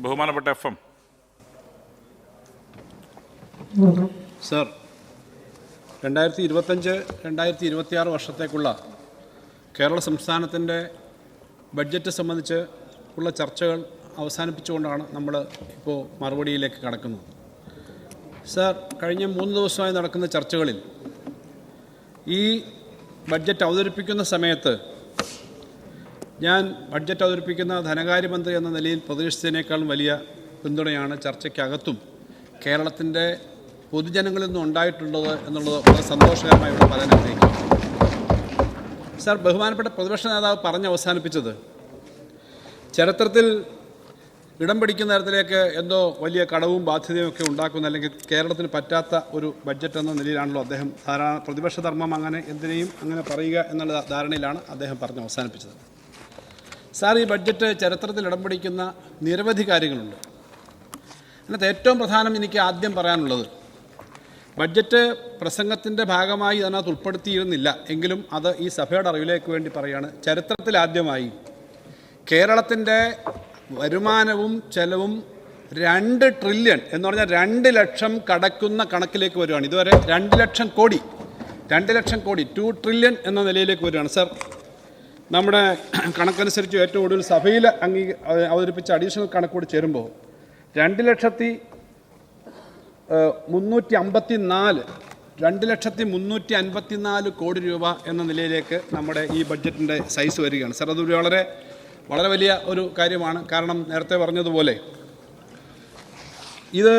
ബഹുമാനപ്പെട്ട FM. Sir, 2025-2026 വർഷത്തേക്കുള്ള കേരള സംസ്ഥാനത്തിൻ്റെ ബഡ്ജറ്റ് സംബന്ധിച്ച് ഉള്ള ചർച്ചകൾ അവസാനിപ്പിച്ചുകൊണ്ടാണ് നമ്മൾ ഇപ്പോൾ മറുപടിയിലേക്ക് കടക്കുന്നത്. സർ, കഴിഞ്ഞ 3 ദിവസമായി നടക്കുന്ന ചർച്ചകളിൽ ഈ ബഡ്ജറ്റ് അവതരിപ്പിക്കുന്ന സമയത്ത് ഞാൻ ബഡ്ജറ്റ് അവതരിപ്പിക്കുന്ന ധനകാര്യമന്ത്രി എന്ന നിലയിൽ പ്രതീക്ഷിച്ചതിനേക്കാളും വലിയ പിന്തുണയാണ് ചർച്ചയ്ക്കകത്തും കേരളത്തിൻ്റെ പൊതുജനങ്ങളിൽ നിന്നും ഉണ്ടായിട്ടുള്ളത് എന്നുള്ളത് വളരെ സന്തോഷകരമായി ഇവിടെ പറയാൻ ആഗ്രഹിക്കുന്നു. സാർ, ബഹുമാനപ്പെട്ട പ്രതിപക്ഷ നേതാവ് പറഞ്ഞ് അവസാനിപ്പിച്ചത് ചരിത്രത്തിൽ ഇടം പിടിക്കുന്ന തരത്തിലേക്ക് എന്തോ വലിയ കടവും ബാധ്യതയും ഒക്കെ ഉണ്ടാക്കുന്ന, അല്ലെങ്കിൽ കേരളത്തിന് പറ്റാത്ത ഒരു ബഡ്ജറ്റ് എന്ന നിലയിലാണല്ലോ അദ്ദേഹം ധാരാളം പ്രതിപക്ഷ ധർമ്മം അങ്ങനെ എന്തിനേയും അങ്ങനെ പറയുക എന്നുള്ള ധാരണയിലാണ് അദ്ദേഹം പറഞ്ഞ് അവസാനിപ്പിച്ചത്. സാർ, ഈ ബഡ്ജറ്റ് ചരിത്രത്തിൽ ഇടം പിടിക്കുന്ന നിരവധി കാര്യങ്ങളുണ്ട്. അതിനകത്ത് ഏറ്റവും പ്രധാനം എനിക്ക് ആദ്യം പറയാനുള്ളത്, ബഡ്ജറ്റ് പ്രസംഗത്തിൻ്റെ ഭാഗമായി അതിനകത്ത് ഉൾപ്പെടുത്തിയിരുന്നില്ല എങ്കിലും അത് ഈ സഭയുടെ അറിവിലേക്ക് വേണ്ടി പറയുകയാണ്. ചരിത്രത്തിലാദ്യമായി കേരളത്തിൻ്റെ വരുമാനവും ചെലവും 2 ട്രില്യൺ എന്ന് പറഞ്ഞാൽ 2 ലക്ഷം കടക്കുന്ന കണക്കിലേക്ക് വരികയാണ്. ഇതുവരെ 2 ലക്ഷം കോടി 2 ട്രില്യൺ എന്ന നിലയിലേക്ക് വരികയാണ്. സർ, നമ്മുടെ കണക്കനുസരിച്ച് ഏറ്റവും കൂടുതൽ സഭയിൽ അവതരിപ്പിച്ച അഡീഷണൽ കണക്കോട് ചേരുമ്പോൾ 2,354 കോടി രൂപ എന്ന നിലയിലേക്ക് നമ്മുടെ ഈ ബഡ്ജറ്റിൻ്റെ സൈസ് വരികയാണ്. സർ, അത് വളരെ വലിയ ഒരു കാര്യമാണ്. കാരണം നേരത്തെ പറഞ്ഞതുപോലെ ഇത്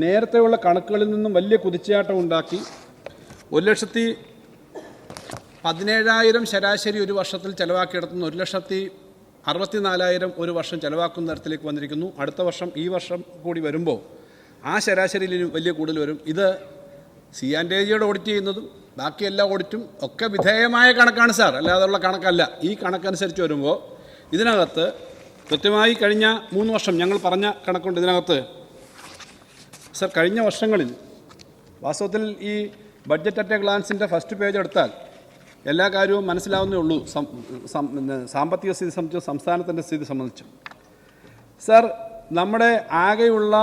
നേരത്തെയുള്ള കണക്കുകളിൽ നിന്നും വലിയ കുതിച്ചുചാട്ടം ഉണ്ടാക്കി 1,17,000 ശരാശരി ഒരു വർഷത്തിൽ ചിലവാക്കിയെടുത്തുന്ന 1,64,000 ഒരു വർഷം ചിലവാക്കുന്ന തരത്തിലേക്ക് വന്നിരിക്കുന്നു. അടുത്ത വർഷം ഈ വർഷം കൂടി വരുമ്പോൾ ആ ശരാശരിയിൽ വലിയ കൂടുതൽ വരും. ഇത് C&AGയുടെ ഓഡിറ്റ് ചെയ്യുന്നതും ബാക്കി എല്ലാ ഓഡിറ്റും ഒക്കെ വിധേയമായ കണക്കാണ് സാർ, അല്ലാതെയുള്ള കണക്കല്ല. ഈ കണക്കനുസരിച്ച് വരുമ്പോൾ ഇതിനകത്ത് കൃത്യമായി കഴിഞ്ഞ 3 വർഷം ഞങ്ങൾ പറഞ്ഞ കണക്കുണ്ട് ഇതിനകത്ത്. സർ, കഴിഞ്ഞ വർഷങ്ങളിൽ വാസ്തവത്തിൽ ഈ ബഡ്ജറ്റ് അറ്റ് എ ഗ്ലാൻസിൻ്റെ ഫസ്റ്റ് പേജ് എടുത്താൽ എല്ലാ കാര്യവും മനസ്സിലാവുന്നേ ഉള്ളൂ. സാമ്പത്തിക സ്ഥിതി സംബന്ധിച്ച്, സംസ്ഥാനത്തിൻ്റെ സ്ഥിതി സംബന്ധിച്ചും. സർ, നമ്മുടെ ആകെയുള്ള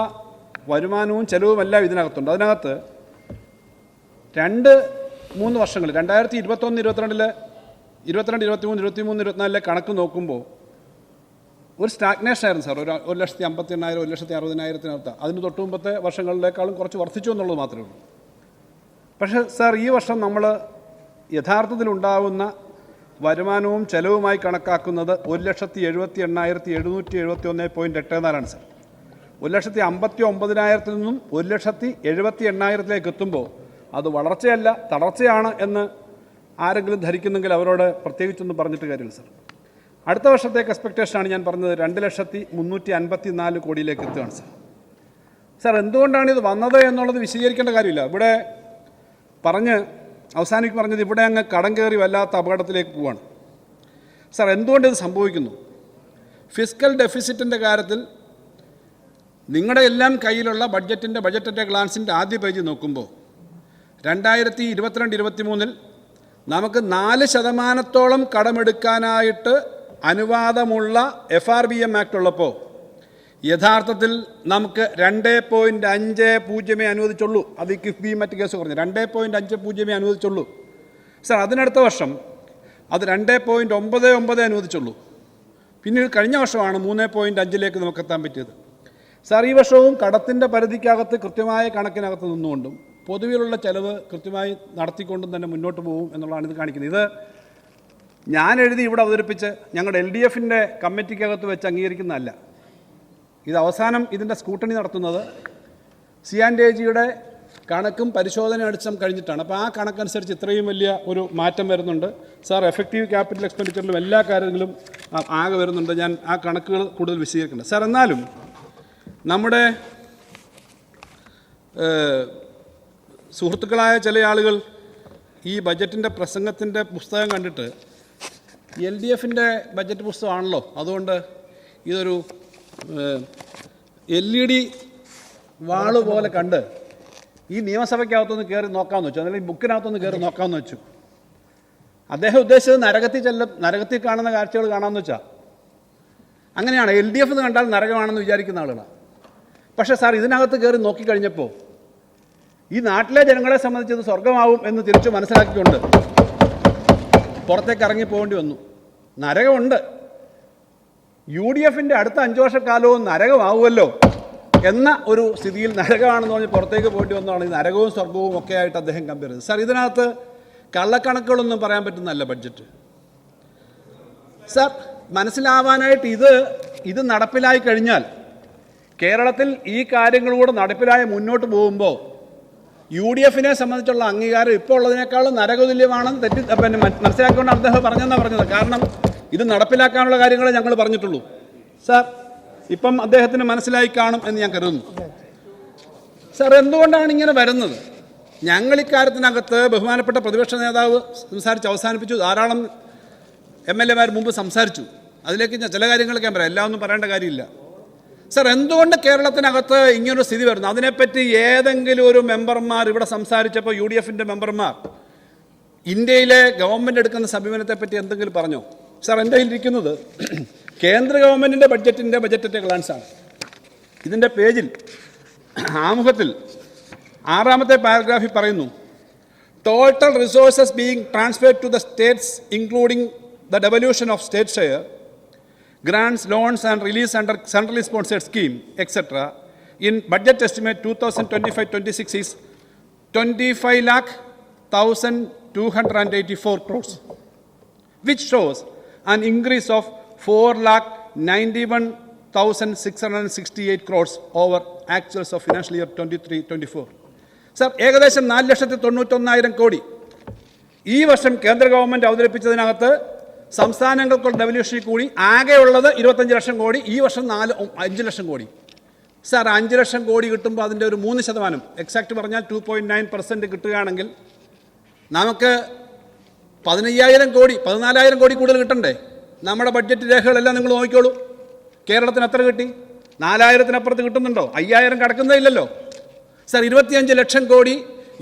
വരുമാനവും ചെലവുമെല്ലാം ഇതിനകത്തുണ്ട്. അതിനകത്ത് 2-3 വർഷങ്ങൾ 2021-22, 23-24 കണക്ക് നോക്കുമ്പോൾ ഒരു സ്റ്റാഗ്നേഷൻ ആയിരുന്നു സാർ. 1,58,000, 1,60,000 അതിന് തൊട്ട് മുമ്പത്തെ വർഷങ്ങളിലേക്കാളും കുറച്ച് വർദ്ധിച്ചു എന്നുള്ളത് മാത്രമേ ഉള്ളൂ. പക്ഷേ സാർ, ഈ വർഷം നമ്മൾ യഥാർത്ഥത്തിലുണ്ടാവുന്ന വരുമാനവും ചെലവുമായി കണക്കാക്കുന്നത് 1,78,771.84 സാർ. 1,59,000 നിന്നും 1,78,000 എത്തുമ്പോൾ അത് വളർച്ചയല്ല തളർച്ചയാണ് എന്ന് ആരെങ്കിലും ധരിക്കുന്നെങ്കിൽ അവരോട് പ്രത്യേകിച്ചൊന്നും പറഞ്ഞിട്ട് കാര്യമില്ല സാർ. അടുത്ത വർഷത്തേക്ക് എക്സ്പെക്റ്റേഷനാണ് ഞാൻ പറഞ്ഞത് 2,354 കോടിയിലേക്ക് എത്തുകയാണ് സാർ. സാർ, എന്തുകൊണ്ടാണ് ഇത് വന്നത് എന്നുള്ളത് വിശദീകരിക്കേണ്ട കാര്യമില്ല. ഇവിടെ പറഞ്ഞത് ഇവിടെ അങ്ങ് കടം കയറി വല്ലാത്ത അപകടത്തിലേക്ക് പോവാണ്. സാർ, എന്തുകൊണ്ട് ഇത് സംഭവിക്കുന്നു? ഫിസ്ക്കൽ ഡെഫിസിറ്റിൻ്റെ കാര്യത്തിൽ നിങ്ങളുടെ എല്ലാം കയ്യിലുള്ള ബഡ്ജറ്റ് അറ്റ് എ ഗ്ലാൻസിൻ്റെ ആദ്യ പേജ് നോക്കുമ്പോൾ 2022-23 നമുക്ക് 4% കടമെടുക്കാനായിട്ട് അനുവാദമുള്ള FRBM ആക്ട് ഉള്ളപ്പോൾ യഥാർത്ഥത്തിൽ നമുക്ക് 2.50 അനുവദിച്ചുള്ളൂ. അത് ഈ കിഫ്ബിയും മറ്റ് കേസ് കുറഞ്ഞു 2.50 അനുവദിച്ചുള്ളൂ. സാർ, അതിനടുത്ത വർഷം അത് 2.99 അനുവദിച്ചുള്ളൂ. പിന്നീട് കഴിഞ്ഞ വർഷമാണ് 3.5 നമുക്ക് എത്താൻ പറ്റിയത്. സാർ, ഈ വർഷവും കടത്തിൻ്റെ പരിധിക്കകത്ത് കൃത്യമായ കണക്കിനകത്ത് നിന്നുകൊണ്ടും പൊതുവിലുള്ള ചെലവ് കൃത്യമായി നടത്തിക്കൊണ്ടും തന്നെ മുന്നോട്ട് പോകും എന്നുള്ളതാണ് ഇത് കാണിക്കുന്നത്. ഇത് ഞാൻ എഴുതി ഇവിടെ അവതരിപ്പിച്ച് ഞങ്ങളുടെ LDFൻ്റെ കമ്മിറ്റിക്കകത്ത് വെച്ച് അംഗീകരിക്കുന്നതല്ല. ഇത് അവസാനം ഇതിൻ്റെ സ്ക്രൂട്ടണി നടത്തുന്നത് C&AGയുടെ കണക്കും പരിശോധന അടിച്ചം കഴിഞ്ഞിട്ടാണ്. അപ്പോൾ ആ കണക്കനുസരിച്ച് ഇത്രയും വലിയ ഒരു മാറ്റം വരുന്നുണ്ട് സാർ. എഫക്റ്റീവ് ക്യാപിറ്റൽ എക്സ്പെൻഡിച്ചറിലും എല്ലാ കാര്യങ്ങളിലും ആകെ വരുന്നുണ്ട്. ഞാൻ ആ കണക്കുകൾ കൂടുതൽ വിശദീകരിക്കുന്നുണ്ട് സാർ. എന്നാലും നമ്മുടെ സുഹൃത്തുക്കളായ ചില ആളുകൾ ഈ ബഡ്ജറ്റിൻ്റെ പ്രസംഗത്തിൻ്റെ പുസ്തകം കണ്ടിട്ട് LDFൻ്റെ ബഡ്ജറ്റ് പുസ്തകമാണല്ലോ, അതുകൊണ്ട് ഇതൊരു LED വാള് പോലെ കണ്ട് ഈ നിയമസഭയ്ക്കകത്തൊന്ന് കയറി നോക്കാമെന്ന് വെച്ചു, അല്ലെങ്കിൽ ബുക്കിനകത്തൊന്ന് കയറി നോക്കാമെന്ന് വെച്ചു. അദ്ദേഹം ഉദ്ദേശിച്ചത് നരകത്തിൽ കാണുന്ന കാഴ്ചകൾ കാണാമെന്ന് വെച്ചാൽ. അങ്ങനെയാണ്. LDF എന്ന് കണ്ടാൽ നരകമാണെന്ന് വിചാരിക്കുന്ന ആളുകളാണ്. പക്ഷേ സാർ, ഇതിനകത്ത് കയറി നോക്കിക്കഴിഞ്ഞപ്പോൾ ഈ നാട്ടിലെ ജനങ്ങളെ സംബന്ധിച്ചത് സ്വർഗമാവും എന്ന് തിരിച്ചു മനസ്സിലാക്കിക്കൊണ്ട് പുറത്തേക്ക് ഇറങ്ങി പോകേണ്ടി വന്നു. നരകമുണ്ട്. UDFൻ്റെ അടുത്ത 5 വർഷക്കാലവും നരകമാവുമല്ലോ എന്ന ഒരു സ്ഥിതിയിൽ നരകമാണെന്ന് പറഞ്ഞ് പുറത്തേക്ക് പോയിട്ട് വന്നതാണ് ഈ നരകവും സ്വർഗവും ഒക്കെ ആയിട്ട് അദ്ദേഹം കമ്പയർ ചെയ്തത്. സാർ, ഇതിനകത്ത് കള്ളക്കണക്കുകളൊന്നും പറയാൻ പറ്റുന്നതല്ല ബഡ്ജറ്റ്. സാർ, മനസ്സിലാവാനായിട്ട് ഇത് നടപ്പിലായി കഴിഞ്ഞാൽ, കേരളത്തിൽ ഈ കാര്യങ്ങളൂടെ നടപ്പിലായി മുന്നോട്ട് പോകുമ്പോൾ UDFനെ സംബന്ധിച്ചുള്ള അംഗീകാരം ഇപ്പോൾ ഉള്ളതിനേക്കാളും നരകതുല്യമാണെന്ന് മനസ്സിലാക്കിക്കൊണ്ടാണ് അദ്ദേഹം പറഞ്ഞത്. കാരണം ഇത് നടപ്പിലാക്കാനുള്ള കാര്യങ്ങളെ ഞങ്ങൾ പറഞ്ഞിട്ടുള്ളൂ. സാർ, ഇപ്പം അദ്ദേഹത്തിന് മനസ്സിലായി കാണും എന്ന് ഞാൻ കരുതുന്നു. സാർ, എന്തുകൊണ്ടാണ് ഇങ്ങനെ വരുന്നത്? ഞങ്ങൾ ഇക്കാര്യത്തിനകത്ത് ബഹുമാനപ്പെട്ട പ്രതിപക്ഷ നേതാവ് സംസാരിച്ച് അവസാനിപ്പിച്ചു. ധാരാളം MLA മാർ മുമ്പ് സംസാരിച്ചു. അതിലേക്ക് ഞാൻ ചില കാര്യങ്ങളൊക്കെ ഞാൻ പറയാം, എല്ലാം ഒന്നും പറയേണ്ട കാര്യമില്ല. സാർ, എന്തുകൊണ്ട് കേരളത്തിനകത്ത് ഇങ്ങനൊരു സ്ഥിതി വരുന്നു? അതിനെപ്പറ്റി ഏതെങ്കിലും ഒരു മെമ്പർമാർ ഇവിടെ സംസാരിച്ചപ്പോൾ UDFൻ്റെ മെമ്പർമാർ ഇന്ത്യയിലെ ഗവൺമെൻറ് എടുക്കുന്ന സമീപനത്തെപ്പറ്റി എന്തെങ്കിലും പറഞ്ഞോ? സാർ, എൻ്റെ കയ്യിലിരിക്കുന്നത് കേന്ദ്ര ഗവൺമെൻറ്റിൻ്റെ ബജറ്റിൻ്റെ ഗ്ലാൻസാണ്. ഇതിൻ്റെ പേജിൽ ആമുഖത്തിൽ 6ാമത്തെ പാരഗ്രാഫിൽ പറയുന്നു, total resources being transferred to the states including the devolution of state share, grants, loans and release under centrally sponsored scheme, etc. in budget estimate 2025-26 is 25,1,284 crores, which shows an increase of 4,91,668 crores over actuals of financial year 23-24. Sir, ഏകദേശം 4,91,000 കോടി ഈ വർഷം കേന്ദ്ര government അവതരിപ്പിച്ചതിനകത്ത് സംസ്ഥാനങ്ങൾക്കുള്ള ഡെവല്യൂഷനിൽ കൂടി ആകെയുള്ളത് 25 ലക്ഷം കോടി. ഈ വർഷം 5 lakh crore. Sir, 5 lakh crore കിട്ടുമ്പോൾ അതിൻ്റെ ഒരു 3%, എക്സാക്റ്റ് പറഞ്ഞാൽ 2.9% കിട്ടുകയാണെങ്കിൽ നമുക്ക് 15,000 കോടി 14,000 കോടി കൂടുതൽ കിട്ടണ്ടേ? നമ്മുടെ ബഡ്ജറ്റ് രേഖകളെല്ലാം നിങ്ങൾ നോക്കിക്കോളൂ. കേരളത്തിന് എത്ര കിട്ടി? 4,000-ത്തിനപ്പുറത്ത് കിട്ടുന്നുണ്ടോ? 5,000 കടക്കുന്നതില്ലല്ലോ. സാർ, 25 ലക്ഷം കോടി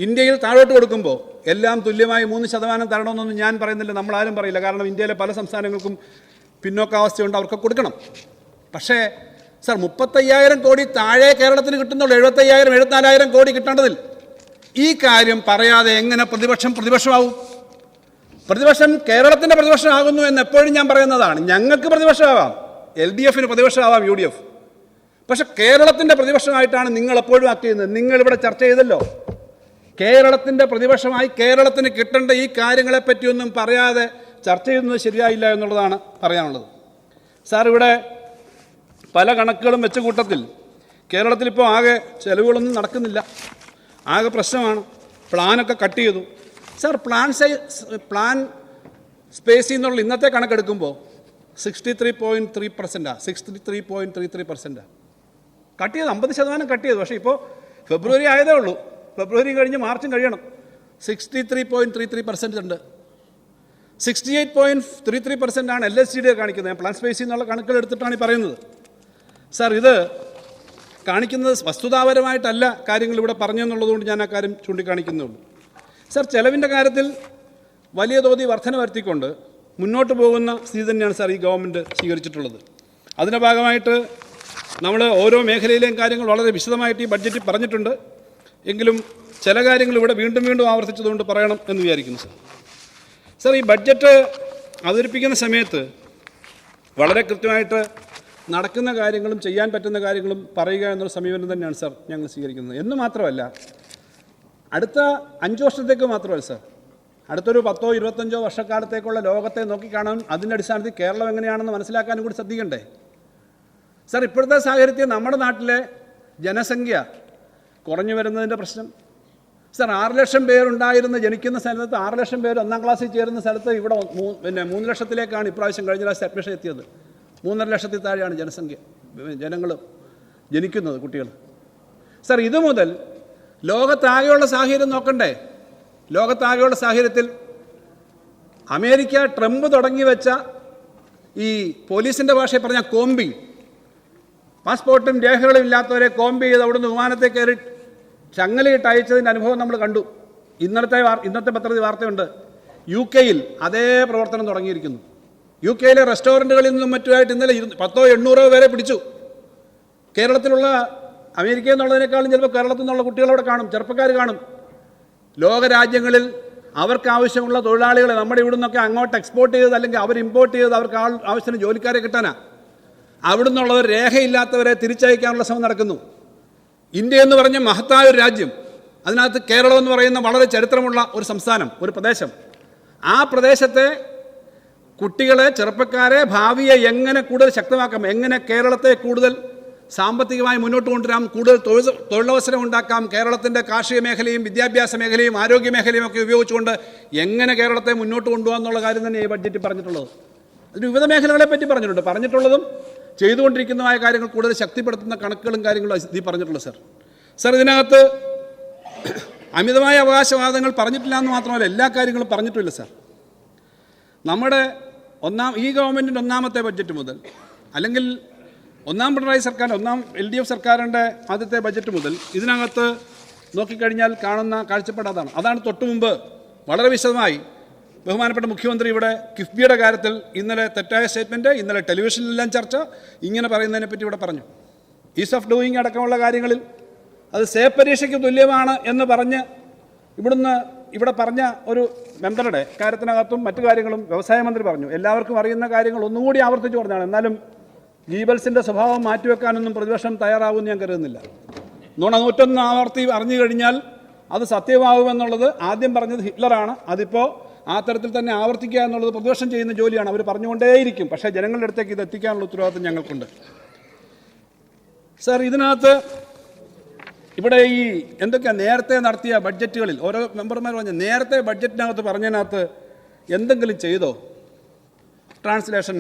ഇന്ത്യയിൽ താഴോട്ട് കൊടുക്കുമ്പോൾ എല്ലാം തുല്യമായി 3% തരണമെന്നൊന്നും ഞാൻ പറയുന്നില്ല, നമ്മളാരും പറയില്ല. കാരണം ഇന്ത്യയിലെ പല സംസ്ഥാനങ്ങൾക്കും പിന്നോക്കാവസ്ഥയുണ്ട്, അവർക്ക് കൊടുക്കണം. പക്ഷേ സാർ, 35,000 കോടി താഴെ കേരളത്തിന് കിട്ടുന്നുള്ളൂ. 75,000-74,000 കോടി കിട്ടേണ്ടതിൽ ഈ കാര്യം പറയാതെ എങ്ങനെ പ്രതിപക്ഷമാവും? പ്രതിപക്ഷം കേരളത്തിൻ്റെ പ്രതിപക്ഷമാകുന്നു എന്ന് എപ്പോഴും ഞാൻ പറയുന്നതാണ്. ഞങ്ങൾക്ക് പ്രതിപക്ഷമാവാം, LDFന് പ്രതിപക്ഷമാവാം UDF. പക്ഷെ കേരളത്തിൻ്റെ പ്രതിപക്ഷമായിട്ടാണ് നിങ്ങൾ എപ്പോഴും ആക്ട് ചെയ്യുന്നത്. നിങ്ങളിവിടെ ചർച്ച ചെയ്തല്ലോ, കേരളത്തിൻ്റെ പ്രതിപക്ഷമായി കേരളത്തിന് കിട്ടേണ്ട ഈ കാര്യങ്ങളെപ്പറ്റിയൊന്നും പറയാതെ ചർച്ച ചെയ്യുന്നത് ശരിയായില്ല എന്നുള്ളതാണ് പറയാനുള്ളത്. സാർ, ഇവിടെ പല കണക്കുകളും വെച്ച കൂട്ടത്തിൽ കേരളത്തിലിപ്പോൾ ആകെ ചെലവുകളൊന്നും നടക്കുന്നില്ല, ആകെ പ്രശ്നമാണ്. പ്ലാനൊക്കെ കട്ട് ചെയ്തു. സാർ, പ്ലാൻ സ്പേസിൽ നിന്നുള്ള ഇന്നത്തെ കണക്കെടുക്കുമ്പോൾ 63.33% കട്ട് ചെയ്തു. 50% കട്ട് ചെയ്തു. പക്ഷേ ഇപ്പോൾ ഫെബ്രുവരി ആയതേ ഉള്ളൂ. ഫെബ്രുവരി കഴിഞ്ഞ് മാർച്ചും കഴിയണം. 63.33% ഉണ്ട്. 68.33% ആണ് LSTD കാണിക്കുന്നത്. പ്ലാൻ സ്പേസിൽ നിന്നുള്ള കണക്കുകൾ എടുത്തിട്ടാണ് ഈ പറയുന്നത്. സാർ, ഇത് കാണിക്കുന്നത് വസ്തുതാപരമായിട്ടല്ല കാര്യങ്ങൾ ഇവിടെ പറഞ്ഞു എന്നുള്ളതുകൊണ്ട് ഞാൻ ആ കാര്യം ചൂണ്ടിക്കാണിക്കുന്നുള്ളൂ. സാർ, ചെലവിൻ്റെ കാര്യത്തിൽ വലിയ തോതിൽ വർധന വരുത്തിക്കൊണ്ട് മുന്നോട്ട് പോകുന്ന സ്ഥിതി തന്നെയാണ് സാർ ഈ ഗവൺമെൻറ് സ്വീകരിച്ചിട്ടുള്ളത്. അതിൻ്റെ ഭാഗമായിട്ട് നമ്മൾ ഓരോ മേഖലയിലെയും കാര്യങ്ങൾ വളരെ വിശദമായിട്ട് ഈ ബഡ്ജറ്റിൽ പറഞ്ഞിട്ടുണ്ട്. എങ്കിലും ചില കാര്യങ്ങൾ ഇവിടെ വീണ്ടും ആവർത്തിച്ചതുകൊണ്ട് പറയണം എന്ന് വിചാരിക്കുന്നു. സാർ, ഈ ബഡ്ജറ്റ് അവതരിപ്പിക്കുന്ന സമയത്ത് വളരെ കൃത്യമായിട്ട് നടക്കുന്ന കാര്യങ്ങളും ചെയ്യാൻ പറ്റുന്ന കാര്യങ്ങളും പറയുക എന്നൊരു സമീപനം തന്നെയാണ് സാർ ഞങ്ങൾ സ്വീകരിക്കുന്നത്. എന്ന് മാത്രമല്ല, അടുത്ത 5 വർഷത്തേക്ക് മാത്രമല്ല സാർ, അടുത്തൊരു 10-25 വർഷക്കാലത്തേക്കുള്ള ലോകത്തെ നോക്കിക്കാണാൻ അതിൻ്റെ അടിസ്ഥാനത്തിൽ കേരളം എങ്ങനെയാണെന്ന് മനസ്സിലാക്കാനും കൂടി ശ്രദ്ധിക്കണ്ടേ? സാർ, ഇപ്പോഴത്തെ സാഹചര്യത്തിൽ നമ്മുടെ നാട്ടിലെ ജനസംഖ്യ കുറഞ്ഞു വരുന്നതിൻ്റെ പ്രശ്നം. സാർ, 6 ലക്ഷം പേരുണ്ടായിരുന്ന ജനിക്കുന്ന സ്ഥലത്ത് 6 ലക്ഷം പേര് 1ാം ക്ലാസ്സിൽ ചേരുന്ന സ്ഥലത്ത് ഇവിടെ 3 ലക്ഷത്തിലേക്കാണ് ഇപ്രാവശ്യം കഴിഞ്ഞ പ്രാവശ്യം അഡ്മിഷൻ എത്തിയത്. 3.5 ലക്ഷത്തിൽ താഴെയാണ് ജനങ്ങൾ ജനിക്കുന്നത്, കുട്ടികൾ. സാർ, ഇതുമുതൽ ലോകത്താകെയുള്ള സാഹചര്യം നോക്കണ്ടേ? ലോകത്താകെയുള്ള സാഹചര്യത്തിൽ അമേരിക്ക ട്രംപ് തുടങ്ങി വെച്ച ഈ പോലീസിൻ്റെ ഭാഷയിൽ പറഞ്ഞാൽ കോമ്പിങ്, പാസ്പോർട്ടും രേഖകളും ഇല്ലാത്തവരെ കോമ്പ് ചെയ്ത് അവിടുന്ന് വിമാനത്തെ കയറി ചങ്ങലയിട്ട് അയച്ചതിൻ്റെ അനുഭവം നമ്മൾ കണ്ടു. ഇന്നത്തെ പത്രത്തിൽ വാർത്തയുണ്ട്, UK അതേ പ്രവർത്തനം തുടങ്ങിയിരിക്കുന്നു. UK റെസ്റ്റോറൻറ്റുകളിൽ നിന്നും മറ്റുമായിട്ട് ഇന്നലെ 100-800 പേരെ പിടിച്ചു. കേരളത്തിലുള്ള അമേരിക്കയിൽ നിന്നുള്ളതിനേക്കാളും ചിലപ്പോൾ കേരളത്തിൽ നിന്നുള്ള കുട്ടികളവിടെ കാണും, ചെറുപ്പക്കാർ കാണും. ലോകരാജ്യങ്ങളിൽ അവർക്ക് ആവശ്യമുള്ള തൊഴിലാളികളെ നമ്മുടെ ഇവിടെ നിന്നൊക്കെ അങ്ങോട്ട് എക്സ്പോർട്ട് ചെയ്തത് അല്ലെങ്കിൽ അവർ ഇമ്പോർട്ട് ചെയ്തത് അവർക്ക് ആവശ്യത്തിന് ജോലിക്കാരെ കിട്ടാനാ. അവിടെ നിന്നുള്ളവർ രേഖയില്ലാത്തവരെ തിരിച്ചയക്കാനുള്ള ശ്രമം നടക്കുന്നു. ഇന്ത്യ എന്ന് പറഞ്ഞ മഹത്തായ ഒരു രാജ്യം, അതിനകത്ത് കേരളം എന്ന് പറയുന്ന വളരെ ചരിത്രമുള്ള ഒരു സംസ്ഥാനം, ഒരു പ്രദേശം. ആ പ്രദേശത്തെ കുട്ടികളെ, ചെറുപ്പക്കാരെ, ഭാവിയെ എങ്ങനെ കൂടുതൽ ശക്തമാക്കാം, എങ്ങനെ കേരളത്തെ കൂടുതൽ സാമ്പത്തികമായി മുന്നോട്ട് കൊണ്ടുവരാം, കൂടുതൽ തൊഴിലവസരം ഉണ്ടാക്കാം, കേരളത്തിൻ്റെ കാർഷിക മേഖലയും വിദ്യാഭ്യാസ മേഖലയും ആരോഗ്യ മേഖലയും ഒക്കെ ഉപയോഗിച്ചുകൊണ്ട് എങ്ങനെ കേരളത്തെ മുന്നോട്ട് കൊണ്ടുപോകാം എന്നുള്ള കാര്യം തന്നെ ഈ ബഡ്ജറ്റിൽ പറഞ്ഞിട്ടുള്ളത്. അതിന് വിവിധ മേഖലകളെ പറ്റി പറഞ്ഞിട്ടുള്ളതും ചെയ്തുകൊണ്ടിരിക്കുന്നതായ കാര്യങ്ങൾ കൂടുതൽ ശക്തിപ്പെടുത്തുന്ന കണക്കുകളും കാര്യങ്ങളും ഇതിൽ പറഞ്ഞിട്ടുള്ളത്. സർ, ഇതിനകത്ത് അമിതമായ അവകാശവാദങ്ങൾ പറഞ്ഞിട്ടില്ല എന്ന് മാത്രമല്ല, എല്ലാ കാര്യങ്ങളും പറഞ്ഞിട്ടില്ല സർ. നമ്മുടെ ഈ ഗവൺമെൻറ്റിൻ്റെ ഒന്നാമത്തെ ബഡ്ജറ്റ് മുതൽ, അല്ലെങ്കിൽ ഒന്നാം പിണറായി സർക്കാർ, LDF സർക്കാരിൻ്റെ ആദ്യത്തെ ബഡ്ജറ്റ് മുതൽ ഇതിനകത്ത് നോക്കിക്കഴിഞ്ഞാൽ കാണുന്ന കാഴ്ചപ്പാട് അതാണ് തൊട്ടു മുമ്പ് വളരെ വിശദമായി ബഹുമാനപ്പെട്ട മുഖ്യമന്ത്രി ഇവിടെ കിഫ്ബിയുടെ കാര്യത്തിൽ ഇന്നലെ തെറ്റായ സ്റ്റേറ്റ്മെൻറ്റ്, ഇന്നലെ ടെലിവിഷനിലെല്ലാം ചർച്ച, ഇങ്ങനെ പറയുന്നതിനെപ്പറ്റി ഇവിടെ പറഞ്ഞു. ഈസ് ഓഫ് ഡൂയിങ് അടക്കമുള്ള കാര്യങ്ങളിൽ അത് സേഫ് പരീക്ഷയ്ക്ക് തുല്യമാണ് എന്ന് പറഞ്ഞ് ഇവിടെ പറഞ്ഞ ഒരു മെമ്പറുടെ കാര്യത്തിനകത്തും മറ്റു കാര്യങ്ങളും വ്യവസായ മന്ത്രി പറഞ്ഞു. എല്ലാവർക്കും അറിയുന്ന കാര്യങ്ങൾ ഒന്നുകൂടി ആവർത്തിച്ച് പറഞ്ഞാണ്. എന്നാലും ഗീബൽസിൻ്റെ സ്വഭാവം മാറ്റിവെക്കാനൊന്നും പ്രതിപക്ഷം തയ്യാറാവുമെന്ന് ഞാൻ കരുതുന്നില്ല. 101 ആവർത്തി അറിഞ്ഞു കഴിഞ്ഞാൽ അത് സത്യമാകുമെന്നുള്ളത് ആദ്യം പറഞ്ഞത് ഹിറ്റ്ലറാണ്. അതിപ്പോൾ ആ തരത്തിൽ തന്നെ ആവർത്തിക്കുക എന്നുള്ളത് പ്രതിപക്ഷം ചെയ്യുന്ന ജോലിയാണ്. അവർ പറഞ്ഞുകൊണ്ടേയിരിക്കും. പക്ഷേ ജനങ്ങളുടെ അടുത്തേക്ക് ഇത് എത്തിക്കാനുള്ള ഉത്തരവാദിത്വം ഞങ്ങൾക്കുണ്ട്. സർ, ഇതിനകത്ത് ഇവിടെ ഈ എന്തൊക്കെയാണ് നേരത്തെ നടത്തിയ ബഡ്ജറ്റുകളിൽ ഓരോ മെമ്പർമാർ പറഞ്ഞ നേരത്തെ ബഡ്ജറ്റിനകത്ത് പറഞ്ഞതിനകത്ത് എന്തെങ്കിലും ചെയ്തോ? ട്രാൻസ്ലേഷൻ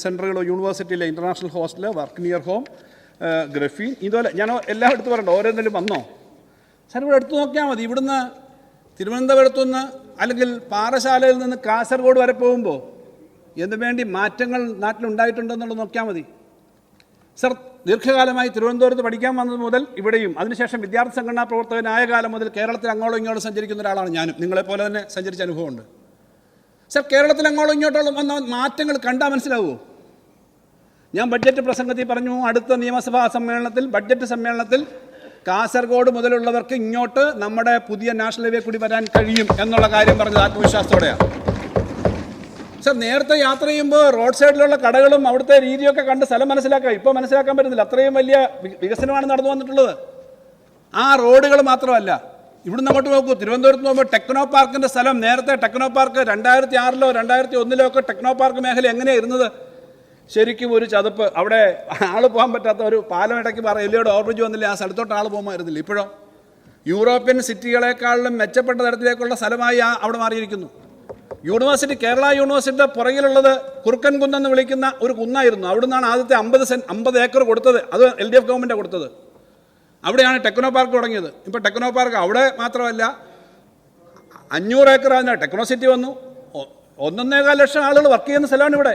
സെൻറ്ററുകളോ, യൂണിവേഴ്സിറ്റിയിലെ international hostel, work near home, graphene, ഇതുപോലെ ഞാൻ എല്ലാം എടുത്ത് പറയണ്ട, ഓരോന്നിലും വന്നോ? സാർ, ഇവിടെ എടുത്തു നോക്കിയാൽ മതി. ഇവിടുന്ന് തിരുവനന്തപുരത്തു നിന്ന് അല്ലെങ്കിൽ പാറശാലയിൽ നിന്ന് കാസർഗോഡ് വരെ പോകുമ്പോൾ എന്തുവേണ്ടി മാറ്റങ്ങൾ നാട്ടിലുണ്ടായിട്ടുണ്ടെന്നുള്ളത് നോക്കിയാൽ മതി. സർ, ദീർഘകാലമായി തിരുവനന്തപുരത്ത് പഠിക്കാൻ വന്നത് മുതൽ ഇവിടെയും അതിനുശേഷം വിദ്യാർത്ഥി സംഘടനാ പ്രവർത്തകനായ കാലം മുതൽ കേരളത്തിൽ അങ്ങോളം ഇങ്ങോട്ടും സഞ്ചരിക്കുന്ന ഒരാളാണ് ഞാനും. നിങ്ങളെപ്പോലെ തന്നെ സഞ്ചരിച്ച അനുഭവമുണ്ട്. സർ, കേരളത്തിൽ അങ്ങോളം ഇങ്ങോട്ടുള്ള വന്ന മാറ്റങ്ങൾ കണ്ടാൽ മനസ്സിലാവുമോ? ഞാൻ ബഡ്ജറ്റ് പ്രസംഗത്തിൽ പറഞ്ഞു, അടുത്ത നിയമസഭാ സമ്മേളനത്തിൽ, ബഡ്ജറ്റ് സമ്മേളനത്തിൽ കാസർഗോഡ് മുതലുള്ളവർക്ക് ഇങ്ങോട്ട് നമ്മുടെ പുതിയ നാഷണൽ ഹൈവേ കൂടി വരാൻ കഴിയും എന്നുള്ള കാര്യം പറഞ്ഞത് ആത്മവിശ്വാസത്തോടെയാണ്. സർ, നേരത്തെ യാത്ര ചെയ്യുമ്പോൾ റോഡ് സൈഡിലുള്ള കടകളും അവിടുത്തെ രീതിയൊക്കെ കണ്ട് സ്ഥലം മനസ്സിലാക്കാം. ഇപ്പോൾ മനസ്സിലാക്കാൻ പറ്റുന്നില്ല. അത്രയും വലിയ വികസനമാണ് നടന്നു വന്നിട്ടുള്ളത്. ആ റോഡുകൾ മാത്രമല്ല, ഇവിടുന്ന് അങ്ങോട്ട് നോക്കൂ, തിരുവനന്തപുരത്ത് നോക്കുമ്പോൾ ടെക്നോ പാർക്കിൻ്റെ സ്ഥലം, നേരത്തെ ടെക്നോ പാർക്ക് 2006-ലോ 2001-ലോ ഒക്കെ ടെക്നോ പാർക്ക് മേഖല എങ്ങനെയാണ് ഇരുന്നത്? ശരിക്കും ഒരു ചതുപ്പ്, അവിടെ ആൾ പോകാൻ പറ്റാത്ത ഒരു പാലം ഇടയ്ക്ക് എല്ലിയോട് ഓവർബ്രിഡ്ജ് വന്നില്ല, ആ സ്ഥലത്തോട്ട് ആൾ പോകുമായിരുന്നില്ല. ഇപ്പോഴോ യൂറോപ്യൻ സിറ്റികളെക്കാളും മെച്ചപ്പെട്ട തരത്തിലേക്കുള്ള സ്ഥലമായി അവിടെ മാറിയിരിക്കുന്നു. യൂണിവേഴ്സിറ്റി, കേരള യൂണിവേഴ്സിറ്റിയുടെ പുറകിലുള്ളത് കുറുക്കൻ കുന്നെന്ന് വിളിക്കുന്ന ഒരു കുന്നായിരുന്നു. അവിടെ നിന്നാണ് ആദ്യത്തെ 50 ഏക്കർ കൊടുത്തത്. അത് LDF ഗവൺമെൻറ്റാണ് കൊടുത്തത്. അവിടെയാണ് ടെക്നോ പാർക്ക് തുടങ്ങിയത്. ഇപ്പോൾ ടെക്നോ പാർക്ക് അവിടെ മാത്രമല്ല, 500 ഏക്കർ അതിന് ടെക്നോ സിറ്റി വന്നു. 1.25 ലക്ഷം ആളുകൾ വർക്ക് ചെയ്യുന്ന സ്ഥലമാണ് ഇവിടെ.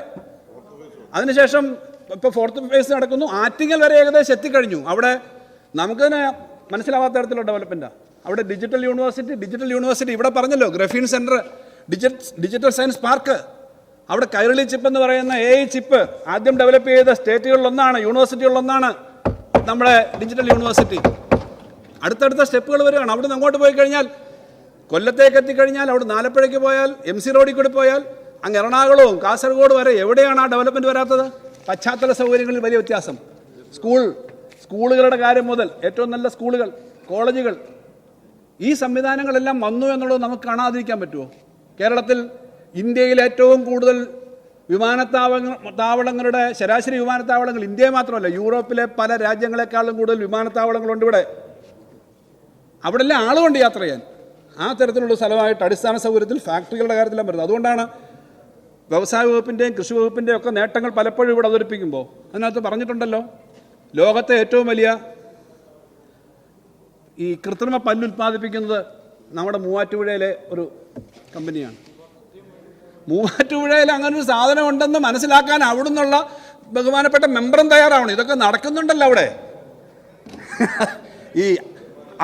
അതിനുശേഷം ഇപ്പോൾ 4th ഫേസ് നടക്കുന്നു. ആറ്റിങ്ങൽ വരെ ഏകദേശം എത്തിക്കഴിഞ്ഞു. അവിടെ നമുക്കതിനെ മനസ്സിലാവാത്ത തരത്തിലുള്ള ഡെവലപ്മെൻറ്റാണ്. അവിടെ ഡിജിറ്റൽ യൂണിവേഴ്സിറ്റി ഇവിടെ പറഞ്ഞല്ലോ, graphene centre, digital science park, അവിടെ കൈരളി ചിപ്പ് എന്ന് പറയുന്ന AI ചിപ്പ് ആദ്യം ഡെവലപ്പ് ചെയ്ത സ്റ്റേറ്റുകളിലൊന്നാണ്, യൂണിവേഴ്സിറ്റികളിലൊന്നാണ് നമ്മുടെ ഡിജിറ്റൽ യൂണിവേഴ്സിറ്റി. അടുത്തടുത്ത സ്റ്റെപ്പുകൾ വരികയാണ്. അവിടെ നിന്ന് അങ്ങോട്ട് പോയി കഴിഞ്ഞാൽ, കൊല്ലത്തേക്ക് എത്തിക്കഴിഞ്ഞാൽ, അവിടെ ആലപ്പുഴയ്ക്ക് പോയാൽ, MC റോഡിൽ കൂടി പോയാൽ, അങ്ങ് എറണാകുളവും കാസർഗോഡ് വരെ എവിടെയാണ് ആ ഡെവലപ്മെൻറ്റ് വരാത്തത്? പശ്ചാത്തല സൗകര്യങ്ങളിൽ വലിയ വ്യത്യാസം. സ്കൂളുകളുടെ കാര്യം മുതൽ ഏറ്റവും നല്ല സ്കൂളുകൾ, കോളേജുകൾ, ഈ സംവിധാനങ്ങളെല്ലാം വന്നു എന്നുള്ളത് നമുക്ക് കാണാതിരിക്കാൻ പറ്റുമോ? കേരളത്തിൽ ഇന്ത്യയിൽ ഏറ്റവും കൂടുതൽ വിമാനത്താവളങ്ങളുടെ ശരാശരി വിമാനത്താവളങ്ങൾ ഇന്ത്യയെ മാത്രമല്ല, യൂറോപ്പിലെ പല രാജ്യങ്ങളെക്കാളും കൂടുതൽ വിമാനത്താവളങ്ങളുണ്ട് ഇവിടെ. അവിടെ എല്ലാം ആളുകൊണ്ട് യാത്ര ചെയ്യാൻ. ആ തരത്തിലുള്ള സ്ഥലമായിട്ട് അടിസ്ഥാന സൗകര്യത്തിൽ, ഫാക്ടറികളുടെ കാര്യത്തിലും വരുന്നത്. അതുകൊണ്ടാണ് വ്യവസായ വകുപ്പിൻ്റെയും കൃഷി വകുപ്പിൻ്റെയും ഒക്കെ നേട്ടങ്ങൾ പലപ്പോഴും ഇവിടെ അവതരിപ്പിക്കുമ്പോൾ അതിനകത്ത് പറഞ്ഞിട്ടുണ്ടല്ലോ, ലോകത്തെ ഏറ്റവും വലിയ ഈ കൃത്രിമ പല്ല് ഉൽപ്പാദിപ്പിക്കുന്നത് നമ്മുടെ മൂവാറ്റുപുഴയിലെ ഒരു കമ്പനിയാണ്. മൂവാറ്റുപുഴയിൽ അങ്ങനൊരു സാധനം ഉണ്ടെന്ന് മനസ്സിലാക്കാൻ അവിടുന്നുള്ള ബഹുമാനപ്പെട്ട മെമ്പറും തയ്യാറാവണം. ഇതൊക്കെ നടക്കുന്നുണ്ടല്ലോ അവിടെ.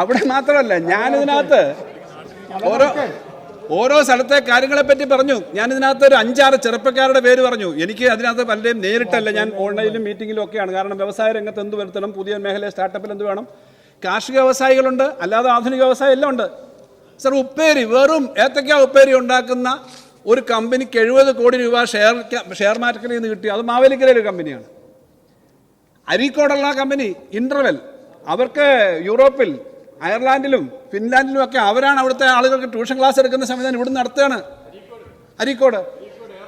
അവിടെ മാത്രമല്ല, ഞാനിതിനകത്ത് ഓരോ സ്ഥലത്തെ കാര്യങ്ങളെപ്പറ്റി പറഞ്ഞു. ഞാനിതിനകത്ത് ഒരു 5-6 ചെറുപ്പക്കാരുടെ പേര് പറഞ്ഞു. എനിക്ക് അതിനകത്ത് പലരെയും നേരിട്ടല്ല, ഞാൻ ഓൺലൈനിലും മീറ്റിങ്ങിലും ഒക്കെയാണ്. കാരണം വ്യവസായ രംഗത്ത് എന്ത് വരുത്തണം, പുതിയ മേഖല സ്റ്റാർട്ടപ്പിൽ എന്ത് വേണം, കാർഷിക വ്യവസായികളുണ്ട്, അല്ലാതെ ആധുനിക വ്യവസായം എല്ലാം ഉണ്ട്. സർ, ഉപ്പേരി, വെറും ഏത്തക്ക ഉപ്പേരി ഉണ്ടാക്കുന്ന ഒരു കമ്പനിക്ക് 70 കോടി രൂപ ഷെയർ മാർക്കറ്റിൽ നിന്ന് കിട്ടി. അത് മാവേലിക്കരയിലെ കമ്പനിയാണ്. അരീക്കോടുള്ള കമ്പനി ഇന്റർവെൽ, അവർക്ക് യൂറോപ്പിൽ, അയർലാൻഡിലും ഫിൻലാൻഡിലും ഒക്കെ അവരാണ് അവിടുത്തെ ആളുകൾക്ക് ട്യൂഷൻ ക്ലാസ് എടുക്കുന്ന സംവിധാനം ഇവിടുന്ന് നടത്തുകയാണ്. അരീക്കോട്,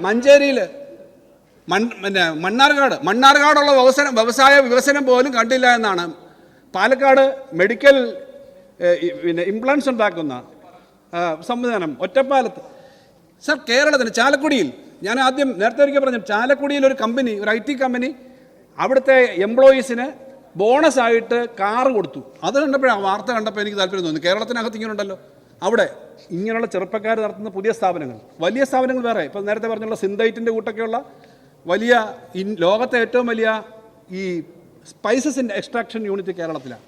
മഞ്ചേരിയിൽ, പിന്നെ മണ്ണാർക്കാടുള്ള വ്യവസായ വികസനം പോലും കണ്ടില്ല എന്നാണ്. പാലക്കാട് മെഡിക്കൽ പിന്നെ ഇംപ്ലാന്റ്സ് ഉണ്ടാക്കുന്ന സംവിധാനം ഒറ്റപ്പാലത്ത്. സർ, കേരളത്തിന് ചാലക്കുടിയിൽ, ഞാൻ ആദ്യം നേരത്തെ ഒരിക്കൽ പറഞ്ഞു, ചാലക്കുടിയിൽ ഒരു കമ്പനി, ഒരു IT കമ്പനി അവിടുത്തെ എംപ്ലോയീസിന് ബോണസ് ആയിട്ട് കാറ് കൊടുത്തു. അത് കണ്ടപ്പോഴാണ്, വാർത്ത കണ്ടപ്പോൾ എനിക്ക് താല്പര്യം തോന്നി. കേരളത്തിനകത്ത് ഇങ്ങനെ ഉണ്ടല്ലോ, അവിടെ ഇങ്ങനെയുള്ള ചെറുപ്പക്കാർ നടത്തുന്ന പുതിയ സ്ഥാപനങ്ങൾ, വലിയ സ്ഥാപനങ്ങൾ വേറെ. ഇപ്പം നേരത്തെ പറഞ്ഞുള്ള സിന്തൈറ്റിൻ്റെ കൂട്ടൊക്കെയുള്ള വലിയ ലോകത്തെ ഏറ്റവും വലിയ ഈ സ്പൈസസിൻ്റെ എക്സ്ട്രാക്ഷൻ യൂണിറ്റ് കേരളത്തിലാണ്.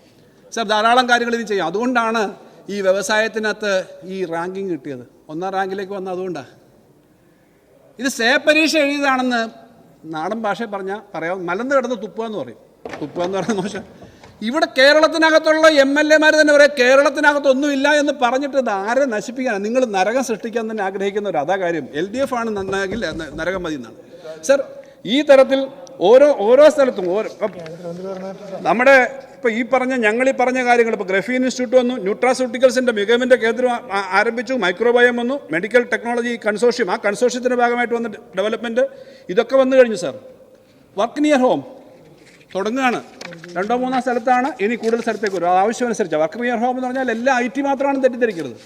സർ, ധാരാളം കാര്യങ്ങൾ ഇത് ചെയ്യും. അതുകൊണ്ടാണ് ഈ വ്യവസായത്തിനകത്ത് ഈ റാങ്കിങ് കിട്ടിയത്. 1ാം റാങ്കിലേക്ക് വന്നത് അതുകൊണ്ടാണ്. ഇത് പരീക്ഷ എഴുതിയതാണെന്ന് നാടൻ ഭാഷയിൽ പറയാം, മലന്ന് കിടന്ന് തുപ്പുക എന്ന് പറയും. തുപ്പുക എന്ന് പറയുന്നത് മോശം. ഇവിടെ കേരളത്തിനകത്തുള്ള MLA-മാർ തന്നെ പറയാം, കേരളത്തിനകത്തൊന്നുമില്ല എന്ന് പറഞ്ഞിട്ട് ഇത് ആരെ നശിപ്പിക്കാനാണ്? നിങ്ങൾ നരകം സൃഷ്ടിക്കാൻ തന്നെ ആഗ്രഹിക്കുന്നവർ, അതാ കാര്യം. LDF ആണ് നന്നായെങ്കിൽ നരകം മതി എന്നാണ്. സർ, ഈ തരത്തിൽ ഓരോ സ്ഥലത്തും നമ്മുടെ ഇപ്പോൾ ഞങ്ങളീ പറഞ്ഞ കാര്യങ്ങൾ, ഇപ്പോൾ ഗ്രഫീൻ ഇൻസ്റ്റിറ്റ്യൂട്ട് വന്നു, ന്യൂട്രാസ്യൂട്ടിക്കൽസിൻ്റെ മികവിൻ്റെ കേന്ദ്രം ആരംഭിച്ചു, മൈക്രോബയോം വന്നു, മെഡിക്കൽ ടെക്നോളജി കൺസോർഷ്യം, ആ കൺസോർഷ്യത്തിൻ്റെ ഭാഗമായിട്ട് വന്ന ഡെവലപ്മെൻറ്റ് ഇതൊക്കെ വന്നു കഴിഞ്ഞു. സാർ, വർക്ക് നിയർ ഹോം തുടങ്ങുകയാണ്. 2-3 സ്ഥലത്താണ്, ഇനി കൂടുതൽ സ്ഥലത്തേക്ക് വരും. ആവശ്യമനുസരിച്ച് വർക്ക് നിയർ ഹോം എന്ന് പറഞ്ഞാൽ എല്ലാ IT മാത്രമാണ് തെറ്റിദ്ധരിക്കരുത്.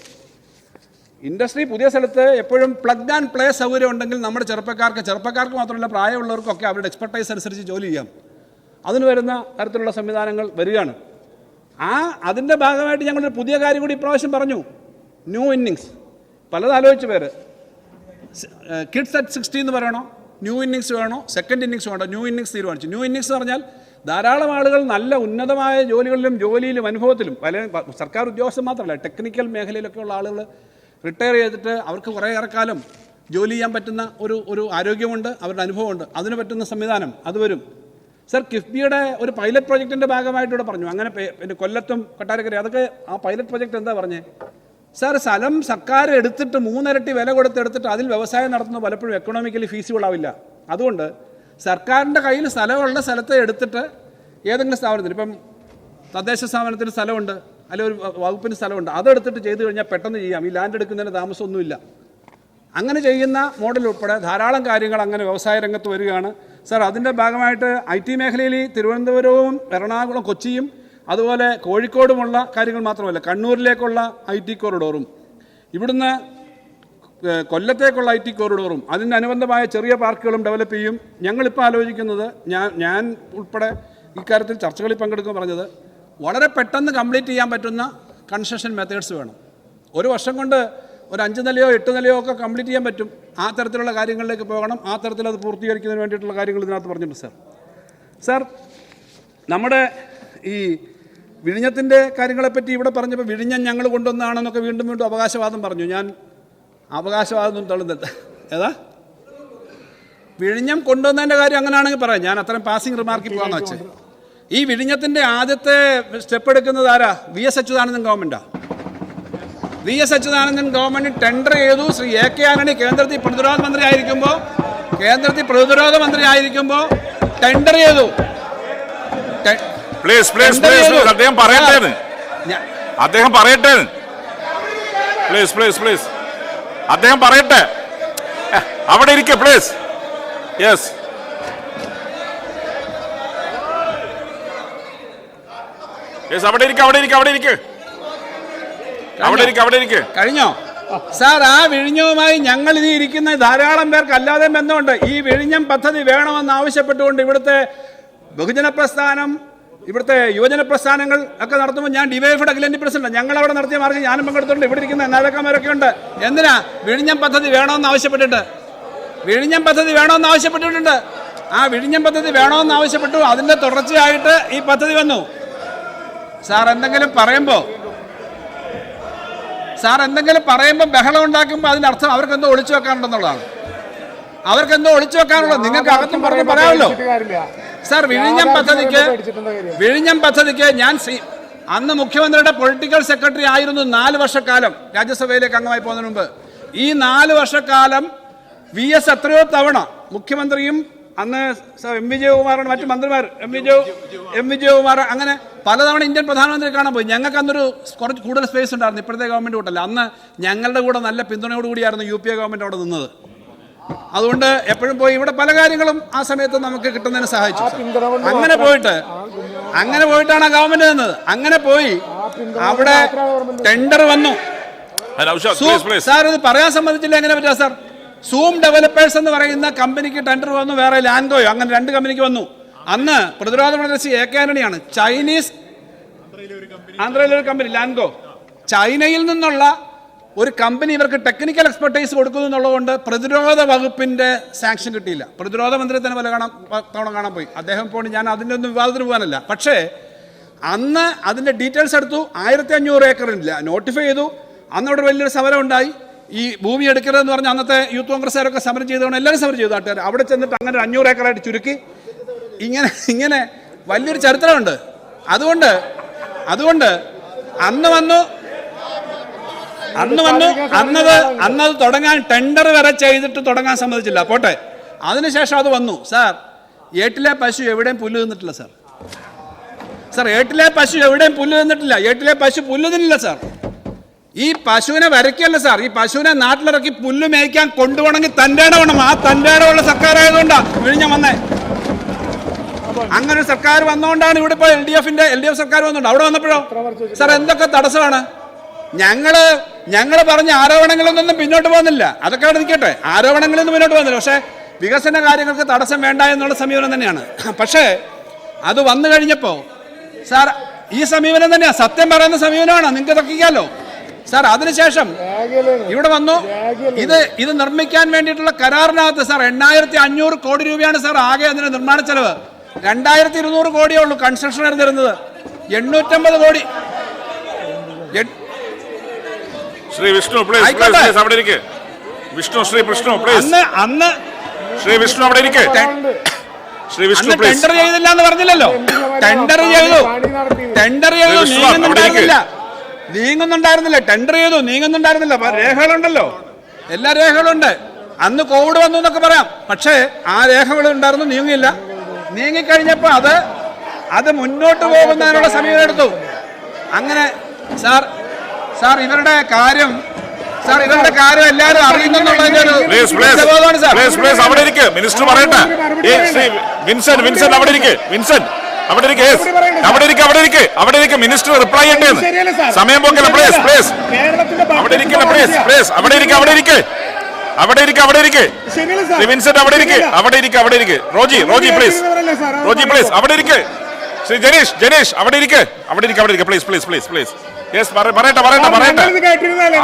ഇൻഡസ്ട്രി പുതിയ സ്ഥലത്ത് എപ്പോഴും പ്ലഗ് ആൻഡ് പ്ലേ സൗകര്യം ഉണ്ടെങ്കിൽ നമ്മുടെ ചെറുപ്പക്കാർക്ക് മാത്രമല്ല പ്രായമുള്ളവർക്കൊക്കെ അവരുടെ എക്സ്പെർട്ടൈസ് അനുസരിച്ച് ജോലി ചെയ്യാം. അതിന് വരുന്ന തരത്തിലുള്ള സംവിധാനങ്ങൾ വരികയാണ്. അതിൻ്റെ ഭാഗമായിട്ട് ഞങ്ങളൊരു പുതിയ കാര്യം കൂടി ഇപ്രാവശ്യം പറഞ്ഞു, ന്യൂ ഇന്നിങ്സ്. പലത് ആലോചിച്ച് പേര്, കിഡ്സ് അറ്റ് 60 എന്ന് പറയണോ, ന്യൂ ഇന്നിങ്സ് വേണോ, സെക്കൻഡ് ഇന്നിങ്സ് വേണോ, ന്യൂ ഇന്നിങ്സ് തീരുമാനിച്ചു. ന്യൂ ഇന്നിങ്സ് എന്ന് പറഞ്ഞാൽ ധാരാളം ആളുകൾ നല്ല ഉന്നതമായ ജോലിയിലും അനുഭവത്തിലും, പല സർക്കാർ ഉദ്യോഗസ്ഥർ മാത്രമല്ല ടെക്നിക്കൽ മേഖലയിലൊക്കെ ഉള്ള ആളുകൾ റിട്ടയർ ചെയ്തിട്ട് അവർക്ക് കുറേയേറെ കാലം ജോലി ചെയ്യാൻ പറ്റുന്ന ഒരു ആരോഗ്യമുണ്ട്, അവരുടെ അനുഭവമുണ്ട്, അതിന് പറ്റുന്ന സംവിധാനം അത് വരും. സർ, കിഫ്ബിയുടെ ഒരു പൈലറ്റ് പ്രോജക്റ്റിൻ്റെ ഭാഗമായിട്ടൂടെ പറഞ്ഞു. അങ്ങനെ പിന്നെ കൊല്ലത്തും കൊട്ടാരക്കര അതൊക്കെ ആ പൈലറ്റ് പ്രോജക്റ്റ് എന്താ പറഞ്ഞേ? സാർ, സ്ഥലം സർക്കാർ എടുത്തിട്ട് 3 ഇരട്ടി വില കൊടുത്തെടുത്തിട്ട് അതിൽ വ്യവസായം നടത്തുന്നത് പലപ്പോഴും എക്കണോമിക്കലി ഫീസിബിൾ ആവില്ല. അതുകൊണ്ട് സർക്കാരിൻ്റെ കയ്യിൽ സ്ഥലമുള്ള സ്ഥലത്തെ എടുത്തിട്ട് ഏതെങ്കിലും സ്ഥാപനത്തിന്, ഇപ്പം തദ്ദേശ സ്ഥാപനത്തിന് സ്ഥലമുണ്ട്, അല്ലെങ്കിൽ ഒരു വകുപ്പിന് സ്ഥലമുണ്ട്, അതെടുത്തിട്ട് ചെയ്തു കഴിഞ്ഞാൽ പെട്ടെന്ന് ചെയ്യാം. ഈ ലാൻഡ് എടുക്കുന്നതിന് താമസമൊന്നുമില്ല. അങ്ങനെ ചെയ്യുന്ന മോഡൽ ഉൾപ്പെടെ ധാരാളം കാര്യങ്ങൾ അങ്ങനെ വ്യവസായ രംഗത്ത് വരികയാണ്. സാർ, അതിൻ്റെ ഭാഗമായിട്ട് IT മേഖലയിൽ തിരുവനന്തപുരവും എറണാകുളം കൊച്ചിയും അതുപോലെ കോഴിക്കോടുമുള്ള കാര്യങ്ങൾ മാത്രമല്ല, കണ്ണൂരിലേക്കുള്ള IT കോറിഡോറും ഇവിടുന്ന് കൊല്ലത്തേക്കുള്ള IT കോറിഡോറും അതിൻ്റെ അനുബന്ധമായ ചെറിയ പാർക്കുകളും ഡെവലപ്പ് ചെയ്യും. ഞങ്ങളിപ്പോൾ ആലോചിക്കുന്നത്, ഞാൻ ഉൾപ്പെടെ ഇക്കാര്യത്തിൽ ചർച്ചകളിൽ പങ്കെടുക്കുമ്പോൾ പറഞ്ഞത്, വളരെ പെട്ടെന്ന് കംപ്ലീറ്റ് ചെയ്യാൻ പറ്റുന്ന കൺസ്ട്രക്ഷൻ മെത്തേഡ്സ് വേണം. ഒരു വർഷം കൊണ്ട് ഒരു 5 നിലയോ 8 നിലയോ ഒക്കെ കംപ്ലീറ്റ് ചെയ്യാൻ പറ്റും. ആ തരത്തിലുള്ള കാര്യങ്ങളിലേക്ക് പോകണം. ആ തരത്തിൽ അത് പൂർത്തീകരിക്കുന്നതിന് വേണ്ടിയിട്ടുള്ള കാര്യങ്ങൾ ഇതിനകത്ത് പറഞ്ഞിട്ടുണ്ട്. സാർ, നമ്മുടെ ഈ വിഴിഞ്ഞത്തിൻ്റെ കാര്യങ്ങളെപ്പറ്റി ഇവിടെ പറഞ്ഞപ്പോൾ വിഴിഞ്ഞം ഞങ്ങൾ കൊണ്ടുവന്നാണെന്നൊക്കെ വീണ്ടും അവകാശവാദം പറഞ്ഞു. ഞാൻ അവകാശവാദം തള്ളുന്നത് ഏതാ? വിഴിഞ്ഞം കൊണ്ടുവന്നതിൻ്റെ കാര്യം അങ്ങനെയാണെങ്കിൽ പറയാം. ഞാൻ അത്രയും പാസിംഗ് റിമാർക്കിൽ പോകാമെന്ന് വെച്ചാൽ, ഈ വിഴിഞ്ഞത്തിൻ്റെ ആദ്യത്തെ സ്റ്റെപ്പ് എടുക്കുന്നത് ആരാ? VS അച്യുതാനന്ദൻ ഗവൺമെൻറ്റാണ്. VS അച്യുതാനന്ദൻ ഗവൺമെൻറ് ടെൻഡർ ചെയ്തു. ശ്രീ AK ആന്റണി കേന്ദ്രത്തിൽ പ്രതിരോധ മന്ത്രി ആയിരിക്കുമ്പോൾ ടെൻഡർ ചെയ്തു. അദ്ദേഹം പറയട്ടെ. അവിടെ ഇരിക്കെ പ്ലീസ്. യെസ്, അവിടെ ഇരിക്കെ. കഴിഞ്ഞോ സാർ? ആ വിഴിഞ്ഞവുമായി ഞങ്ങൾ ഇത് ഇരിക്കുന്ന ധാരാളം പേർക്ക് അല്ലാതെ ബന്ധമുണ്ട്. ഈ വിഴിഞ്ഞം പദ്ധതി വേണമെന്ന് ആവശ്യപ്പെട്ടുകൊണ്ട് ഇവിടുത്തെ ബഹുജന പ്രസ്ഥാനം, ഇവിടുത്തെ യുവജന പ്രസ്ഥാനങ്ങൾ ഒക്കെ നടത്തുമ്പോൾ ഞാൻ ഡിവൈഎഫ്ഐയുടെ അഖിലേന്ത്യാ പ്രസിഡന്റ്, ഞങ്ങൾ അവിടെ നടത്തിയ മാർഗം ഞാനും പങ്കെടുത്തിട്ടുണ്ട്. ഇവിടെ ഇരിക്കുന്ന നേതാക്കന്മാരൊക്കെ ഉണ്ട്. എന്തിനാ? വിഴിഞ്ഞം പദ്ധതി വേണമെന്ന് ആവശ്യപ്പെട്ടിട്ടുണ്ട്. ആ വിഴിഞ്ഞം പദ്ധതി വേണമെന്ന് ആവശ്യപ്പെട്ടു. അതിൻ്റെ തുടർച്ചയായിട്ട് ഈ പദ്ധതി വന്നു. സാർ, എന്തെങ്കിലും പറയുമ്പോൾ സാർ എന്തെങ്കിലും പറയുമ്പോൾ ബഹളം ഉണ്ടാക്കുമ്പോൾ അതിനർത്ഥം അവർക്കെന്തോ ഒളിച്ചു വെക്കാനുണ്ടെന്നുള്ളതാണ്. അവർക്കെന്തോ ഒളിച്ചു വെക്കാനുള്ളത്. നിങ്ങൾക്ക് അകത്തും പറഞ്ഞു പറയാമല്ലോ. സാർ വിഴിഞ്ഞം പദ്ധതിക്ക് ഞാൻ അന്ന് മുഖ്യമന്ത്രിയുടെ പൊളിറ്റിക്കൽ സെക്രട്ടറി ആയിരുന്നു 4 വർഷക്കാലം രാജ്യസഭയിലേക്ക് അംഗമായി പോകുന്നതിന് മുമ്പ്. ഈ 4 വർഷക്കാലം VS എത്രയോ തവണ മുഖ്യമന്ത്രിയും അന്ന് എം വി ജയകുമാറാണ് മറ്റു മന്ത്രിമാർ എം വി ജയകുമാർ അങ്ങനെ പലതവണ ഇന്ത്യൻ പ്രധാനമന്ത്രി കാണാൻ പോയി. ഞങ്ങൾക്ക് അന്നൊരു കുറച്ച് കൂടുതൽ സ്പേസ് ഉണ്ടായിരുന്നു. ഇപ്പോഴത്തെ ഗവൺമെൻറ് കൂട്ടല്ല. അന്ന് ഞങ്ങളുടെ കൂടെ നല്ല പിന്തുണയോടുകൂടിയായിരുന്നു UPA ഗവൺമെൻറ് അവിടെ നിന്നത്. അതുകൊണ്ട് എപ്പോഴും പോയി ഇവിടെ പല കാര്യങ്ങളും ആ സമയത്ത് നമുക്ക് കിട്ടുന്നതിന് സഹായിച്ചു. അങ്ങനെ പോയിട്ടാണ് ആ ഗവൺമെന്റ് നിന്നത്. അങ്ങനെ പോയി അവിടെ ടെൻഡർ വന്നു. സാർ ഇത് പറയാൻ സമ്മതിച്ചില്ല. എങ്ങനെ പറ്റാ സാർ? സൂം ഡെവലപ്പേഴ്സ് എന്ന് പറയുന്ന കമ്പനിക്ക് ടെൻഡർ വന്നു. വേറെ ലാൻഡോയോ അങ്ങനെ 2 കമ്പനിക്ക് വന്നു. അന്ന് പ്രതിരോധ മന്ത്രി AK ആന്റണിയാണ്. ചൈനീസ് ആന്ധ്രയിലെ ഒരു കമ്പനി ലാൻഡോ, ചൈനയിൽ നിന്നുള്ള ഒരു കമ്പനി ഇവർക്ക് ടെക്നിക്കൽ എക്സ്പെർട്ടൈസ് കൊടുക്കുന്നു എന്നുള്ളതുകൊണ്ട് പ്രതിരോധ വകുപ്പിന്റെ സാങ്ഷൻ കിട്ടിയില്ല. പ്രതിരോധ മന്ത്രി തന്നെ തവണ കാണാൻ പോയി. അദ്ദേഹം പോയി. ഞാൻ അതിൻ്റെ ഒന്നും വിവാദത്തിന് പോകാനല്ല. പക്ഷേ അന്ന് അതിൻ്റെ ഡീറ്റെയിൽസ് എടുത്തു. 1500 ഏക്കറില്ല നോട്ടിഫൈ ചെയ്തു. അന്ന് അവിടെ വലിയൊരു സമരം ഉണ്ടായി. ഈ ഭൂമി എടുക്കരുതെന്ന് പറഞ്ഞ് അന്നത്തെ യൂത്ത് കോൺഗ്രസ്സുകാരൊക്കെ സമരം ചെയ്തതുകൊണ്ട് എല്ലാവരും സമരം ചെയ്തു. നാട്ടുകാർ അവിടെ ചെന്നിട്ട് അങ്ങനെ 500 ഏക്കറായിട്ട് ചുരുക്കി. ഇങ്ങനെ വലിയൊരു ചരിത്രമുണ്ട്. അതുകൊണ്ട് അന്നത് തുടങ്ങാൻ ടെൻഡർ വരെ ചെയ്തിട്ട് തുടങ്ങാൻ സമ്മതിച്ചില്ല. പോട്ടെ, അതിനുശേഷം അത് വന്നു. സാർ ഏട്ടിലെ പശു എവിടെയും പുല്ല് തിന്നിട്ടില്ല. സാർ ഏട്ടിലെ പശു എവിടെയും പുല്ല് തിന്നിട്ടില്ല. ഏട്ടിലെ പശു പുല്ല് തിന്നില്ല. സാർ ഈ പശുവിനെ വരയ്ക്കല്ല സാർ. ഈ പശുവിനെ നാട്ടിലിറക്കി പുല്ല് മേയ്ക്കാൻ കൊണ്ടുപോകണമെങ്കിൽ തൻ്റെ ഇടവേണം. ആ തൻ്റെ ഇടമുള്ള സർക്കാരായതുകൊണ്ടാണ് വിഴിഞ്ഞം വന്നേ. അങ്ങനെ ഒരു സർക്കാർ വന്നുകൊണ്ടാണ് ഇവിടെ ഇപ്പോൾ LDF സർക്കാർ വന്നുകൊണ്ട്. അവിടെ വന്നപ്പോഴോ സാർ എന്തൊക്കെ തടസ്സമാണ്. ഞങ്ങള് പറഞ്ഞ ആരോപണങ്ങളൊന്നും പിന്നോട്ട് പോകുന്നില്ല. അതൊക്കെ അവിടെ നിൽക്കട്ടെ. ആരോപണങ്ങളൊന്നും മുന്നോട്ട് പോകുന്നില്ല. പക്ഷേ വികസന കാര്യങ്ങൾക്ക് തടസ്സം വേണ്ട എന്നുള്ള സമീപനം തന്നെയാണ്. പക്ഷേ അത് വന്നു കഴിഞ്ഞപ്പോൾ സാർ ഈ സമീപനം തന്നെയാണ് സത്യം പറയുന്ന സമീപനമാണ്. നിങ്ങൾക്ക് തർക്കിക്കാമല്ലോ സാർ. അതിനുശേഷം ഇവിടെ വന്നു. ഇത് നിർമ്മിക്കാൻ വേണ്ടിയിട്ടുള്ള കരാറിനകത്ത് സാർ 8500 കോടി രൂപയാണ് സാർ ആകെ അതിന്റെ നിർമ്മാണ ചെലവ്. 2200 കോടിയേ ഉള്ളൂ കൺസ്ട്രക്ഷൻ തരുന്നത്. 850 കോടി. ശ്രീ വിഷ്ണു പ്ലീസ് അവിടെ ഇരിക്കെ. ശ്രീ വിഷ്ണു പ്ലീസ്. അന്ന് ശ്രീ വിഷ്ണു അവിടെ ഇരിക്കെ. ശ്രീ വിഷ്ണു പ്ലീസ്. ടെൻഡർ ചെയ്തില്ല എന്ന് പറഞ്ഞില്ലല്ലോ. ടെൻഡർ ചെയ്തു. നീങ്ങുന്നുണ്ടായിരുന്നില്ല. ടെൻഡർ ചെയ്തു, നീങ്ങുന്നുണ്ടായിരുന്നില്ല. രേഖകളുണ്ടല്ലോ, എല്ലാ രേഖകളുണ്ട്. അന്ന് കോവിഡ് വന്നു എന്നൊക്കെ പറയാം. പക്ഷേ ആ രേഖകൾ ഉണ്ടായിരുന്നു. നീങ്ങിക്കഴിഞ്ഞപ്പോൾ അത് മുന്നോട്ട് പോകുന്നതിനുള്ള സമീപനം എടുത്തു. അങ്ങനെ സാർ ഇവരുടെ കാര്യം എല്ലാവരും അറിയുന്നുള്ളതിന്റെ ഒരു അവിടെ ഇരിക്കെ. മിനിസ്റ്റർ പറയട്ടെ. വിൻസെന്റ് അവിടെ ഇരിക്കെ. അവിടെ ഇരിക്കെ. മിനിസ്റ്റർ റിപ്ലൈ ചെയ്യണ്ടേന്ന്. സമയം പോക്കല്ല. പ്ലീസ് അവിടെ ഇരിക്കെ. വിൻസെന്റ് അവിടെ ഇരിക്കെ. റോജി പ്ലീസ് അവിടെ ഇരിക്കെ. ശ്രീ ജനീഷ് അവിടെ ഇരിക്കെ. പ്ലീസ് യെസ് പറയട്ടെ.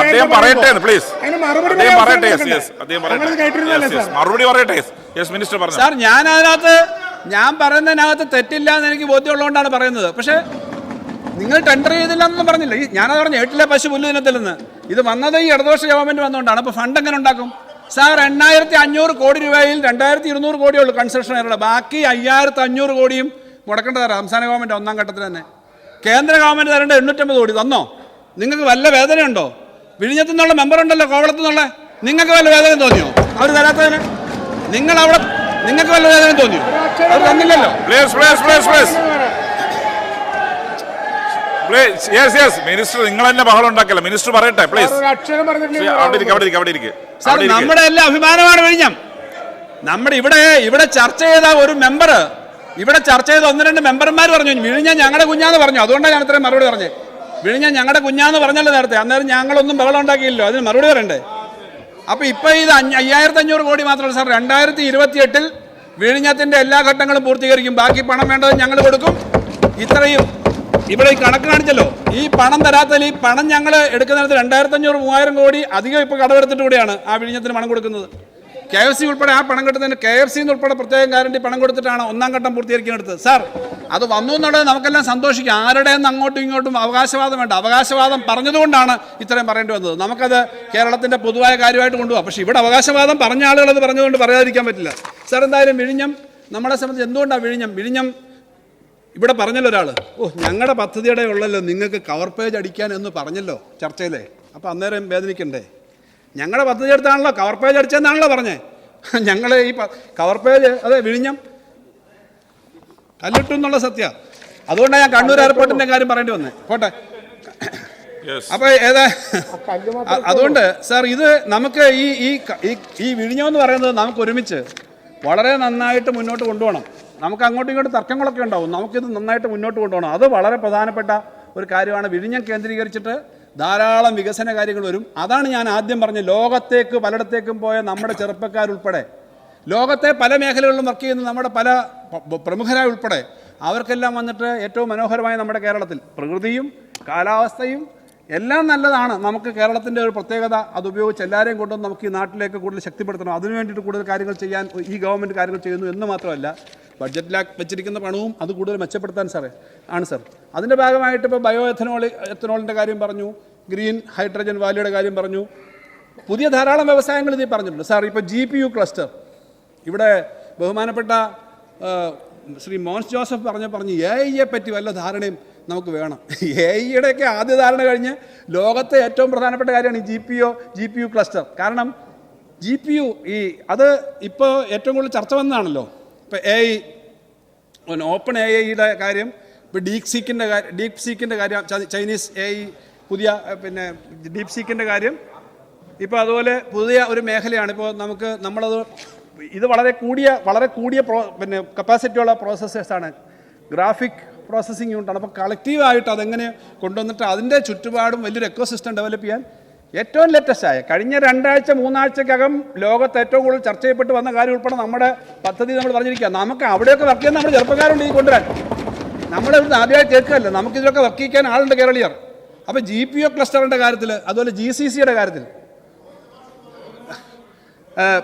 അദ്ദേഹം പറയട്ടെ പ്ലീസ്. മറുപടി പറയട്ടെ. യെസ് മിനിസ്റ്റർ പറഞ്ഞു. സാർ ഞാൻ പറയുന്നതിനകത്ത് തെറ്റില്ല എന്ന് എനിക്ക് ബോധ്യമുള്ളതുകൊണ്ടാണ് പറയുന്നത്. പക്ഷേ നിങ്ങൾ ടെൻഡർ ചെയ്തില്ല എന്നൊന്നും പറഞ്ഞില്ല. ഞാനത് പറഞ്ഞു ഏട്ടിലെ പശു പുല്ല് ദിനത്തിലെന്ന്. ഇത് വന്നത് ഈ ഇടതുപക്ഷ ഗവൺമെന്റ് വന്നുകൊണ്ടാണ്. അപ്പോൾ ഫണ്ട് എങ്ങനെ ഉണ്ടാക്കും സാർ? 8500 കോടി രൂപയിൽ 2200 കോടിയേ ഉള്ളൂ കൺസ്ട്രക്ഷൻ ഏറുള്ള. ബാക്കി 5500 കോടിയും മുടക്കേണ്ടതാണ് സംസ്ഥാന ഗവൺമെന്റ് ഒന്നാം ഘട്ടത്തിൽ തന്നെ. കേന്ദ്ര ഗവൺമെന്റ് തരേണ്ട 850 കോടി തന്നോ? നിങ്ങൾക്ക് വല്ല വേദനയുണ്ടോ? വിഴിഞ്ഞത്തു നിന്നുള്ള മെമ്പർ ഉണ്ടല്ലോ, കോവളത്തു നിന്നുള്ള. നിങ്ങൾക്ക് വല്ല വേദന തോന്നിയോ അവർ തരാത്തതിന്? നിങ്ങൾക്ക് വല്ല വേദന തോന്നിയോ? അവർ തന്നില്ലല്ലോ. മിനിസ്റ്റർ നിങ്ങൾ തന്നെ ബഹളം ഉണ്ടാക്കല്ല. മിനിസ്റ്റർ പറയട്ടെ പ്ലീസ്. സാർ നമ്മുടെ എല്ലാ അഭിമാനമാണ് വിഴിഞ്ഞം. നമ്മുടെ ഇവിടെ ചർച്ച ചെയ്ത ഒരു മെമ്പർ, ഇവിടെ ചർച്ച ചെയ്ത 1-2 മെമ്പർമാർ പറഞ്ഞു വിഴിഞ്ഞം ഞങ്ങളുടെ കുഞ്ഞാന്ന് പറഞ്ഞു. അതുകൊണ്ടാണ് ഞാൻ ഇത്രയും മറുപടി പറഞ്ഞത്. വിഴിഞ്ഞം ഞങ്ങളുടെ കുഞ്ഞാന്ന് പറഞ്ഞല്ലോ നേരത്തെ. അന്നേരം ഞങ്ങളൊന്നും ബഹളം ഉണ്ടാക്കിയില്ലോ. അതിന് മറുപടി പറയണ്ടേ? അപ്പോൾ ഇപ്പോൾ ഇത് 5500 കോടി മാത്രമല്ല സാർ. 2028 വിഴിഞ്ഞത്തിൻ്റെ എല്ലാ ഘട്ടങ്ങളും പൂർത്തീകരിക്കും. ബാക്കി പണം വേണ്ടത് ഞങ്ങൾ കൊടുക്കും. ഇത്രയും ഇവിടെ ഈ കണക്ക് കാണിച്ചല്ലോ. ഈ പണം തരാത്തതിൽ ഈ പണം ഞങ്ങൾ എടുക്കുന്നിടത്ത് 2500-3000 കോടി അധികം ഇപ്പോൾ കടമെടുത്തിട്ട് കൂടിയാണ് ആ വിഴിഞ്ഞത്തിന് പണം കൊടുക്കുന്നത്. KFC ഉൾപ്പെടെ ആ പണം കിട്ടുന്നതിന് KFC ഉൾപ്പെടെ പ്രത്യേകം ഗ്യാരണ്ടി പണം കൊടുത്തിട്ടാണ് ഒന്നാം ഘട്ടം പൂർത്തീകരിക്കുന്നത്. സാർ, അത് വന്നു എന്നുള്ളത് നമുക്കെല്ലാം സന്തോഷിക്കാം. ആരുടെയെന്ന് അങ്ങോട്ടും ഇങ്ങോട്ടും അവകാശവാദം വേണ്ട. അവകാശവാദം പറഞ്ഞതുകൊണ്ടാണ് ഇത്രയും പറയേണ്ടി വന്നത്. നമുക്കത് കേരളത്തിൻ്റെ പൊതുവായ കാര്യമായിട്ട് കൊണ്ടുപോകാം. പക്ഷേ ഇവിടെ അവകാശവാദം പറഞ്ഞ ആളുകൾ അത് പറഞ്ഞതുകൊണ്ട് പറയാതിരിക്കാൻ പറ്റില്ല. സാർ, എന്തായാലും വിഴിഞ്ഞം നമ്മളെ സംബന്ധിച്ച് എന്തുകൊണ്ടാണ് വിഴിഞ്ഞം ഇവിടെ പറഞ്ഞല്ലോ ഒരാൾ, ഞങ്ങളുടെ പദ്ധതിയുടെ ഉള്ളല്ലോ നിങ്ങൾക്ക് കവർ പേജ് അടിക്കാൻ എന്ന് പറഞ്ഞല്ലോ ചർച്ചയിലെ. അപ്പോൾ അന്നേരം വേദനിക്കണ്ടേ? ഞങ്ങളുടെ പദ്ധതി എടുത്താണല്ലോ കവർ പേജ് അടിച്ചതെന്നാണല്ലോ പറഞ്ഞേ. ഞങ്ങൾ ഈ കവർ പേജ് അതെ വിഴിഞ്ഞം കല്ലിട്ടു എന്നുള്ള സത്യ. അതുകൊണ്ടാണ് ഞാൻ കണ്ണൂർ എയർപോർട്ടിൻ്റെ കാര്യം പറയേണ്ടി വന്നേ. പോട്ടെ. അപ്പോൾ അതുകൊണ്ട് സാർ, ഇത് നമുക്ക് ഈ വിഴിഞ്ഞം എന്ന് പറയുന്നത് നമുക്ക് ഒരുമിച്ച് വളരെ നന്നായിട്ട് മുന്നോട്ട് കൊണ്ടുപോകണം. നമുക്ക് അങ്ങോട്ടും ഇങ്ങോട്ടും തർക്കങ്ങളൊക്കെ ഉണ്ടാവും. നമുക്കിത് നന്നായിട്ട് മുന്നോട്ട് കൊണ്ടുപോകണം. അത് വളരെ പ്രധാനപ്പെട്ട ഒരു കാര്യമാണ്. വിഴിഞ്ഞം കേന്ദ്രീകരിച്ചിട്ട് ധാരാളം വികസന കാര്യങ്ങൾ വരും. അതാണ് ഞാൻ ആദ്യം പറഞ്ഞത്. ലോകത്തേക്ക് പലയിടത്തേക്കും പോയ നമ്മുടെ ചെറുപ്പക്കാരുൾപ്പെടെ, ലോകത്തെ പല മേഖലകളിലും വർക്ക് ചെയ്യുന്ന നമ്മുടെ പല പ്രമുഖരായ ഉൾപ്പെടെ അവർക്കെല്ലാം വന്നിട്ട് ഏറ്റവും മനോഹരമായ നമ്മുടെ കേരളത്തിൽ പ്രകൃതിയും കാലാവസ്ഥയും എല്ലാം നല്ലതാണ്. നമുക്ക് കേരളത്തിൻ്റെ ഒരു പ്രത്യേകത, അത് ഉപയോഗിച്ച് എല്ലാവരെയും കൊണ്ടുവന്ന് നമുക്ക് ഈ നാട്ടിലേക്ക് കൂടുതൽ ശക്തിപ്പെടുത്തണം. അതിനു വേണ്ടിയിട്ട് കൂടുതൽ കാര്യങ്ങൾ ചെയ്യാൻ ഈ ഗവൺമെൻറ് കാര്യങ്ങൾ ചെയ്യുന്നു എന്ന് മാത്രമല്ല, ബഡ്ജറ്റിലാക്കി വെച്ചിരിക്കുന്ന പണവും അത് കൂടുതൽ മെച്ചപ്പെടുത്താൻ ആണ് സാർ. അതിൻ്റെ ഭാഗമായിട്ട് ഇപ്പോൾ എത്തനോളിൻ്റെ കാര്യം പറഞ്ഞു, ഗ്രീൻ ഹൈഡ്രജൻ വാലിയുടെ കാര്യം പറഞ്ഞു, പുതിയ ധാരാളം വ്യവസായങ്ങൾ ഇതിൽ പറഞ്ഞിട്ടുണ്ട് സാർ. ഇപ്പോൾ GPU ക്ലസ്റ്റർ ഇവിടെ ബഹുമാനപ്പെട്ട ശ്രീ മോൻസ് ജോസഫ് പറഞ്ഞു AI പറ്റി വല്ല ധാരണയും നമുക്ക് വേണം. AIയുടെയൊക്കെ ആദ്യ ധാരണ കഴിഞ്ഞ് ലോകത്തെ ഏറ്റവും പ്രധാനപ്പെട്ട കാര്യമാണ് ഈ GPU ക്ലസ്റ്റർ. കാരണം GPU അത് ഇപ്പോൾ ഏറ്റവും കൂടുതൽ ചർച്ച വന്നതാണല്ലോ. ഇപ്പോൾ ഓപ്പൺ AIയുടെ കാര്യം, ഇപ്പോൾ ഡീപ് സീക്കിൻ്റെ കാര്യം, ചൈനീസ് AI പുതിയ ഡീപ് സീക്കിൻ്റെ കാര്യം, ഇപ്പോൾ അതുപോലെ പുതിയ ഒരു മേഖലയാണ്. ഇപ്പോൾ നമ്മളത് ഇത് വളരെ കൂടിയ കപ്പാസിറ്റിയുള്ള പ്രോസസ്സേഴ്സാണ്, ഗ്രാഫിക് പ്രോസസ്സിംഗ് യൂണിറ്റാണ്. അപ്പോൾ കളക്റ്റീവായിട്ട് അതെങ്ങനെ കൊണ്ടുവന്നിട്ട് അതിൻ്റെ ചുറ്റുപാടും വലിയൊരു എക്കോസിസ്റ്റം ഡെവലപ്പ് ചെയ്യാൻ ഏറ്റവും ലേറ്റസ്റ്റായ കഴിഞ്ഞ 2-3 ആഴ്ചക്കകം ലോകത്ത് ഏറ്റവും കൂടുതൽ ചർച്ച ചെയ്യപ്പെട്ട് വന്ന കാര്യം ഉൾപ്പെടെ നമ്മുടെ പദ്ധതി നമ്മൾ പറഞ്ഞിരിക്കുക. നമുക്ക് അവിടെയൊക്കെ വർക്ക് ചെയ്യാൻ നമ്മുടെ ചെറുപ്പക്കാരുണ്ട് ഈ കൊണ്ടുവരാൻ. നമ്മുടെ ഇവിടുന്ന് ആദ്യമായി കേൾക്കുകയല്ല, നമുക്കിതിലൊക്കെ വർക്ക് ചെയ്യാൻ ആളുണ്ട് കേരളീയർ. അപ്പോൾ GPU ക്ലസ്റ്ററിൻ്റെ കാര്യത്തിൽ, അതുപോലെ GCCയുടെ കാര്യത്തിൽ,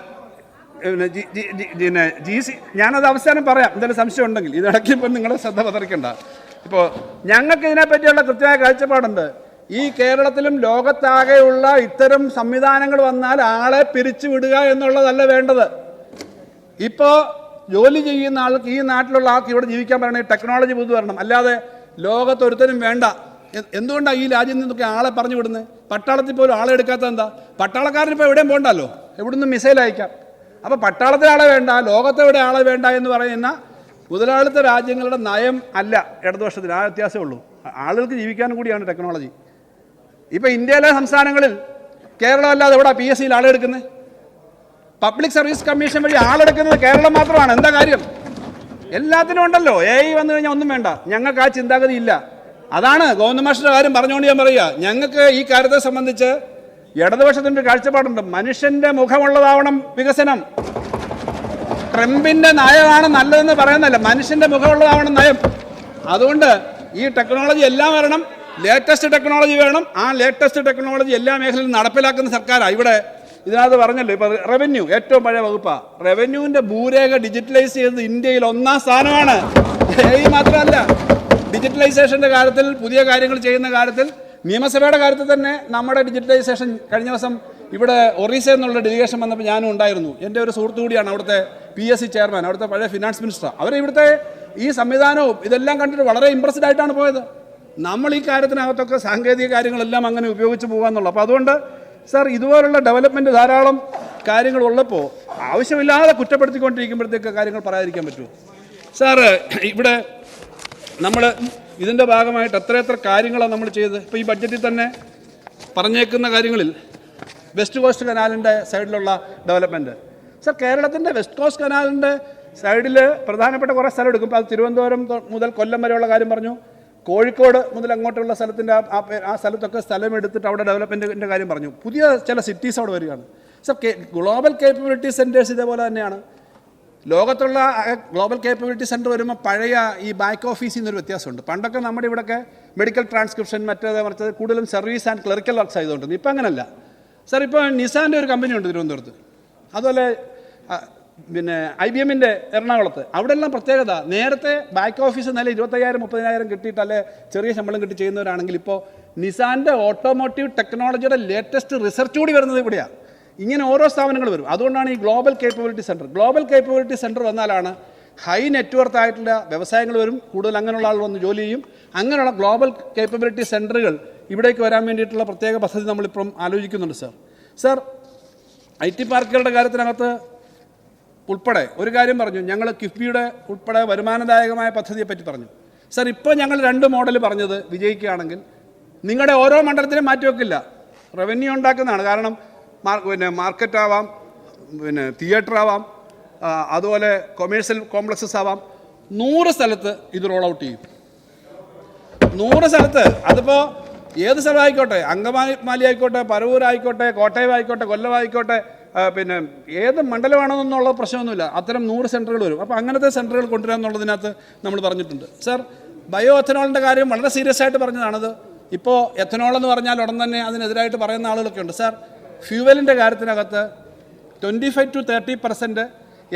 ഞാനത് അവസാനം പറയാം എന്തെങ്കിലും സംശയം ഉണ്ടെങ്കിൽ. ഇതിടയ്ക്ക് ഇപ്പം നിങ്ങൾ ശ്രദ്ധ പതറിക്കണ്ട. ഇപ്പോൾ ഞങ്ങൾക്ക് ഇതിനെപ്പറ്റിയുള്ള കൃത്യമായ കാഴ്ചപ്പാടുണ്ട്. ഈ കേരളത്തിലും ലോകത്താകെയുള്ള ഇത്തരം സംവിധാനങ്ങൾ വന്നാൽ ആളെ പിരിച്ചു വിടുക എന്നുള്ളതല്ല വേണ്ടത്. ഇപ്പോൾ ജോലി ചെയ്യുന്ന ആൾക്ക്, ഈ നാട്ടിലുള്ള ആൾക്ക് ഇവിടെ ജീവിക്കാൻ പറയണമെങ്കിൽ ടെക്നോളജി പുതു വരണം. അല്ലാതെ ലോകത്തൊരുത്തരും വേണ്ട. എന്തുകൊണ്ടാണ് ഈ രാജ്യത്ത് നിന്നൊക്കെ ആളെ പറഞ്ഞു വിടുന്നത്? പട്ടാളത്തിൽ പോലും ആളെ എടുക്കാത്ത എന്താ? പട്ടാളക്കാരനിപ്പോൾ എവിടെയും പോകണ്ടല്ലോ, എവിടുന്ന് മിസൈൽ അയക്കാം. അപ്പോൾ പട്ടാളത്തിൽ ആളെ വേണ്ട, ലോകത്തെവിടെ ആളെ വേണ്ട എന്ന് പറയുന്ന മുതലാളിത്ത രാജ്യങ്ങളുടെ നയം അല്ല ഇടതുപക്ഷത്തിന്. ആ വ്യത്യാസമേ ഉള്ളൂ. ആളുകൾക്ക് ജീവിക്കാനും കൂടിയാണ് ടെക്നോളജി. ഇപ്പോൾ ഇന്ത്യയിലെ സംസ്ഥാനങ്ങളിൽ കേരളം അല്ലാതെ എവിടെ PSCയിൽ ആളെടുക്കുന്നത്? പബ്ലിക് സർവീസ് കമ്മീഷൻ വഴി ആളെടുക്കുന്നത് കേരളം മാത്രമാണ്. എന്താ കാര്യം? എല്ലാത്തിനും ഉണ്ടല്ലോ. AI വന്നു കഴിഞ്ഞാൽ ഒന്നും വേണ്ട. ഞങ്ങൾക്ക് ആ ചിന്താഗതി ഇല്ല. അതാണ് ഗോവിന്ദ മാസ്റ്ററുടെ കാര്യം പറഞ്ഞുകൊണ്ട് ഞാൻ പറയുക. ഞങ്ങൾക്ക് ഈ കാര്യത്തെ സംബന്ധിച്ച് ഇടതുപക്ഷത്തിൻ്റെ കാഴ്ചപ്പാടുണ്ട്. മനുഷ്യൻ്റെ മുഖമുള്ളതാവണം വികസനം. ട്രംപിൻ്റെ നയമാണ് നല്ലതെന്ന് പറയുന്നതല്ല, മനുഷ്യൻ്റെ മുഖമുള്ളതാവണം നയം. അതുകൊണ്ട് ഈ ടെക്നോളജി എല്ലാം വരണം, ലേറ്റസ്റ്റ് ടെക്നോളജി വേണം. ആ ലേറ്റസ്റ്റ് ടെക്നോളജി എല്ലാ മേഖലയിലും നടപ്പിലാക്കുന്ന സർക്കാരാണ്. ഇവിടെ ഇതിനകത്ത് പറഞ്ഞല്ലോ, ഇപ്പോൾ റവന്യൂ ഏറ്റവും പഴയ വകുപ്പാണ്. റവന്യൂവിൻ്റെ ഭൂരേഖ ഡിജിറ്റലൈസ് ചെയ്തത് ഇന്ത്യയിൽ 1ാം സ്ഥാനമാണ്. AI മാത്രമല്ല, ഡിജിറ്റലൈസേഷൻ്റെ കാര്യത്തിൽ, പുതിയ കാര്യങ്ങൾ ചെയ്യുന്ന കാര്യത്തിൽ, നിയമസഭയുടെ കാര്യത്തിൽ തന്നെ നമ്മുടെ ഡിജിറ്റലൈസേഷൻ. കഴിഞ്ഞ ദിവസം ഇവിടെ ഒറീസ എന്നുള്ള ഡെലിഗേഷൻ വന്നപ്പോൾ ഞാനും ഉണ്ടായിരുന്നു. എൻ്റെ ഒരു സുഹൃത്തു കൂടിയാണ് അവിടുത്തെ PSC ചെയർമാൻ, അവിടുത്തെ പഴയ ഫിനാൻസ് മിനിസ്റ്റർ. അവർ ഇവിടുത്തെ ഈ സംവിധാനവും ഇതെല്ലാം കണ്ടിട്ട് വളരെ ഇമ്പ്രസ്ഡ് ആയിട്ടാണ് പോയത്. നമ്മൾ ഈ കാര്യത്തിനകത്തൊക്കെ സാങ്കേതിക കാര്യങ്ങളെല്ലാം അങ്ങനെ ഉപയോഗിച്ച് പോകാമെന്നുള്ളൂ. അപ്പോൾ അതുകൊണ്ട് സാർ, ഇതുപോലുള്ള ഡെവലപ്മെൻറ്റ് ധാരാളം കാര്യങ്ങൾ ഉള്ളപ്പോൾ ആവശ്യമില്ലാതെ കുറ്റപ്പെടുത്തിക്കൊണ്ടിരിക്കുമ്പോഴത്തേക്ക് കാര്യങ്ങൾ പറയാതിരിക്കാൻ പറ്റുമോ? സാറ്, ഇവിടെ നമ്മൾ ഇതിൻ്റെ ഭാഗമായിട്ട് എത്രയെത്ര കാര്യങ്ങളാണ് നമ്മൾ ചെയ്തത്. ഇപ്പോൾ ഈ ബഡ്ജറ്റിൽ തന്നെ പറഞ്ഞേക്കുന്ന കാര്യങ്ങളിൽ വെസ്റ്റ് കോസ്റ്റ് കനാലിൻ്റെ സൈഡിലുള്ള ഡെവലപ്മെൻറ്റ്. സാർ, കേരളത്തിൻ്റെ വെസ്റ്റ് കോസ്റ്റ് കനാലിൻ്റെ സൈഡിൽ പ്രധാനപ്പെട്ട കുറേ സ്ഥലം എടുക്കും. അത് തിരുവനന്തപുരം മുതൽ കൊല്ലം വരെയുള്ള കാര്യം പറഞ്ഞു, കോഴിക്കോട് മുതൽ അങ്ങോട്ടുള്ള സ്ഥലത്തിൻ്റെ ആ സ്ഥലത്തൊക്കെ സ്ഥലം എടുത്തിട്ട് അവിടെ ഡെവലപ്മെൻറ്റിൻ്റെ കാര്യം പറഞ്ഞു. പുതിയ ചില സിറ്റീസ് അവിടെ വരികയാണ്. സാർ, ഗ്ലോബൽ കേപ്പബിലിറ്റി സെൻറ്റേഴ്സ് ഇതേപോലെ തന്നെയാണ്. ലോകത്തുള്ള ഗ്ലോബൽ കേപ്പബിലിറ്റി സെൻറ്റർ വരുമ്പോൾ പഴയ ഈ ബാക്ക് ഓഫീസിൽ നിന്നൊരു വ്യത്യാസമുണ്ട്. പണ്ടൊക്കെ നമ്മുടെ ഇവിടെയൊക്കെ മെഡിക്കൽ ട്രാൻസ്ക്രിപ്ഷൻ മറ്റേത് കൂടുതലും സർവീസ് ആൻഡ് ക്ലറിക്കൽ വർക്ക്സ് ആയതുകൊണ്ട്. ഇപ്പം അങ്ങനല്ല സാർ. ഇപ്പോൾ നിസാൻ്റെ ഒരു കമ്പനി ഉണ്ട് തിരുവനന്തപുരത്ത്, അതുപോലെ പിന്നെ IBM-ൻ്റെ എറണാകുളത്ത് അവിടെ എല്ലാം പ്രത്യേകത നേരത്തെ ബാക്ക് ഓഫീസ് നില 25,000-30,000 കിട്ടിയിട്ട് അല്ലെ ചെറിയ ശമ്പളം കിട്ടി ചെയ്യുന്നവരാണെങ്കിൽ ഇപ്പോൾ നിസാൻ്റെ ഓട്ടോമോട്ടീവ് ടെക്നോളജിയുടെ ലേറ്റസ്റ്റ് റിസർച്ച് കൂടി വരുന്നത് ഇവിടെയാണ്. ഇങ്ങനെ ഓരോ സ്ഥാപനങ്ങൾ വരും. അതുകൊണ്ടാണ് ഈ ഗ്ലോബൽ കേപ്പബിലിറ്റി സെൻറ്റർ വന്നാലാണ് ഹൈ നെറ്റ്വർത്ത് ആയിട്ടുള്ള വ്യവസായങ്ങൾ വരും, കൂടുതൽ അങ്ങനെയുള്ള ആൾ വന്ന് ജോലി ചെയ്യും. അങ്ങനെയുള്ള ഗ്ലോബൽ കേപ്പബിലിറ്റി സെൻറ്ററുകൾ ഇവിടേക്ക് വരാൻ വേണ്ടിയിട്ടുള്ള പ്രത്യേക പദ്ധതി നമ്മളിപ്പം ആലോചിക്കുന്നുണ്ട് സാർ. IT പാർക്കുകളുടെ കാര്യത്തിനകത്ത് ഉൾപ്പെടെ ഒരു കാര്യം പറഞ്ഞു. ഞങ്ങൾ കിഫ്ബിയുടെ ഉൾപ്പെടെ വരുമാനദായകമായ പദ്ധതിയെപ്പറ്റി പറഞ്ഞു. സാർ, ഇപ്പോൾ ഞങ്ങൾ 2 മോഡൽ പറഞ്ഞത് വിജയിക്കുകയാണെങ്കിൽ നിങ്ങളുടെ ഓരോ മണ്ഡലത്തിലും മാറ്റിവെക്കില്ല, റവന്യൂ ഉണ്ടാക്കുന്നതാണ്. കാരണം മാർക്കറ്റ് ആവാം, തിയേറ്റർ ആവാം, അതുപോലെ കൊമേഴ്സ്യൽ കോംപ്ലക്സസ് ആവാം. 100 സ്ഥലത്ത് ഇത് റോൾ ഔട്ട് ചെയ്യും. 100 സ്ഥലത്ത്. അതിപ്പോൾ ഏത് സ്ഥലമായിക്കോട്ടെ, അങ്കമാലി ആയിക്കോട്ടെ, പരവൂർ ആയിക്കോട്ടെ, കോട്ടയം ആയിക്കോട്ടെ, കൊല്ലം ആയിക്കോട്ടെ, ഏത് മണ്ഡലമാണെന്നുള്ള പ്രശ്നമൊന്നുമില്ല. അത്തരം 100 സെൻറ്ററുകൾ വരും. അപ്പോൾ അങ്ങനത്തെ സെൻറ്ററുകൾ കൊണ്ടുവരിക എന്നുള്ളതിനകത്ത് നമ്മൾ പറഞ്ഞിട്ടുണ്ട്. സാർ, ബയോ എത്തനോളിൻ്റെ കാര്യം വളരെ സീരിയസ് ആയിട്ട് പറഞ്ഞതാണത്. ഇപ്പോൾ എത്തനോൾ എന്ന് പറഞ്ഞാൽ ഉടൻ തന്നെ അതിനെതിരായിട്ട് പറയുന്ന ആളുകളൊക്കെ ഉണ്ട്. സാർ, ഫ്യൂവലിൻ്റെ കാര്യത്തിനകത്ത് 25-30%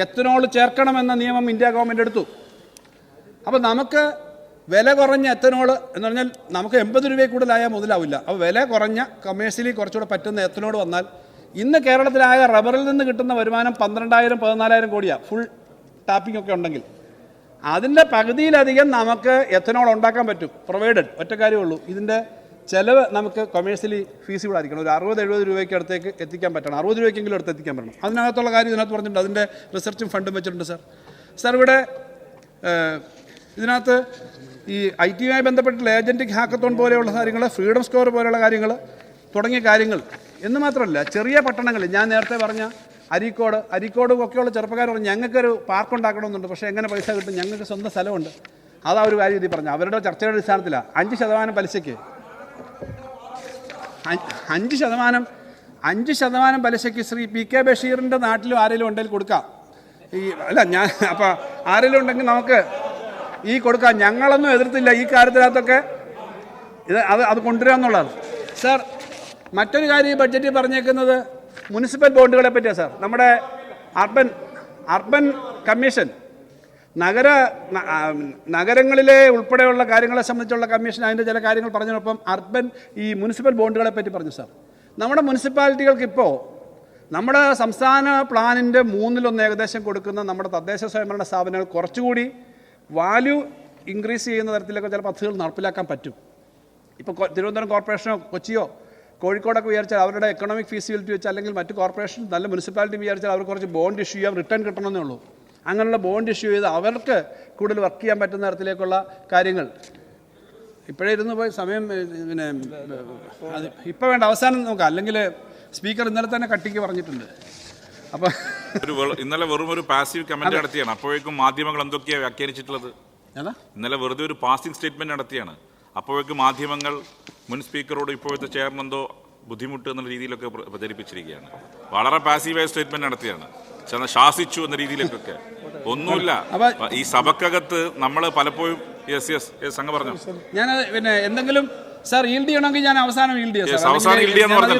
എത്തനോൾ ചേർക്കണമെന്ന നിയമം ഇന്ത്യ ഗവൺമെൻറ് എടുത്തു. അപ്പോൾ നമുക്ക് വില കുറഞ്ഞ എത്തനോൾ എന്ന് പറഞ്ഞാൽ നമുക്ക് 80 രൂപയിൽ കൂടുതലായാൽ മുതലാവില്ല. അപ്പോൾ വില കുറഞ്ഞ കമേഴ്ഷ്യലി കുറച്ചുകൂടെ പറ്റുന്ന എത്തനോൾ വന്നാൽ ഇന്ന് കേരളത്തിലായ റബ്ബറിൽ നിന്ന് കിട്ടുന്ന വരുമാനം 12,000-14,000 കോടിയാണ്, ഫുൾ ടാപ്പിംഗ് ഒക്കെ ഉണ്ടെങ്കിൽ. അതിൻ്റെ പകുതിയിലധികം നമുക്ക് എത്തനോൾ ഉണ്ടാക്കാൻ പറ്റും, പ്രൊവൈഡഡ്. ഒറ്റ കാര്യമുള്ളൂ, ഇതിൻ്റെ ചിലവ് നമുക്ക് കൊമേഴ്ഷ്യലി ഫീസിബിൾ ആയിരിക്കണം. ഒരു 60-70 രൂപയ്ക്ക് അടുത്തേക്ക് എത്തിക്കാൻ പറ്റണം, 60 രൂപയ്ക്കെങ്കിലും അടുത്ത് എത്തിക്കാൻ പറ്റണം. അതിനകത്തുള്ള കാര്യം ഇതിനകത്ത് പറഞ്ഞിട്ടുണ്ട്. അതിൻ്റെ റിസർച്ചും ഫണ്ടും വെച്ചിട്ടുണ്ട് സാർ. ഇവിടെ ഇതിനകത്ത് ഈ IT-യുമായി ബന്ധപ്പെട്ടുള്ള ഏജൻറ്റിക് ഹാക്കത്തോൺ പോലെയുള്ള കാര്യങ്ങൾ, ഫ്രീഡം സ്കോർ പോലെയുള്ള കാര്യങ്ങൾ തുടങ്ങിയ കാര്യങ്ങൾ എന്ന് മാത്രമല്ല, ചെറിയ പട്ടണങ്ങളിൽ ഞാൻ നേരത്തെ പറഞ്ഞ അരീക്കോട് ഒക്കെയുള്ള ചെറുപ്പക്കാർ പറഞ്ഞു ഞങ്ങൾക്കൊരു പാർക്ക് ഉണ്ടാക്കണമെന്നുണ്ട്, പക്ഷേ എങ്ങനെ പൈസ കിട്ടും, ഞങ്ങൾക്ക് സ്വന്തം സ്ഥലമുണ്ട്. അതാ ഒരു കാര്യം ഇതിൽ പറഞ്ഞു. അവരുടെ ചർച്ചയുടെ അടിസ്ഥാനത്തിലാണ് 5% പലിശയ്ക്ക് 5% പലിശയ്ക്ക് ശ്രീ PK ബഷീറിൻ്റെ നാട്ടിലും ആരെങ്കിലും ഉണ്ടെങ്കിൽ കൊടുക്കാം. അപ്പോൾ ആരെങ്കിലും ഉണ്ടെങ്കിൽ നമുക്ക് കൊടുക്കാം. ഞങ്ങളൊന്നും എതിർത്തില്ല ഈ കാര്യത്തിനകത്തൊക്കെ. അത് കൊണ്ടുവരിക എന്നുള്ളതാണ് സാർ. മറ്റൊരു കാര്യം ഈ ബഡ്ജറ്റിൽ പറഞ്ഞേക്കുന്നത് മുനിസിപ്പൽ ബോണ്ടുകളെ പറ്റിയാണ് സാർ. നമ്മുടെ അർബൻ കമ്മീഷൻ നഗരങ്ങളിലെ ഉൾപ്പെടെയുള്ള കാര്യങ്ങളെ സംബന്ധിച്ചുള്ള കമ്മീഷൻ അതിൻ്റെ ചില കാര്യങ്ങൾ പറഞ്ഞതിനൊപ്പം ഈ മുനിസിപ്പൽ ബോണ്ടുകളെ പറ്റി പറഞ്ഞു സാർ. നമ്മുടെ മുനിസിപ്പാലിറ്റികൾക്ക് ഇപ്പോൾ നമ്മുടെ സംസ്ഥാന പ്ലാനിൻ്റെ 1/3 ഏകദേശം കൊടുക്കുന്ന നമ്മുടെ തദ്ദേശ സ്വയംഭരണ സ്ഥാപനങ്ങൾ കുറച്ചുകൂടി വാല്യൂ ഇൻക്രീസ് ചെയ്യുന്ന തരത്തിലൊക്കെ ചില പദ്ധതികൾ നടപ്പിലാക്കാൻ പറ്റും. ഇപ്പോൾ തിരുവനന്തപുരം കോർപ്പറേഷനോ കൊച്ചിയോ കോഴിക്കോടൊക്കെ വിചാരിച്ചാൽ അവരുടെ എക്കണോമിക് ഫീസിബിലിറ്റി വെച്ച് അല്ലെങ്കിൽ മറ്റ് കോർപ്പറേഷൻ നല്ല മുനിസിപ്പാലിറ്റി വിചാരിച്ചാൽ അവർ കുറച്ച് ബോണ്ട് ഇഷ്യൂ ചെയ്യാം, റിട്ടേൺ കിട്ടണമെന്നേ ഉള്ളൂ. അങ്ങനെയുള്ള ബോണ്ട് ഇഷ്യൂ ചെയ്ത് അവർക്ക് കൂടുതൽ വർക്ക് ചെയ്യാൻ പറ്റുന്ന തരത്തിലേക്കുള്ള കാര്യങ്ങൾ ഇപ്പോഴേ ഇരുന്ന് പോയി സമയം അത് ഇപ്പോൾ വേണ്ട, അവസാനം നോക്കാം. അല്ലെങ്കിൽ സ്പീക്കർ ഇന്നലെ തന്നെ കട്ടിക്ക് പറഞ്ഞിട്ടുണ്ട്. അപ്പോൾ ഇന്നലെ വെറും ഒരു പാസീവ് കമന്റ് നടത്തിയാണ്. അപ്പോഴേക്കും മാധ്യമങ്ങൾ എന്തൊക്കെയാണ് വ്യാഖ്യാനിച്ചിട്ടുള്ളത്? ഇന്നലെ വെറുതെ ഒരു പാസിംഗ് സ്റ്റേറ്റ്മെന്റ് നടത്തിയാണ്. അപ്പോഴേക്കും മാധ്യമങ്ങൾ മുൻ സ്പീക്കറോട് ഇപ്പോഴത്തെ ചെയർമെന്തോ ബുദ്ധിമുട്ട് എന്നുള്ള രീതിയിലൊക്കെ പ്രചരിപ്പിച്ചിരിക്കുകയാണ്. വളരെ പാസീവായ സ്റ്റേറ്റ്മെന്റ് നടത്തിയാണ്. ശാസിച്ചു എന്ന രീതിയിലേക്കൊക്കെ ഒന്നുമില്ല. ഈ സഭക്കകത്ത് നമ്മൾ പലപ്പോഴും സംഘം പറഞ്ഞു ഞാൻ എന്തെങ്കിലും സാർ ഈൽഡ് ചെയ്യണമെങ്കിൽ ഞാൻ അവസാനം ഈൽഡ് ചെയ്യാം.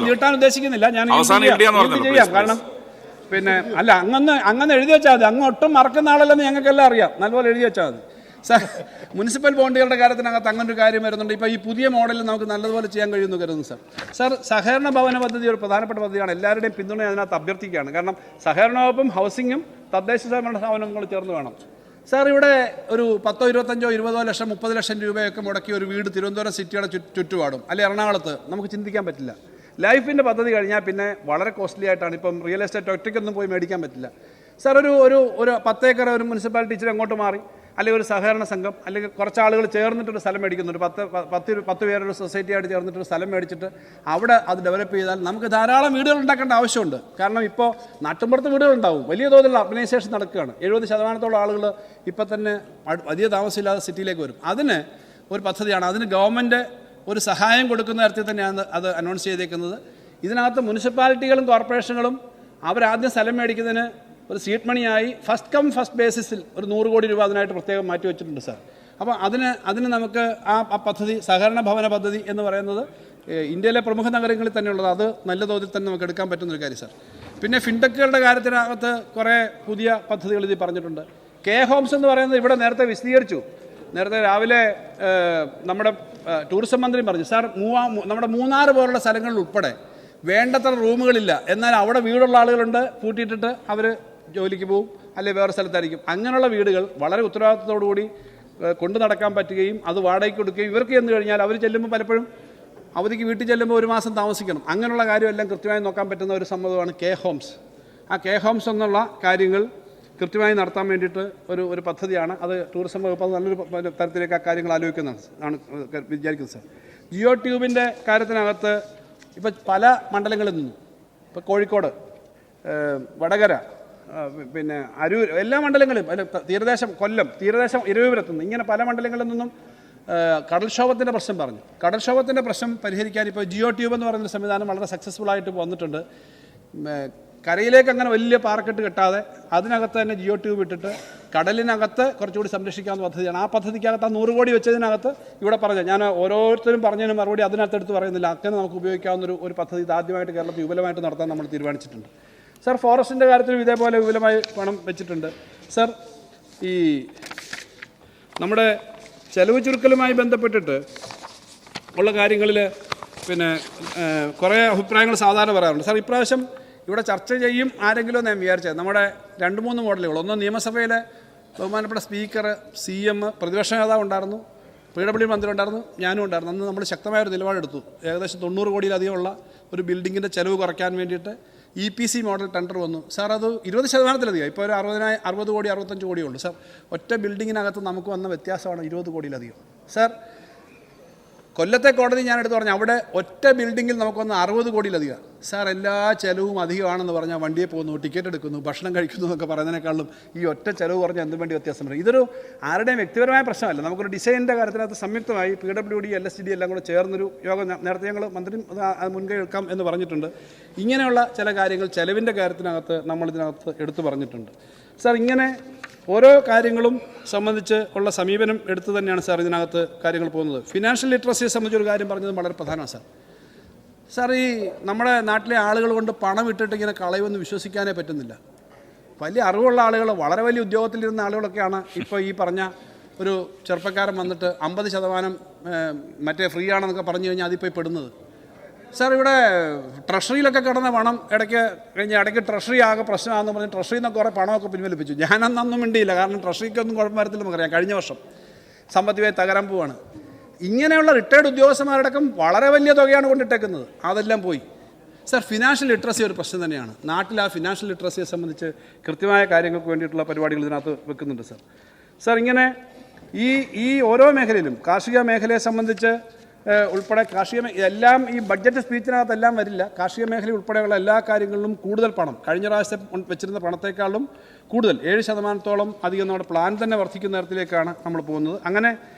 നീട്ടാൻ ഉദ്ദേശിക്കുന്നില്ല ഞാൻ, ചെയ്യാം. കാരണം അല്ല അങ്ങനെ എഴുതി വെച്ചാൽ മതി. അങ്ങ് ഒട്ടും മറക്കുന്ന ആളല്ലെന്ന് ഞങ്ങൾക്കെല്ലാം അറിയാം. നല്ലപോലെ എഴുതി വെച്ചാൽ മതി സാർ. മുനിസിപ്പൽ ബോണ്ടുകളുടെ കാര്യത്തിനകത്ത് അങ്ങനൊരു കാര്യം വരുന്നുണ്ട്. ഇപ്പോൾ ഈ പുതിയ മോഡലിൽ നമുക്ക് നല്ലതുപോലെ ചെയ്യാൻ കഴിയുമെന്ന് കരുതുന്നു സാർ. സഹകരണ ഭവന പദ്ധതി ഒരു പ്രധാനപ്പെട്ട പദ്ധതിയാണ്. എല്ലാവരുടെയും പിന്തുണ അതിനകത്ത് അഭ്യർത്ഥിക്കുകയാണ്. കാരണം സഹകരണ വകുപ്പും ഹൗസിങ്ങും തദ്ദേശ സ്വയംഭരണ സ്ഥാപനങ്ങളും ചേർന്ന് വേണം സാർ. ഇവിടെ ഒരു 10, 25, 20 ലക്ഷം 30 ലക്ഷം രൂപയൊക്കെ മുടക്കി ഒരു വീട് തിരുവനന്തപുരം സിറ്റിയുടെ ചുറ്റുപാടും അല്ലെങ്കിൽ എറണാകുളത്ത് നമുക്ക് ചിന്തിക്കാൻ പറ്റില്ല. ലൈഫിൻ്റെ പദ്ധതി കഴിഞ്ഞാൽ പിന്നെ വളരെ കോസ്റ്റ്ലി ആയിട്ടാണ്. ഇപ്പം റിയൽ എസ്റ്റേറ്റ് ഒറ്റയ്ക്കൊന്നും പോയി മേടിക്കാൻ പറ്റില്ല സാർ. ഒരു 10 ഏക്കർ ഒരു മുനിസിപ്പാലിറ്റി ഇച്ചിരി അങ്ങോട്ട് മാറി അല്ലെങ്കിൽ ഒരു സഹകരണ സംഘം അല്ലെങ്കിൽ കുറച്ച് ആളുകൾ ചേർന്നിട്ടൊരു സ്ഥലം മേടിക്കുന്നുണ്ട്. 10 പേരൊരു സൊസൈറ്റിയായിട്ട് ചേർന്നിട്ടൊരു സ്ഥലം മേടിച്ചിട്ട് അവിടെ അത് ഡെവലപ്പ് ചെയ്താൽ നമുക്ക് ധാരാളം വീടുകൾ ഉണ്ടാക്കേണ്ട ആവശ്യമുണ്ട്. കാരണം ഇപ്പോൾ നാട്ടിൻപുറത്ത് വീടുകളുണ്ടാവും, വലിയ തോതിലുള്ള അർബനൈസേഷൻ നടക്കുകയാണ്. 70% ആളുകൾ ഇപ്പം തന്നെ വലിയ താമസമില്ലാതെ സിറ്റിയിലേക്ക് വരും. അതിന് ഒരു പദ്ധതിയാണ്. അതിന് ഗവൺമെൻറ് ഒരു സഹായം കൊടുക്കുന്ന തരത്തിൽ തന്നെയാണ് അത് അനൗൺസ് ചെയ്തേക്കുന്നത്. ഇതിനകത്ത് മുനിസിപ്പാലിറ്റികളും കോർപ്പറേഷനുകളും അവരാദ്യം സ്ഥലം മേടിക്കുന്നതിന് ഒരു സീഡ് മണിയായി ഫസ്റ്റ് കം ഫസ്റ്റ് ബേസിസിൽ ഒരു 100 കോടി രൂപ അതിനായിട്ട് പ്രത്യേകം മാറ്റി വെച്ചിട്ടുണ്ട് സാർ. അപ്പോൾ അതിന് നമുക്ക് ആ പദ്ധതി സഹകരണ ഭവന പദ്ധതി എന്ന് പറയുന്നത് ഇന്ത്യയിലെ പ്രമുഖ നഗരങ്ങളിൽ തന്നെയുള്ളത്. അത് നല്ല തോതിൽ തന്നെ നമുക്ക് എടുക്കാൻ പറ്റുന്നൊരു കാര്യം സാർ. പിന്നെ ഫിൻടെക്കുകളുടെ കാര്യത്തിനകത്ത് കുറേ പുതിയ പദ്ധതികൾ ഇതിൽ പറഞ്ഞിട്ടുണ്ട്. കെ ഹോംസ് എന്ന് പറയുന്നത് ഇവിടെ നേരത്തെ വിശദീകരിച്ചു. നേരത്തെ രാവിലെ നമ്മുടെ ടൂറിസം മന്ത്രി പറഞ്ഞു, സാർ നമ്മുടെ മൂന്നാർ പോലുള്ള സ്ഥലങ്ങളിൽ ഉൾപ്പെടെ വേണ്ടത്ര റൂമുകളില്ല, എന്നാൽ അവിടെ വീടുള്ള ആളുകളുണ്ട്, പൂട്ടിയിട്ടിട്ട് അവർ ജോലിക്ക് പോകും, അല്ലെങ്കിൽ വേറെ സ്ഥലത്തായിരിക്കും. അങ്ങനെയുള്ള വീടുകൾ വളരെ ഉത്തരവാദിത്തത്തോടു കൂടി കൊണ്ടു നടക്കാൻ പറ്റുകയും അത് വാടകയ്ക്ക് കൊടുക്കുകയും ഇവർക്ക് ചെന്ന് കഴിഞ്ഞാൽ അവർ ചെല്ലുമ്പോൾ പലപ്പോഴും അവധിക്ക് വീട്ടിൽ ചെല്ലുമ്പോൾ ഒരു മാസം താമസിക്കണം. അങ്ങനെയുള്ള കാര്യമെല്ലാം കൃത്യമായി നോക്കാൻ പറ്റുന്ന ഒരു സംഭവമാണ് കെ ഹോംസ്. ആ കെ ഹോംസ് എന്നുള്ള കാര്യങ്ങൾ കൃത്യമായി നടത്താൻ വേണ്ടിയിട്ട് ഒരു പദ്ധതിയാണ്. അത് ടൂറിസം വകുപ്പ് നല്ലൊരു തരത്തിലേക്ക് ആ കാര്യങ്ങൾ ആലോചിക്കുന്നതാണ് വിചാരിക്കുന്നത് സാർ. ജിയോ ട്യൂബിൻ്റെ കാര്യത്തിനകത്ത് ഇപ്പോൾ പല മണ്ഡലങ്ങളിൽ നിന്നും, ഇപ്പോൾ കോഴിക്കോട്, വടകര, പിന്നെ അരൂർ, എല്ലാ മണ്ഡലങ്ങളിലും, തീരദേശം കൊല്ലം, തീരദേശം ഇരവിപുരത്തുനിന്ന്, ഇങ്ങനെ പല മണ്ഡലങ്ങളിൽ നിന്നും കടൽക്ഷോഭത്തിൻ്റെ പ്രശ്നം പറഞ്ഞു. കടൽക്ഷോഭത്തിൻ്റെ പ്രശ്നം പരിഹരിക്കാൻ ഇപ്പോൾ ജിയോ ട്യൂബ് എന്ന് പറയുന്ന സംവിധാനം വളരെ സക്സസ്ഫുൾ ആയിട്ട് വന്നിട്ടുണ്ട്. കരയിലേക്ക് അങ്ങനെ വലിയ പാറക്കെട്ട് കെട്ടാതെ അതിനകത്ത് തന്നെ ജിയോ ട്യൂബ് ഇട്ടിട്ട് കടലിനകത്ത് കുറച്ചുകൂടി സംരക്ഷിക്കാവുന്ന പദ്ധതിയാണ്. ആ പദ്ധതിക്കകത്ത് ആ 100 കോടി വെച്ചതിനകത്ത് ഇവിടെ പറഞ്ഞ, ഞാൻ ഓരോരുത്തരും പറഞ്ഞതിന് മറുപടി അതിനകത്തെടുത്ത് പറയുന്നില്ല, അങ്ങനെ നമുക്ക് ഉപയോഗിക്കാവുന്ന ഒരു പദ്ധതി ഇതാദ്യമായിട്ട് കേരളത്തിൽ വിപുലമായിട്ട് നടത്താൻ നമ്മൾ തീരുമാനിച്ചിട്ടുണ്ട്. സാർ, ഫോറസ്റ്റിൻ്റെ കാര്യത്തിലും ഇതേപോലെ വിപുലമായി പണം വെച്ചിട്ടുണ്ട്. സാർ, ഈ നമ്മുടെ ചെലവ് ചുരുക്കലുമായി ബന്ധപ്പെട്ടിട്ട് ഉള്ള കാര്യങ്ങളിൽ പിന്നെ കുറേ അഭിപ്രായങ്ങൾ സാധാരണ പറയാറുണ്ട്. സാർ, ഇപ്രാവശ്യം ഇവിടെ ചർച്ച ചെയ്യും ആരെങ്കിലും എന്ന് ഞാൻ വിചാരിച്ചത്. നമ്മുടെ 2-3 മോഡലുകൾ. ഒന്ന്, നിയമസഭയിലെ ബഹുമാനപ്പെട്ട സ്പീക്കർ, CM, പ്രതിപക്ഷ നേതാവ് ഉണ്ടായിരുന്നു, PWD മന്ത്രി ഉണ്ടായിരുന്നു, ഞാനും ഉണ്ടായിരുന്നു. അന്ന് നമ്മൾ ശക്തമായൊരു നിലപാടെടുത്തു. ഏകദേശം 90 കോടിയിലധികമുള്ള ഒരു ബിൽഡിങ്ങിൻ്റെ ചെലവ് കുറയ്ക്കാൻ വേണ്ടിയിട്ട് EPC മോഡൽ ടെൻഡർ വന്നു. സാർ, അത് 20%-ലധികം, ഇപ്പോൾ ഒരു 60 കോടി 65 കോടിയേ ഉള്ളൂ. സാർ, ഒറ്റ ബിൽഡിങ്ങിനകത്ത് നമുക്ക് വന്ന വ്യത്യാസമാണ് 20 കോടിയിലധികം. സാർ, കൊല്ലത്തെ കോടതി ഞാൻ എടുത്ത് പറഞ്ഞു, അവിടെ ഒറ്റ ബിൽഡിങ്ങിൽ നമുക്ക് വന്ന് 60 കോടിയിലധികം. സാർ, എല്ലാ ചിലവും അധികമാണെന്ന് പറഞ്ഞാൽ വണ്ടിയെ പോകുന്നു, ടിക്കറ്റ് എടുക്കുന്നു, ഭക്ഷണം കഴിക്കുന്നു എന്നൊക്കെ പറയുന്നതിനേക്കാളും ഈ ഒറ്റ ചിലവ് പറഞ്ഞാൽ എന്തും വേണ്ടി വ്യത്യാസം വരും. ഇതൊരു ആരുടെയും വ്യക്തിപരമായ പ്രശ്നമല്ല. നമുക്കൊരു ഡിസൈനിൻ്റെ കാര്യത്തിനകത്ത് സംയുക്തമായി PWD, LSTD എല്ലാം കൂടെ ചേർന്നൊരു യോഗം നേരത്തെ ഞങ്ങൾ മന്ത്രി മുൻകൈ എടുക്കാം എന്ന് പറഞ്ഞിട്ടുണ്ട്. ഇങ്ങനെയുള്ള ചില കാര്യങ്ങൾ ചിലവിൻ്റെ കാര്യത്തിനകത്ത് നമ്മളിതിനകത്ത് എടുത്തു പറഞ്ഞിട്ടുണ്ട്. സാർ, ഇങ്ങനെ ഓരോ കാര്യങ്ങളും സംബന്ധിച്ച് ഉള്ള സമീപനം എടുത്തു തന്നെയാണ് സാർ ഇതിനകത്ത് കാര്യങ്ങൾ പോകുന്നത്. ഫിനാൻഷ്യൽ ലിറ്ററസിയെ സംബന്ധിച്ചൊരു കാര്യം പറഞ്ഞത് വളരെ പ്രധാനമാണ് സാർ. സാർ, ഈ നമ്മുടെ നാട്ടിലെ ആളുകൾ കൊണ്ട് പണം ഇട്ടിട്ട് ഇങ്ങനെ കളയുമെന്ന് വിശ്വസിക്കാനേ പറ്റുന്നില്ല. വലിയ അറിവുള്ള ആളുകൾ, വളരെ വലിയ ഉദ്യോഗത്തിലിരുന്ന ആളുകളൊക്കെയാണ് ഇപ്പോൾ ഈ പറഞ്ഞ ഒരു ചെറുപ്പക്കാരൻ വന്നിട്ട് 50% മറ്റേ ഫ്രീ ആണെന്നൊക്കെ പറഞ്ഞു കഴിഞ്ഞാൽ അതിപ്പോൾ പെടുന്നത്. സാർ, ഇവിടെ ട്രഷറിയിലൊക്കെ കിടന്ന പണം ഇടയ്ക്ക് ട്രഷറി ആകെ പ്രശ്നമാണെന്ന് പറഞ്ഞ് ട്രഷറിയിൽ നിന്നൊക്കെ കുറേ പണമൊക്കെ പിൻവലിപ്പിച്ചു. ഞാനന്നൊന്നും മിണ്ടിയില്ല, കാരണം ട്രഷറിക്കൊന്നും കുഴപ്പം വരത്തില്ലെന്ന് നമുക്കറിയാം. കഴിഞ്ഞ വർഷം സാമ്പത്തികമായി തകരാൻ പോവാണ്. ഇങ്ങനെയുള്ള റിട്ടയർഡ് ഉദ്യോഗസ്ഥന്മാരടക്കം വളരെ വലിയ തുകയാണ് കൊണ്ടിട്ടേക്കുന്നത്, അതെല്ലാം പോയി. സാർ, ഫിനാൻഷ്യൽ ലിറ്ററസി ഒരു പ്രശ്നം തന്നെയാണ്. നാട്ടിൽ ആ ഫിനാൻഷ്യൽ ലിറ്ററസിയെ സംബന്ധിച്ച് കൃത്യമായ കാര്യങ്ങൾക്ക് വേണ്ടിയിട്ടുള്ള പരിപാടികൾ ഇതിനകത്ത് വെക്കുന്നുണ്ട് സാർ. സാർ, ഇങ്ങനെ ഈ ഓരോ മേഖലയിലും, കാർഷിക മേഖലയെ സംബന്ധിച്ച് ഉൾപ്പെടെ എല്ലാം ഈ ബഡ്ജറ്റ് സ്പീച്ചിനകത്തെല്ലാം വരില്ല. കാർഷിക മേഖല ഉൾപ്പെടെയുള്ള എല്ലാ കാര്യങ്ങളിലും കൂടുതൽ പണം, കഴിഞ്ഞ പ്രാവശ്യം വെച്ചിരുന്ന പണത്തേക്കാളും കൂടുതൽ 7% അധികം നമ്മുടെ പ്ലാൻ തന്നെ വർദ്ധിക്കുന്ന തരത്തിലേക്കാണ് നമ്മൾ പോകുന്നത്. അങ്ങനെ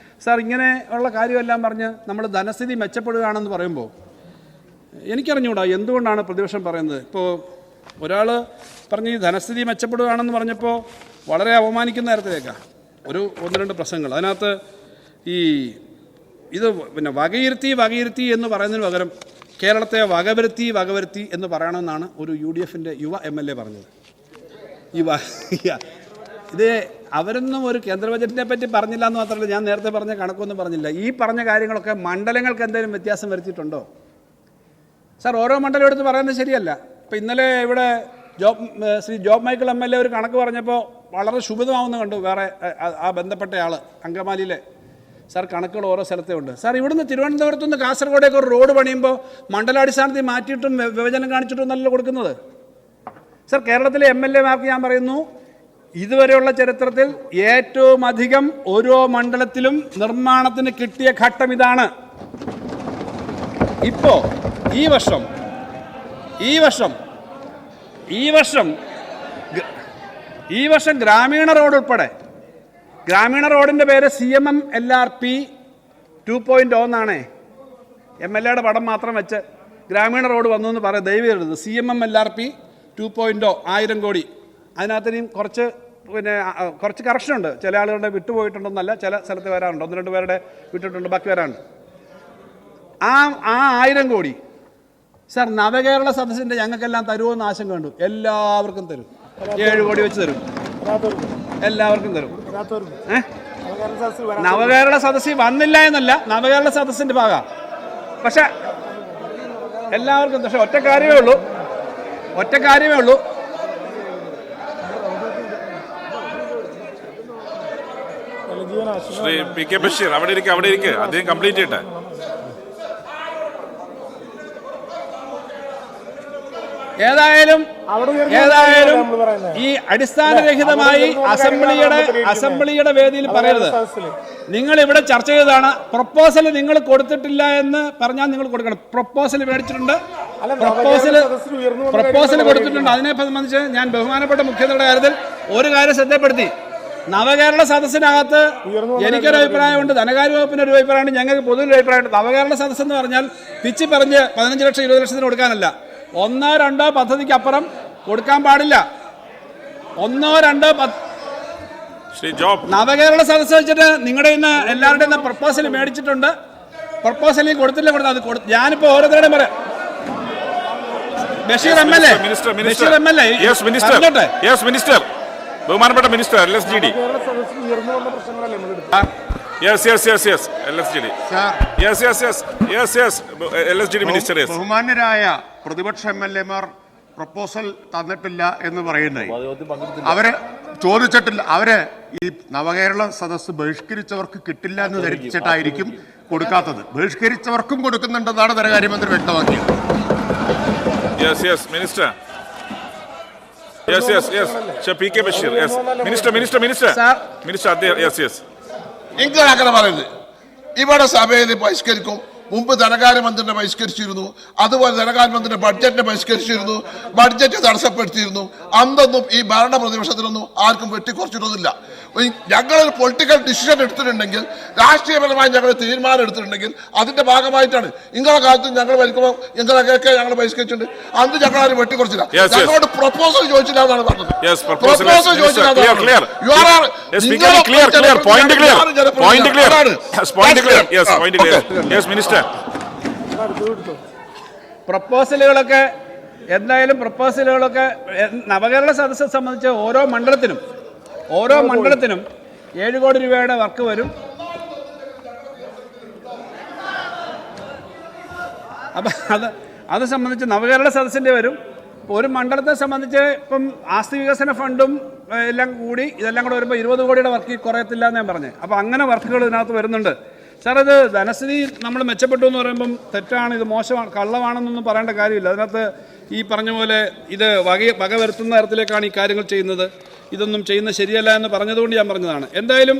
സാർ, ഇങ്ങനെ ഉള്ള കാര്യമെല്ലാം പറഞ്ഞ് നമ്മൾ ധനസ്ഥിതി മെച്ചപ്പെടുകയാണെന്ന് പറയുമ്പോൾ എനിക്കറിഞ്ഞുകൂടാ എന്തുകൊണ്ടാണ് പ്രതിപക്ഷം പറയുന്നത്. ഇപ്പോൾ ഒരാൾ പറഞ്ഞ് ഈ ധനസ്ഥിതി മെച്ചപ്പെടുകയാണെന്ന് പറഞ്ഞപ്പോൾ വളരെ അവമാനിക്കുന്ന തരത്തിലേക്കാണ് 1-2 പ്രസംഗങ്ങൾ. അതിനകത്ത് ഇത് പിന്നെ വകയിരുത്തി എന്ന് പറയുന്നതിന് പകരം കേരളത്തെ വകവരുത്തി എന്ന് പറയണമെന്നാണ് ഒരു UDFൻ്റെ യുവ MLA പറഞ്ഞത്. ഇത് അവരൊന്നും ഒരു കേന്ദ്ര ബജറ്റിനെ പറ്റി പറഞ്ഞില്ല എന്ന് മാത്രമല്ല, ഞാൻ നേരത്തെ പറഞ്ഞ കണക്കൊന്നും പറഞ്ഞില്ല. ഈ പറഞ്ഞ കാര്യങ്ങളൊക്കെ മണ്ഡലങ്ങൾക്ക് എന്തെങ്കിലും വ്യത്യാസം വരുത്തിയിട്ടുണ്ടോ? സാർ, ഓരോ മണ്ഡലം എടുത്ത് പറയുന്നത് ശരിയല്ല. ഇപ്പോൾ ഇന്നലെ ഇവിടെ ശ്രീ ജോബ് മൈക്കിൾ MLA ഒരു കണക്ക് പറഞ്ഞപ്പോൾ വളരെ ശുഭിതമാവുന്ന കണ്ടു. വേറെ ആ ബന്ധപ്പെട്ട ആൾ അങ്കമാലിയിലെ സാർ, കണക്കുകൾ ഓരോ സ്ഥലത്തേ ഉണ്ട്. സാർ, ഇവിടുന്ന് തിരുവനന്തപുരത്ത് നിന്ന് കാസർഗോഡേക്ക് ഒരു റോഡ് പണിയുമ്പോൾ മണ്ഡലാടിസ്ഥാനത്തിൽ മാറ്റിയിട്ടും വിഭജനം കാണിച്ചിട്ടും നല്ല കൊടുക്കുന്നത്. സാർ, കേരളത്തിലെ MLA-മാർക്ക് ഞാൻ പറയുന്നു, ഇതുവരെയുള്ള ചരിത്രത്തിൽ ഏറ്റവും അധികം ഓരോ മണ്ഡലത്തിലും നിർമ്മാണത്തിന് കിട്ടിയ ഘട്ടം ഇതാണ്. ഇപ്പോൾ ഈ വർഷം ഗ്രാമീണ റോഡ് ഉൾപ്പെടെ, ഗ്രാമീണ റോഡിൻ്റെ പേര് CMM LRP 2.0 എന്നാണേ. MLA-യുടെ പടം മാത്രം വെച്ച് ഗ്രാമീണ റോഡ് വന്നു എന്ന് പറയാം, ദയവ് ചെയ്യരുത്. CMM LRP 2.0 1000 കോടി. അതിനകത്തിനും കുറച്ച് കറക്ഷനുണ്ട്. ചില ആളുകളുടെ വിട്ടുപോയിട്ടുണ്ടെന്നല്ല, ചില സ്ഥലത്ത് വരാറുണ്ട്, 1-2 പേരുടെ വിട്ടിട്ടുണ്ട്, ബാക്കി വരാറുണ്ട്. ആ 1000 കോടി സാർ നവകേരള സദസ്സിൻ്റെ ഞങ്ങൾക്കെല്ലാം തരുമെന്ന് ആശങ്ക കണ്ടു. എല്ലാവർക്കും തരും, 7 കോടി വെച്ച് തരും, എല്ലാവർക്കും തരും. നവകേരള സദസ്സിൽ വന്നില്ല എന്നല്ല, നവകേരള സദസ്സിൻ്റെ ഭാഗം. പക്ഷെ എല്ലാവർക്കും, പക്ഷെ ഒറ്റ കാര്യമേ ഉള്ളൂ ശ്രീ പി കെ ബഷീർ അവിടെ ഇരിക്കുക അദ്ദേഹം കംപ്ലീറ്റ് ചെയ്യട്ടെ. ഏതായാലും ഈ അടിസ്ഥാനരഹിതമായി അസംബ്ലിയുടെ വേദിയിൽ പറയരുത്. നിങ്ങൾ ഇവിടെ ചർച്ച ചെയ്തതാണ്. പ്രപ്പോസൽ നിങ്ങൾ കൊടുത്തിട്ടില്ല എന്ന് പറഞ്ഞാൽ നിങ്ങൾ കൊടുക്കണം. പ്രപ്പോസൽ മേടിച്ചിട്ടുണ്ട്, പ്രപ്പോസൽ കൊടുത്തിട്ടുണ്ട്. അതിനെ സംബന്ധിച്ച് ഞാൻ ബഹുമാനപ്പെട്ട മുഖ്യമന്ത്രിയുടെ കാര്യത്തിൽ ഒരു കാര്യം ശ്രദ്ധപ്പെടുത്തി. നവകേരള സദസ്സിനകത്ത് എനിക്കൊരു അഭിപ്രായമുണ്ട്, ധനകാര്യ വകുപ്പിന് ഒരു അഭിപ്രായമുണ്ട്, ഞങ്ങൾക്ക് പൊതുവൊരു അഭിപ്രായമുണ്ട്. നവകേരള സദസ്സ് എന്ന് പറഞ്ഞാൽ പിച്ച് പറഞ്ഞ് 15 ലക്ഷം 20 ലക്ഷത്തിന് കൊടുക്കാനല്ല. 1-2 പദ്ധതിക്ക് അപ്പുറം കൊടുക്കാൻ പാടില്ല. 1-2 നവകേരള സദസ്സ് വെച്ചിട്ട് നിങ്ങളുടെ ഇന്ന് എല്ലാവരുടെയും പ്രപ്പോസൽ മേടിച്ചിട്ടുണ്ട്. പ്രപ്പോസലിൽ കൊടുത്തില്ല ഞാനിപ്പോ ഓരോരുത്തരുടെയും പറയാം. ബഷീർ എം എൽ എ ബഹുമാനപ്പെട്ട മിനിസ്റ്റർ LSGD. ബഹുമാന്യരായ പ്രതിപക്ഷ MLA-മാർ പ്രപ്പോസൽ തന്നിട്ടില്ല എന്ന് പറയുന്നത് അവര് ചോദിച്ചിട്ടില്ല. അവര് ഈ നവകേരള സദസ്സ് ബഹിഷ്കരിച്ചവർക്ക് കിട്ടില്ല എന്ന് ധരിച്ചിട്ടായിരിക്കും കൊടുക്കാത്തത്. ബഹിഷ്കരിച്ചവർക്കും കൊടുക്കുന്നുണ്ടെന്നാണ് ധനകാര്യമന്ത്രി വ്യക്തമാക്കിയത്. Minister P K Basheer minister നിങ്ങൾ അങ്ങനെ പറയുന്നത് ഇവിടെ സഭയിൽ ബഹിഷ്കരിക്കും. മുമ്പ് ധനകാര്യമന്ത്രിനെ ബഹിഷ്കരിച്ചിരുന്നു, അതുപോലെ ധനകാര്യമന്ത്രിയുടെ ബഡ്ജറ്റിനെ ബഹിഷ്കരിച്ചിരുന്നു, ബഡ്ജറ്റ് തടസ്സപ്പെടുത്തിയിരുന്നു. അന്നൊന്നും ഈ ഭരണ പ്രതിപക്ഷത്തിനൊന്നും ആർക്കും വെട്ടിക്കുറച്ചിട്ടൊന്നുമില്ല. ഞങ്ങളൊരു പൊളിറ്റിക്കൽ ഡിസിഷൻ എടുത്തിട്ടുണ്ടെങ്കിൽ, രാഷ്ട്രീയപരമായി ഞങ്ങൾ തീരുമാനം എടുത്തിട്ടുണ്ടെങ്കിൽ അതിന്റെ ഭാഗമായിട്ടാണ്. നിങ്ങളെ കാലത്ത് ഞങ്ങൾ ഭരിക്കുമ്പോൾ നിങ്ങളൊക്കെ ഞങ്ങൾ ബഹിഷ്കരിച്ചിട്ടുണ്ട്. അന്ന് ഞങ്ങൾ ആരും വെട്ടിക്കുറച്ചില്ല. ഞങ്ങളോട് പ്രപ്പോസൽ ചോദിച്ചില്ല എന്നാണ് പറഞ്ഞത്. പ്രപ്പോസൽ ചോദിച്ചില്ല. പ്രപ്പോസലുകളൊക്കെ എന്തായാലും നവകേരള സദസ്സെ സംബന്ധിച്ച് ഓരോ മണ്ഡലത്തിനും 7 കോടി രൂപയുടെ വർക്ക് വരും. അപ്പം അത് സംബന്ധിച്ച് നവകേരള സദസ്സിൻ്റെ വരും. ഒരു മണ്ഡലത്തെ സംബന്ധിച്ച് ഇപ്പം ആസ്തി വികസന ഫണ്ടും എല്ലാം കൂടി ഇതെല്ലാം കൂടെ വരുമ്പോൾ 20 കോടിയുടെ വർക്ക് കുറയത്തില്ല എന്ന് ഞാൻ പറഞ്ഞത്. അപ്പോൾ അങ്ങനെ വർക്കുകൾ ഇതിനകത്ത് വരുന്നുണ്ട്. സാർ, ഇത് ധനസ്ഥിതി നമ്മൾ മെച്ചപ്പെട്ടു എന്ന് പറയുമ്പം തെറ്റാണ്, ഇത് മോശമാണ്, കള്ളമാണെന്നൊന്നും പറയേണ്ട കാര്യമില്ല. അതിനകത്ത് ഈ പറഞ്ഞ പോലെ ഇത് വക വരുത്തുന്ന തരത്തിലേക്കാണ് ഈ കാര്യങ്ങൾ ചെയ്യുന്നത്. ഇതൊന്നും ചെയ്യുന്നത് ശരിയല്ല എന്ന് പറഞ്ഞതുകൊണ്ട് ഞാൻ പറഞ്ഞതാണ്. എന്തായാലും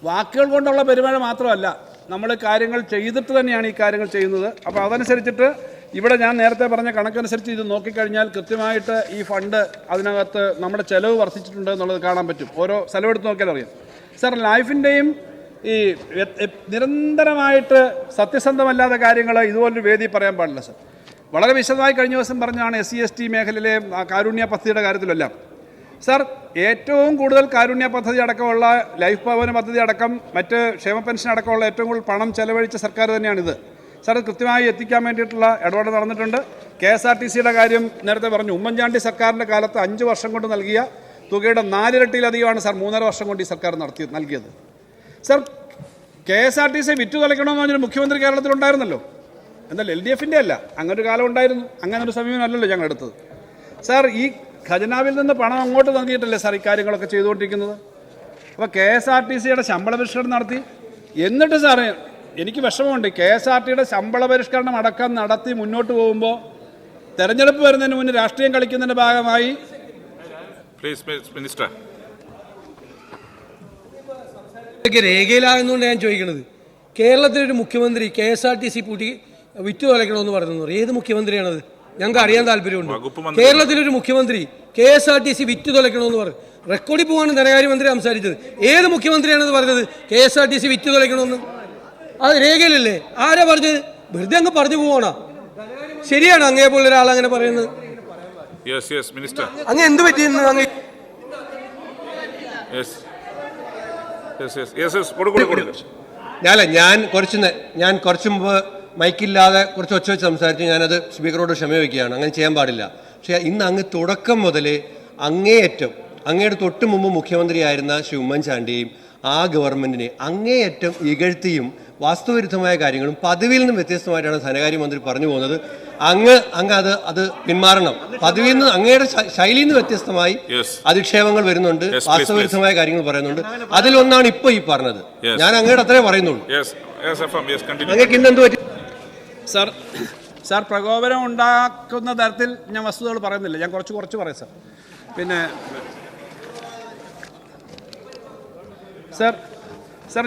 വാക്കുകൾ കൊണ്ടുള്ള പെരുമാറ്റം മാത്രമല്ല, നമ്മൾ കാര്യങ്ങൾ ചെയ്തിട്ട് തന്നെയാണ് ഈ കാര്യങ്ങൾ ചെയ്യുന്നത്. അപ്പോൾ അതനുസരിച്ചിട്ട് ഇവിടെ ഞാൻ നേരത്തെ പറഞ്ഞ കണക്കനുസരിച്ച് ഇത് നോക്കിക്കഴിഞ്ഞാൽ കൃത്യമായിട്ട് ഈ ഫണ്ട് അതിനകത്ത് നമ്മുടെ ചെലവ് വർദ്ധിച്ചിട്ടുണ്ട് എന്നുള്ളത് കാണാൻ പറ്റും. ഓരോ സ്ഥലമെടുത്ത് നോക്കിയാൽ അറിയാം. സാർ, ലൈഫിൻ്റെയും ഈ നിരന്തരമായിട്ട് സത്യസന്ധമല്ലാത്ത കാര്യങ്ങൾ ഇതുപോലൊരു വേദി പറയാൻ പാടില്ല സാർ. വളരെ വിശദമായി കഴിഞ്ഞ ദിവസം പറഞ്ഞാണ് SC/ST മേഖലയിലെ കാരുണ്യ പദ്ധതിയുടെ കാര്യത്തിലെല്ലാം. സാർ, ഏറ്റവും കൂടുതൽ കാരുണ്യ പദ്ധതി അടക്കമുള്ള ലൈഫ് ഭവന പദ്ധതി അടക്കം മറ്റ് ക്ഷേമ പെൻഷൻ അടക്കമുള്ള ഏറ്റവും കൂടുതൽ പണം ചെലവഴിച്ച സർക്കാർ തന്നെയാണിത്. സാർ, കൃത്യമായി എത്തിക്കാൻ വേണ്ടിയിട്ടുള്ള ഇടപെടൽ നടന്നിട്ടുണ്ട്. KSRTCയുടെ കാര്യം നേരത്തെ പറഞ്ഞു. ഉമ്മൻചാണ്ടി സർക്കാരിൻ്റെ കാലത്ത് 5 വർഷം കൊണ്ട് നൽകിയ തുകയുടെ 4 ഇരട്ടിയിലധികമാണ് സാർ 3.5 വർഷം കൊണ്ട് ഈ സർക്കാർ നൽകിയത്. സാർ, KSRTC വിറ്റു തുലയ്ക്കണമെന്ന് പറഞ്ഞൊരു മുഖ്യമന്ത്രി കേരളത്തിലുണ്ടായിരുന്നല്ലോ. എന്തായാലും LDFൻ്റെ അല്ല, അങ്ങനൊരു കാലം ഉണ്ടായിരുന്നു. അങ്ങനൊരു സമീപനമല്ലല്ലോ ഞങ്ങൾ എടുത്തത്. സാർ, ഈ ഖജനാവിൽ നിന്ന് പണം അങ്ങോട്ട് നൽകിയിട്ടല്ലേ സാർ ഈ കാര്യങ്ങളൊക്കെ ചെയ്തുകൊണ്ടിരിക്കുന്നത്. അപ്പോൾ KSRTCയുടെ ശമ്പള പരിഷ്കരണം നടത്തി. എന്നിട്ട് സാറേ, എനിക്ക് വിഷമമുണ്ട്, KSRTയുടെ ശമ്പള പരിഷ്കരണം അടക്കം നടത്തി മുന്നോട്ട് പോകുമ്പോൾ തെരഞ്ഞെടുപ്പ് വരുന്നതിന് മുന്നേ രാഷ്ട്രീയം കളിക്കുന്നതിൻ്റെ ഭാഗമായി രേഖയിലാകുന്നതുകൊണ്ട് ഞാൻ ചോദിക്കുന്നത്, കേരളത്തിലൊരു മുഖ്യമന്ത്രി KSRTC പൂട്ടി വിറ്റു തുലയ്ക്കണമെന്ന് പറയുന്നു. ഏത് മുഖ്യമന്ത്രിയാണത്? ഞങ്ങൾക്ക് അറിയാൻ താല്പര്യമുണ്ട്. കേരളത്തിലൊരു മുഖ്യമന്ത്രി KSRTC വിറ്റു തുലയ്ക്കണമെന്ന് പറഞ്ഞു. റെക്കോർഡിൽ പോകാണ് ധനകാര്യമന്ത്രി സംസാരിച്ചത്. ഏത് മുഖ്യമന്ത്രിയാണത് പറഞ്ഞത് KSRTC വിറ്റു തുലയ്ക്കണമെന്ന്? അത് രേഖയിലല്ലേ? ആരാ പറഞ്ഞത്? വെറുതെ അങ്ങ് പറഞ്ഞു പോവാണോ? ശരിയാണ് അങ്ങേ പോലെ ഒരാൾ അങ്ങനെ പറയുന്നത്? അങ്ങ് എന്ത് പറ്റിയെന്ന് അങ്ങ് ഞാൻ കുറച്ച് മുമ്പ് മൈക്കില്ലാതെ കുറച്ച് ഒച്ച വെച്ച് സംസാരിച്ച് ഞാനത് സ്പീക്കറോട് ക്ഷമ വയ്ക്കുകയാണ്. അങ്ങനെ ചെയ്യാൻ പാടില്ല. പക്ഷേ ഇന്ന് അങ്ങ് തുടക്കം മുതലേ അങ്ങേയറ്റം അങ്ങയുടെ തൊട്ട് മുമ്പ് മുഖ്യമന്ത്രിയായിരുന്ന ശ്രീ ഉമ്മൻചാണ്ടിയെയും ആ ഗവൺമെൻറ്റിനെ അങ്ങേയറ്റം ഇകഴ്ത്തിയും വാസ്തവവിരുദ്ധമായ കാര്യങ്ങളും പദവിയിൽ നിന്നും വ്യത്യസ്തമായിട്ടാണ് ധനകാര്യമന്ത്രി പറഞ്ഞു പോകുന്നത്. അങ്ങ് അത് പിന്മാറണം. പദവിയിൽ നിന്ന് അങ്ങയുടെ ശൈലിയിൽ നിന്ന് വ്യത്യസ്തമായി അധിക്ഷേപങ്ങൾ വരുന്നുണ്ട്, വാസ്തവവിരുദ്ധമായ കാര്യങ്ങൾ പറയുന്നുണ്ട്. അതിലൊന്നാണ് ഇപ്പോൾ ഈ പറഞ്ഞത്. ഞാൻ അങ്ങയുടെ അത്രേ പറയുന്നുള്ളൂ. അങ്ങേക്ക് ഇന്നെന്ത് പറ്റി? സാർ പ്രകോപനം ഉണ്ടാക്കുന്ന തരത്തിൽ ഞാൻ വസ്തുതകൾ പറയുന്നില്ല. ഞാൻ കുറച്ച് പറയാം സാർ. പിന്നെ സാർ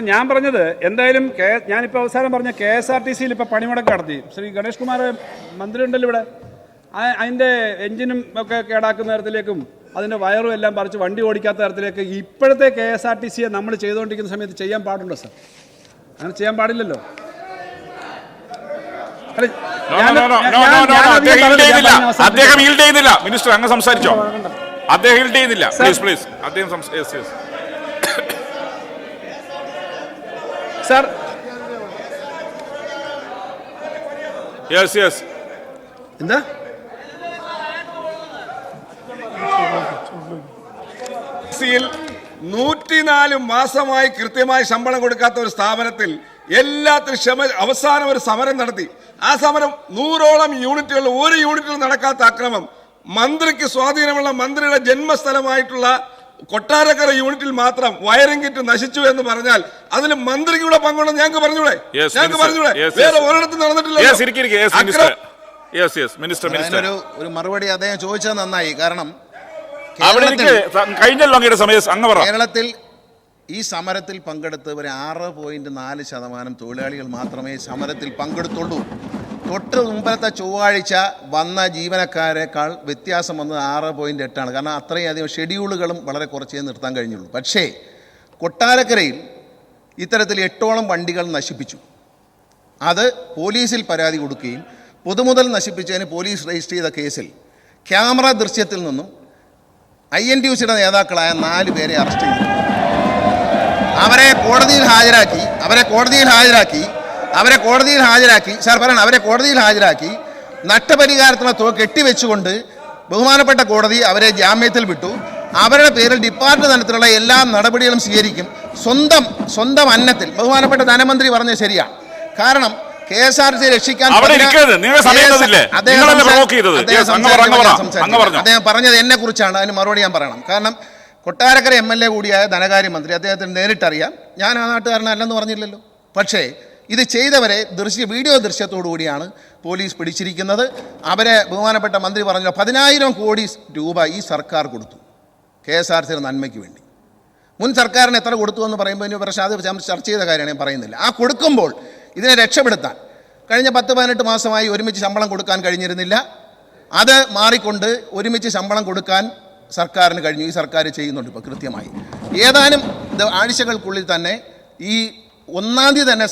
ഞാൻ പറഞ്ഞത് എന്തായാലും ഞാനിപ്പോൾ അവസാനം പറഞ്ഞ KSRTC-യിൽ ഇപ്പോൾ പണിമുടക്ക് നടത്തി. ശ്രീ ഗണേഷ് കുമാർ മന്ത്രി ഉണ്ടല്ലോ ഇവിടെ. അതിൻ്റെ എൻജിനും ഒക്കെ കേടാക്കുന്ന തരത്തിലേക്കും അതിൻ്റെ വയറും എല്ലാം പറിച്ച് വണ്ടി ഓടിക്കാത്ത തരത്തിലേക്ക് ഇപ്പോഴത്തെ KSRTC-യെ നമ്മൾ ചെയ്തുകൊണ്ടിരിക്കുന്ന സമയത്ത് ചെയ്യാൻ പാടുണ്ടോ സാർ? അങ്ങനെ ചെയ്യാൻ പാടില്ലല്ലോ. അദ്ദേഹം ഈൽഡ് ചെയ്യുന്നില്ല. മിനിസ്റ്റർ അങ്ങ് സംസാരിച്ചോ. അദ്ദേഹം ഈൽഡ് ചെയ്യുന്നില്ല. പ്ലീസ് അദ്ദേഹം സാർ എന്താ 104 മാസമായി കൃത്യമായി ശമ്പളം കൊടുക്കാത്ത ഒരു സ്ഥാപനത്തിൽ എല്ലാത്തിനും അവസാനം ഒരു സമരം നടത്തി. ആ സമരം 100ഓളം യൂണിറ്റുകൾ, ഒരു യൂണിറ്റിൽ നടക്കാത്ത അക്രമം, മന്ത്രിക്ക് സ്വാധീനമുള്ള മന്ത്രിയുടെ ജന്മസ്ഥലമായിട്ടുള്ള കൊട്ടാരക്കര യൂണിറ്റിൽ മാത്രം വയറിംഗ് കിറ്റ് നശിച്ചു എന്ന് പറഞ്ഞാൽ അതിൽ മന്ത്രിയുടെ പങ്കുണ്ടെന്ന് ഞങ്ങൾക്ക് പറഞ്ഞൂടെ? വേറെ ഒരിടത്തും നടന്നിട്ടില്ല. ഒരു മറുപടി അദ്ദേഹം ചോദിച്ചത് നന്നായി. കാരണം കേരളത്തിൽ ഈ സമരത്തിൽ പങ്കെടുത്തവർ 6.4% തൊഴിലാളികൾ മാത്രമേ സമരത്തിൽ പങ്കെടുത്തുള്ളൂ. തൊട്ട് മുമ്പത്തെ ചൊവ്വാഴ്ച വന്ന ജീവനക്കാരെക്കാൾ വ്യത്യാസം വന്നത് 6.8ആണ്. കാരണം അത്രയധികം ഷെഡ്യൂളുകളും വളരെ കുറച്ചേ നിർത്താൻ കഴിഞ്ഞുള്ളൂ. പക്ഷേ കൊട്ടാരക്കരയിൽ ഇത്തരത്തിൽ 8ഓളം വണ്ടികൾ നശിപ്പിച്ചു. അത് പോലീസിൽ പരാതി കൊടുക്കുകയും പൊതുമുതൽ നശിപ്പിച്ചതിന് പോലീസ് രജിസ്റ്റർ ചെയ്ത കേസിൽ ക്യാമറ ദൃശ്യത്തിൽ നിന്നും INTUCയുടെ നേതാക്കളായ 4 പേരെ അറസ്റ്റ് ചെയ്തു. അവരെ കോടതിയിൽ ഹാജരാക്കി നഷ്ടപരിഹാരത്തിനുള്ള തുക കെട്ടിവെച്ചുകൊണ്ട് ബഹുമാനപ്പെട്ട കോടതി അവരെ ജാമ്യത്തിൽ വിട്ടു. അവരുടെ പേരിൽ ഡിപ്പാർട്ട്മെന്റ് തലത്തിലുള്ള എല്ലാ നടപടികളും സ്വീകരിക്കും. സ്വന്തം അന്നത്തിൽ ബഹുമാനപ്പെട്ട ധനമന്ത്രി പറഞ്ഞത് ശരിയാണ്. കാരണം KSRTC രക്ഷിക്കാൻ അദ്ദേഹം പറഞ്ഞത് എന്നെ കുറിച്ചാണ്. അതിന് മറുപടി ഞാൻ പറയണം. കാരണം കൊട്ടാരക്കര MLA കൂടിയായ ധനകാര്യമന്ത്രി, അദ്ദേഹത്തിന് നേരിട്ടറിയാം. ഞാൻ ആ നാട്ടുകാരനല്ലെന്ന് പറഞ്ഞില്ലല്ലോ. പക്ഷേ ഇത് ചെയ്തവരെ വീഡിയോ ദൃശ്യത്തോടു കൂടിയാണ് പോലീസ് പിടിച്ചിരിക്കുന്നത്. അവരെ ബഹുമാനപ്പെട്ട മന്ത്രി പറഞ്ഞ 10,000 കോടി രൂപ ഈ സർക്കാർ കൊടുത്തു KSRTCയുടെ നന്മയ്ക്ക് വേണ്ടി. മുൻ സർക്കാരിന് എത്ര കൊടുത്തു എന്ന് പറയുമ്പോൾ പക്ഷേ അത് ചർച്ച ചെയ്ത കാര്യമാണ്, ഞാൻ പറയുന്നില്ല. ആ കൊടുക്കുമ്പോൾ ഇതിനെ രക്ഷപ്പെടുത്താൻ കഴിഞ്ഞ 10-18 മാസമായി ഒരുമിച്ച് ശമ്പളം കൊടുക്കാൻ കഴിഞ്ഞിരുന്നില്ല. അത് മാറിക്കൊണ്ട് ഒരുമിച്ച് ശമ്പളം കൊടുക്കാൻ സർക്കാരിന് കഴിഞ്ഞു. ഈ സർക്കാർ ചെയ്യുന്നുണ്ട് ഇപ്പോൾ കൃത്യമായി. ഏതാനും ആഴ്ചകൾക്കുള്ളിൽ തന്നെ ഈ 1-ാം തീയതി തന്നെ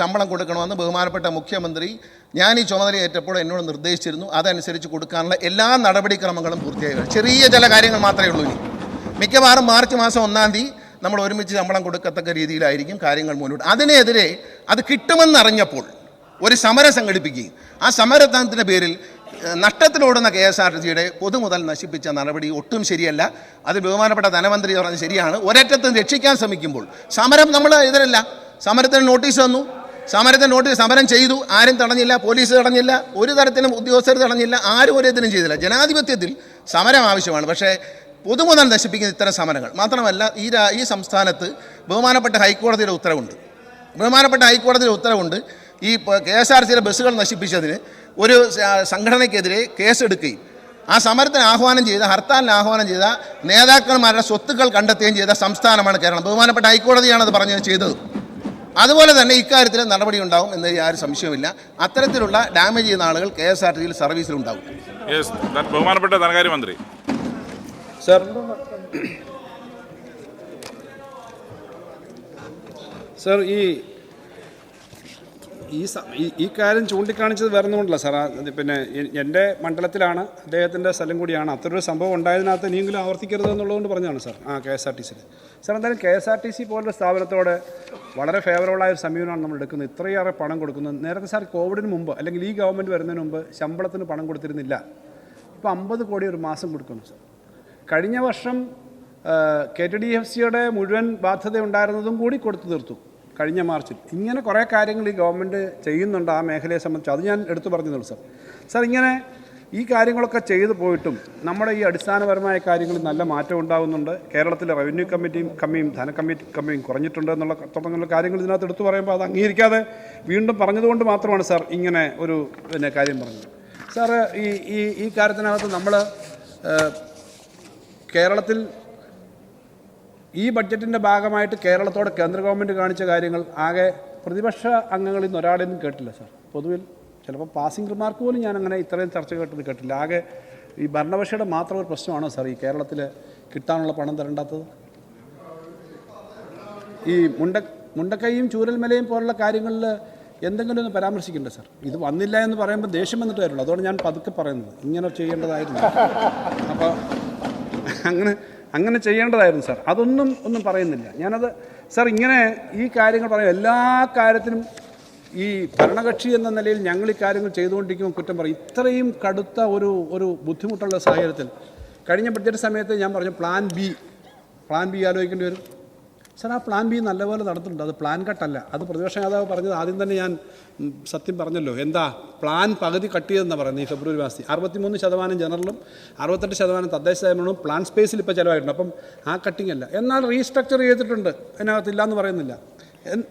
ശമ്പളം കൊടുക്കണമെന്ന് ബഹുമാനപ്പെട്ട മുഖ്യമന്ത്രി ഞാൻ ഈ ചുമതലയേറ്റപ്പോൾ എന്നോട് നിർദ്ദേശിച്ചിരുന്നു. അതനുസരിച്ച് കൊടുക്കാനുള്ള എല്ലാ നടപടിക്രമങ്ങളും പൂർത്തിയായി. ചെറിയ ചില കാര്യങ്ങൾ മാത്രമേ ഉള്ളൂ. ഇനി മിക്കവാറും മാർച്ച് മാസം 1-ാം തീയതി നമ്മൾ ഒരുമിച്ച് ശമ്പളം കൊടുക്കത്തക്ക രീതിയിലായിരിക്കും കാര്യങ്ങൾ മുന്നോട്ട്. അതിനെതിരെ അത് കിട്ടുമെന്നറിഞ്ഞപ്പോൾ ഒരു സമരം സംഘടിപ്പിക്കുകയും ആ സമരത്തിൻ്റെ പേരിൽ നഷ്ടത്തിലോടുന്ന KSRTCയുടെ പൊതുമുതൽ നശിപ്പിച്ച നടപടി ഒട്ടും ശരിയല്ല. അത് ബഹുമാനപ്പെട്ട ധനമന്ത്രി പറഞ്ഞത് ശരിയാണ്. ഒരറ്റത്തും രക്ഷിക്കാൻ ശ്രമിക്കുമ്പോൾ സമരം നമ്മൾ എതിരല്ല. സമരത്തിന് നോട്ടീസ് തന്നു, സമരം ചെയ്തു, ആരും തടഞ്ഞില്ല, പോലീസ് തടഞ്ഞില്ല, ഒരു തരത്തിലും ഉദ്യോഗസ്ഥർ തടഞ്ഞില്ല, ആരും ഒരു ഇതിനും ചെയ്തില്ല. ജനാധിപത്യത്തിൽ സമരം ആവശ്യമാണ്. പക്ഷേ പൊതുമുതൽ നശിപ്പിക്കുന്ന ഇത്തരം സമരങ്ങൾ മാത്രമല്ല, ഈ സംസ്ഥാനത്ത് ബഹുമാനപ്പെട്ട ഹൈക്കോടതിയുടെ ഉത്തരവുണ്ട്. ഈ KSRTCയുടെ ബസ്സുകൾ നശിപ്പിച്ചതിന് ഒരു സംഘടനയ്ക്കെതിരെ കേസെടുക്കുകയും ആ സമരത്തിന് ഹർത്താലിന് ആഹ്വാനം ചെയ്ത നേതാക്കന്മാരുടെ സ്വത്തുക്കൾ കണ്ടെത്തുകയും ചെയ്ത സംസ്ഥാനമാണ് കേരളം. ബഹുമാനപ്പെട്ട ഹൈക്കോടതിയാണ് അത് ചെയ്തത്. അതുപോലെ തന്നെ ഇക്കാര്യത്തിൽ നടപടി ഉണ്ടാവും എന്ന് യാതൊരു സംശയമില്ല. അത്തരത്തിലുള്ള ഡാമേജ് ചെയ്യുന്ന ആളുകൾ KSRTCയിൽ സർവീസിലുണ്ടാവും. ബഹുമാനപ്പെട്ട ധനകാര്യമന്ത്രി സർ, ഈ കാര്യം ചൂണ്ടിക്കാണിച്ചത് വരുന്നുകൊണ്ടല്ല സാർ. പിന്നെ എൻ്റെ മണ്ഡലത്തിലാണ്, അദ്ദേഹത്തിൻ്റെ സ്ഥലം കൂടിയാണ്. അത്രയൊരു സംഭവം ഉണ്ടായതിനകത്ത് ഇനിയെങ്കിലും ആവർത്തിക്കരുത് എന്നുള്ളതുകൊണ്ട് പറഞ്ഞതാണ് സാർ. KSRTC സാർ, എന്തായാലും KSRTC പോലുള്ള സ്ഥാപനത്തോട് വളരെ ഫേവറബിളായ ഒരു സമീപനമാണ് നമ്മൾ എടുക്കുന്നത്. ഇത്രയേറെ പണം കൊടുക്കുന്നത്. നേരത്തെ സാർ കോവിഡിന് മുമ്പ് അല്ലെങ്കിൽ ഈ ഗവൺമെൻറ് വരുന്നതിന് മുമ്പ് ശമ്പളത്തിന് പണം കൊടുത്തിരുന്നില്ല. ഇപ്പോൾ 50 കോടി ഒരു മാസം കൊടുക്കുന്നു സാർ. കഴിഞ്ഞ വർഷം KTDFCയുടെ മുഴുവൻ ബാധ്യത ഉണ്ടായിരുന്നതും കൂടി കൊടുത്തു തീർത്തു കഴിഞ്ഞ മാർച്ചിൽ. ഇങ്ങനെ കുറേ കാര്യങ്ങൾ ഈ ഗവൺമെൻറ് ചെയ്യുന്നുണ്ട് ആ മേഖലയെ സംബന്ധിച്ച്. അത് ഞാൻ എടുത്തു പറഞ്ഞതുള്ളൂ സാർ. സാർ, ഇങ്ങനെ ഈ കാര്യങ്ങളൊക്കെ ചെയ്തു പോയിട്ടും നമ്മുടെ ഈ അടിസ്ഥാനപരമായ കാര്യങ്ങളിൽ നല്ല മാറ്റം ഉണ്ടാകുന്നുണ്ട്. കേരളത്തിലെ റവന്യൂ കമ്മിയും കമ്മിയും കുറഞ്ഞിട്ടുണ്ട് എന്നുള്ള തുടങ്ങിയുള്ള കാര്യങ്ങൾ ഇതിനകത്ത് എടുത്തു പറയുമ്പോൾ അത് അംഗീകരിക്കാതെ വീണ്ടും പറഞ്ഞതുകൊണ്ട് മാത്രമാണ് സാർ ഇങ്ങനെ ഒരു കാര്യം പറഞ്ഞത്. സാർ, ഈ കാര്യത്തിനകത്ത് നമ്മൾ കേരളത്തിൽ ഈ ബഡ്ജറ്റിൻ്റെ ഭാഗമായിട്ട് കേരളത്തോട് കേന്ദ്ര ഗവൺമെൻറ് കാണിച്ച കാര്യങ്ങൾ ആകെ പ്രതിപക്ഷ അംഗങ്ങളിൽ നിന്ന് ഒരാളെയും കേട്ടില്ല സാർ. പൊതുവിൽ ചിലപ്പോൾ പാസിംഗ് റിമാർക്ക് പോലും ഞാൻ അങ്ങനെ ഇത്രയും ചർച്ച കേട്ടില്ല. ആകെ ഈ ഭരണപക്ഷയുടെ മാത്രം ഒരു പ്രശ്നമാണോ സാർ ഈ കേരളത്തിൽ കിട്ടാനുള്ള പണം തരേണ്ടാത്തത്? ഈ മുണ്ടക്കൈയും ചൂരൽമലയും പോലുള്ള കാര്യങ്ങളിൽ എന്തെങ്കിലും ഒന്ന് പരാമർശിക്കണ്ടേ സാർ? ഇത് വന്നില്ല എന്ന് പറയുമ്പോൾ ദേഷ്യം വന്നിട്ട് വരുള്ളൂ. അതുകൊണ്ട് ഞാൻ പതുക്കെ പറയുന്നത് ഇങ്ങനെ ചെയ്യേണ്ടതായിരുന്നു. അപ്പോൾ അങ്ങനെ ചെയ്യേണ്ടതായിരുന്നു സാർ. ഒന്നും പറയുന്നില്ല ഞാനത് സാർ. ഇങ്ങനെ ഈ കാര്യങ്ങൾ പറയും, എല്ലാ കാര്യത്തിനും ഈ ഭരണകക്ഷി എന്ന നിലയിൽ ഞങ്ങൾ ഈ കാര്യങ്ങൾ ചെയ്തുകൊണ്ടിരിക്കുമ്പോൾ കുറ്റം പറയും. ഇത്രയും കടുത്ത ഒരു ബുദ്ധിമുട്ടുള്ള സാഹചര്യത്തിൽ കഴിഞ്ഞ ബഡ്ജറ്റ് സമയത്ത് ഞാൻ പറഞ്ഞു പ്ലാൻ ബി ആലോചിക്കേണ്ടി വരും സാർ. ആ പ്ലാൻ ബി നല്ലപോലെ നടത്തുന്നുണ്ട്. അത് പ്ലാൻ കട്ടല്ല. അത് പ്രതിപക്ഷ നേതാവ് പറഞ്ഞത് ആദ്യം തന്നെ ഞാൻ സത്യം പറഞ്ഞല്ലോ. എന്താ പ്ലാൻ പകുതി കട്ട് ചെയ്തെന്നാണ് പറയുന്നത്. ഈ ഫെബ്രുവരി മാസത്തിൽ 63% ജനറലും 68% തദ്ദേശ സ്വയംഭരണവും പ്ലാൻ സ്പേസിൽ ഇപ്പോൾ ചിലവായിട്ടുണ്ട്. അപ്പം ആ കട്ടിങ് അല്ല. എന്നാൽ റീസ്ട്രക്ചർ ചെയ്തിട്ടുണ്ട്, അതിനകത്തില്ല എന്ന് പറയുന്നില്ല.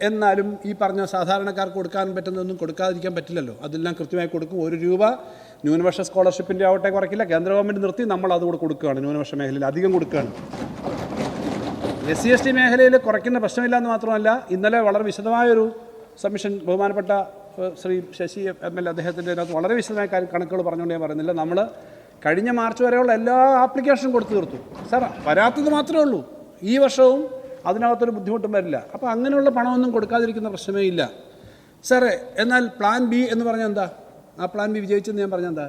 എന്നാലും ഈ പറഞ്ഞ സാധാരണക്കാർക്ക് കൊടുക്കാൻ പറ്റുന്നതൊന്നും കൊടുക്കാതിരിക്കാൻ പറ്റില്ലല്ലോ. അതെല്ലാം കൃത്യമായി കൊടുക്കും. 1 രൂപ ന്യൂനപക്ഷ സ്കോളർഷിപ്പിൻ്റെ ആവട്ടെ കുറയ്ക്കില്ല. കേന്ദ്ര ഗവൺമെൻറ് നിർത്തി നമ്മൾ അതുകൂടെ കൊടുക്കുകയാണ്. ന്യൂനപക്ഷ മേഖലയിൽ അധികം കൊടുക്കുകയാണ്. SC/ST മേഖലയിൽ കുറയ്ക്കുന്ന പ്രശ്നമില്ല എന്ന് മാത്രമല്ല, ഇന്നലെ വളരെ വിശദമായൊരു സബ്മിഷൻ ബഹുമാനപ്പെട്ട ശ്രീ ശശി ML അദ്ദേഹത്തിൻ്റെ അതിനകത്ത് വളരെ വിശദമായ കണക്കുകൾ പറഞ്ഞുകൊണ്ട് ഞാൻ പറയുന്നില്ല. നമ്മൾ കഴിഞ്ഞ മാർച്ച് വരെയുള്ള എല്ലാ ആപ്ലിക്കേഷനും കൊടുത്തു തീർത്തു സാർ. വരാത്തത് മാത്രമേ ഉള്ളൂ. ഈ വർഷവും അതിനകത്തൊരു ബുദ്ധിമുട്ടും വരില്ല. അപ്പോൾ അങ്ങനെയുള്ള പണമൊന്നും കൊടുക്കാതിരിക്കുന്ന പ്രശ്നമേ ഇല്ല സാറേ. എന്നാൽ പ്ലാൻ ബി എന്ന് പറഞ്ഞാൽ എന്താ? ആ പ്ലാൻ ബി വിജയിച്ചെന്ന് ഞാൻ പറഞ്ഞാൽ എന്താ?